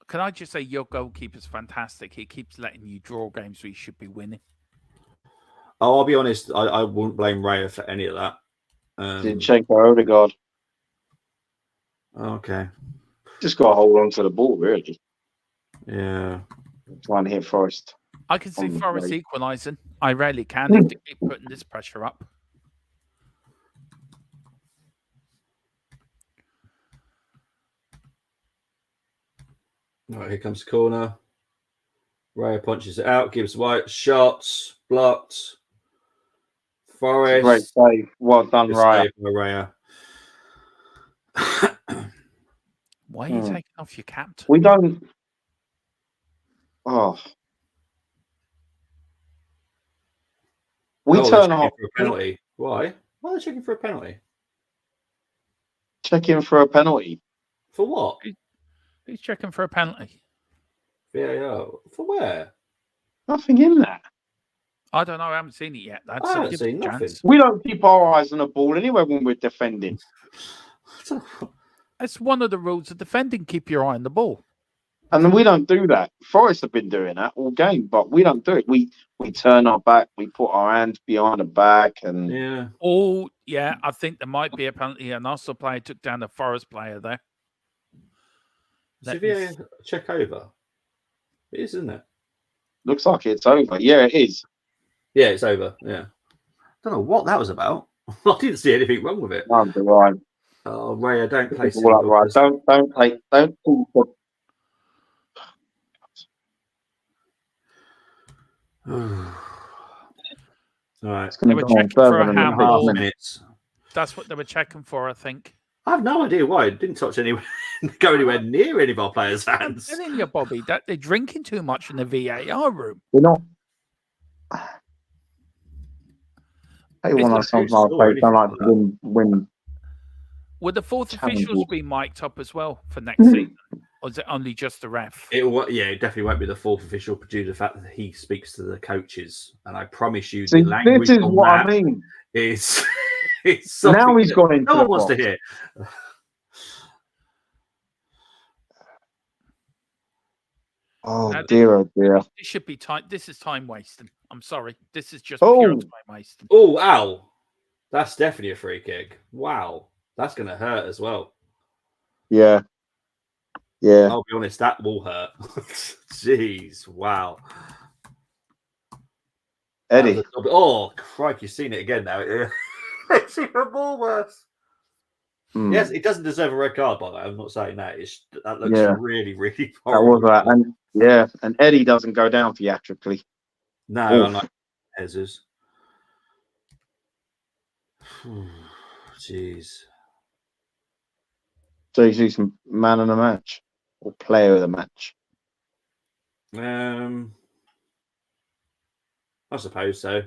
Can I just say your goalkeeper's fantastic? He keeps letting you draw games where you should be winning. Oh, I'll be honest. I wouldn't blame Raya for any of that. Zinchenko, Odegaard. Okay. Just got to hold on to the ball, really. Yeah. Trying to hit Forest. I can see Forest equalising. I rarely can if they keep putting this pressure up. All right, here comes the corner. Raya punches it out. Gibbs White. Shots. Blocked. Forest. Great save. Well done, Raya. Why are you taking off your captain? We don't. Oh. We turn off. For a penalty. Why? Why are they checking for a penalty? Checking for a penalty. For what? Who's checking for a penalty? VAR. For where? Nothing in that. I don't know. I haven't seen it yet. I haven't seen nothing. We don't keep our eyes on the ball anyway when we're defending. That's one of the rules of defending. Keep your eye on the ball. And then we don't do that. Forest have been doing that all game, but we don't do it. We turn our back, we put our hands behind the back, and I think there might be a penalty. An Arsenal player took down a Forest player there. VAR check over. It is, isn't it? Looks like it's over. Yeah, it is. Yeah, it's over. Yeah. Don't know what that was about. I didn't see anything wrong with it. I'm right. Oh, Raya, don't play. Right. Don't All right. It's going They to were go on checking for further a than And a half handball. minutes. That's what they were checking for, I think. I have no idea why. It didn't touch anywhere, go anywhere near any of our players' I'm hands. telling you, Bobby, that they're drinking too much in the VAR room. We're not. Tell you It's one not of something who I scored don't like anything to win. Would the fourth Challenges. officials be mic'd up as well for next season? Or is it only just the ref? It definitely won't be the fourth official due to the fact that he speaks to the coaches. And I promise you, See, the language this is on what that I mean. is it's something Now he's that gone into no the one wants to box. hear. Oh Now, dear, oh dear. This should be time. This is time wasting. I'm sorry. This is just Oh. pure time wasting. Oh, ow. That's definitely a free kick. Wow. That's going to hurt as well. Yeah. Yeah. I'll be honest, that will hurt. Jeez. Wow. That was Eddie. oh, crikey, you've seen it again now. It's even more worse. Yes, it doesn't deserve a red card, by the way. I'm not saying that. That looks really, really That horrible. was that. And Eddie doesn't go down theatrically. No, unlike Jesus. Jeez. Jesus, man of the match or player of the match. I suppose so.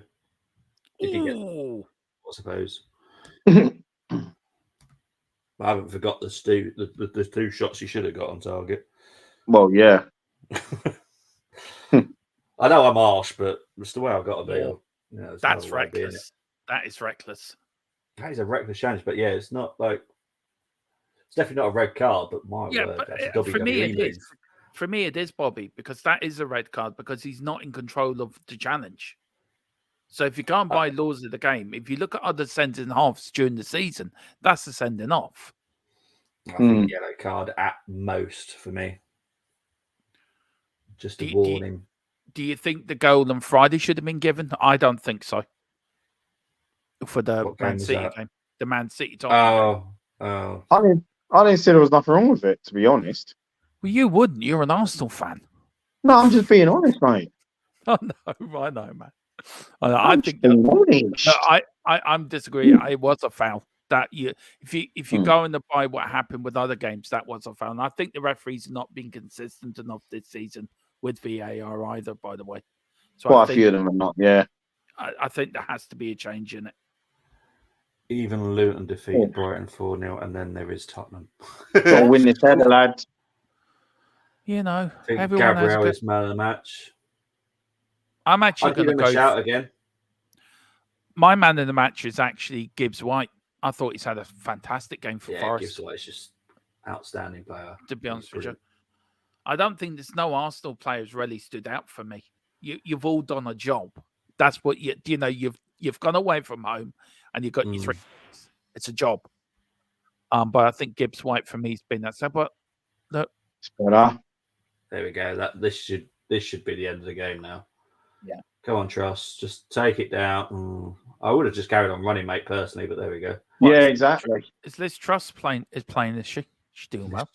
Ooh. I suppose. I haven't forgot the two shots he should have got on target. Well, yeah. I know I'm harsh, but it's the way I've got to be. Yeah. That's reckless. That is reckless. That is a reckless challenge, but yeah, it's not like it's definitely not a red card. But my word, but that's a for me WWE it move. is. For me, it is, Bobby, because that is a red card because he's not in control of the challenge. So if you can't by laws of the game, if you look at other sending offs during the season, that's a sending off. I think yellow card at most for me. Just a warning. Do you think the goal on Friday should have been given? I don't think so. For the Man City game. The Man City top. Oh. I didn't say there was nothing wrong with it, to be honest. Well, you wouldn't. You're an Arsenal fan. No, I'm just being honest, mate. Oh, no, I know, man. I think I'm disagreeing. It was a foul. That if you go in by what happened with other games, that was a foul. And I think the referees are not being consistent enough this season with VAR either, by the way. So quite a few of them are not, yeah. I think there has to be a change in it. Even Luton defeated Brighton 4-0, and then there is Tottenham. Got to win this header, lads. You know, I think everyone Gabriel has is man of the match. I'm actually going to go. Shout again. My man of the match is actually Gibbs White. I thought he's had a fantastic game for Forest. Gibbs White's just outstanding player. To be honest with you, I don't think there's no Arsenal players really stood out for me. You've all done a job. That's what you've gone away from home and you've got your 3. It's a job. But I think Gibbs White for me has been that. So, but look, there we go. This should be the end of the game now. Yeah. Come on, Truss. Just take it down. I would have just carried on running, mate, personally, but there we go. Yeah, exactly. Is Liz Truss playing? Is she? She's doing well.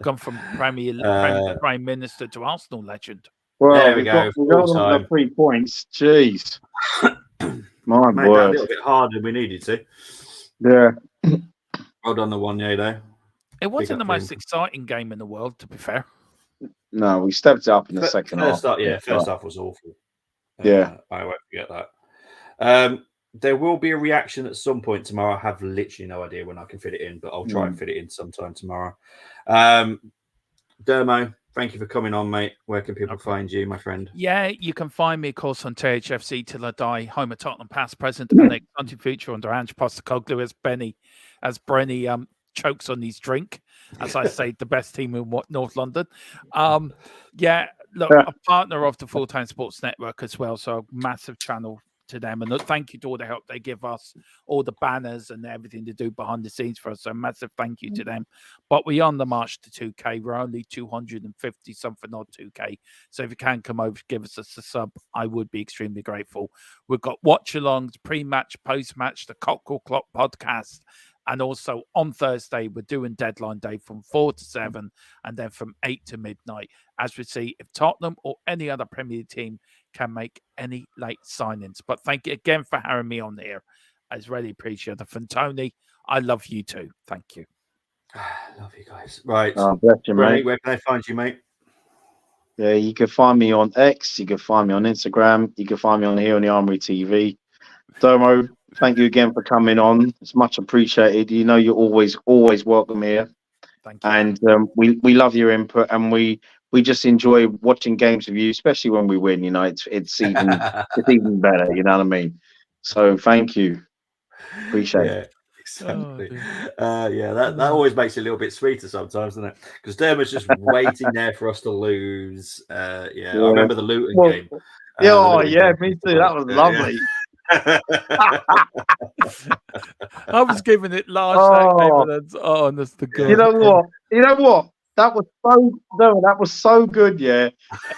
Gone from Prime Minister to Arsenal legend. Well, there we go. We've got the 3 points. Jeez. My made word. That a little bit harder than we needed to. Yeah. Well done, the 1 though. It wasn't the most exciting game in the world, to be fair. No, we stepped up in the second half. First half was awful. Yeah. I won't forget that. There will be a reaction at some point tomorrow. I have literally no idea when I can fit it in, but I'll try and fit it in sometime tomorrow. Dermo, thank you for coming on, mate. Where can people find you, my friend? Yeah, you can find me, of course, on THFC Till I Die, home of Tottenham past, present, and exciting future under Ange Postecoglou as Brenny chokes on his drink, as I say, the best team in North London. Look, a partner of the Full Time Sports Network as well, so a massive channel to them, and thank you to all the help they give us, all the banners and everything to do behind the scenes for us. So massive thank you to them. But we're on the march to 2K. We're only 250 something odd 2K. So if you can come over, give us a sub, I would be extremely grateful. We've got watch-alongs, pre-match, post-match, the Cockle Clock podcast. And also on Thursday, we're doing deadline day from 4 to 7 and then from 8 to midnight. As we see, if Tottenham or any other Premier League team can make any late signings. But thank you again for having me on here. I really appreciate it. And Tony, I love you too. Thank you. Love you guys. Right. Bless you, Brenny, mate. where can I find you, mate? Yeah, you can find me on X. You can find me on Instagram. You can find me on here on the Armory TV. Domo, thank you again for coming on. It's much appreciated. You know, you're always welcome here. Thank you. And we love your input, and we just enjoy watching games with you, especially when we win. You know, it's even better. You know what I mean? So thank you. Appreciate it. Exactly. That always makes it a little bit sweeter sometimes, doesn't it? Because Dermot's just waiting there for us to lose. I remember the Luton game. Me too. That was lovely. I was giving it large. Honest to God. You know what? That was so good. Yeah,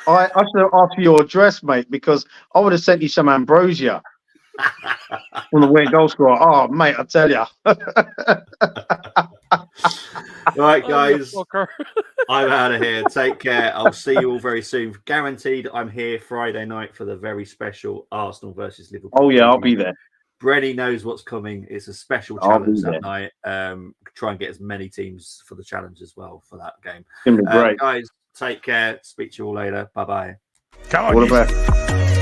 I should have asked for your address, mate, because I would have sent you some ambrosia from the winning goal scorer. Oh, mate, I tell you. Right, guys, I'm out of here. Take care. I'll see you all very soon. Guaranteed, I'm here Friday night for the very special Arsenal versus Liverpool. Oh yeah, I'll be there. Brenny knows what's coming. It's a special challenge that night. Try and get as many teams for the challenge as well for that game. It's gonna be great. Guys, take care. Speak to you all later. Bye-bye. Come on, All the best.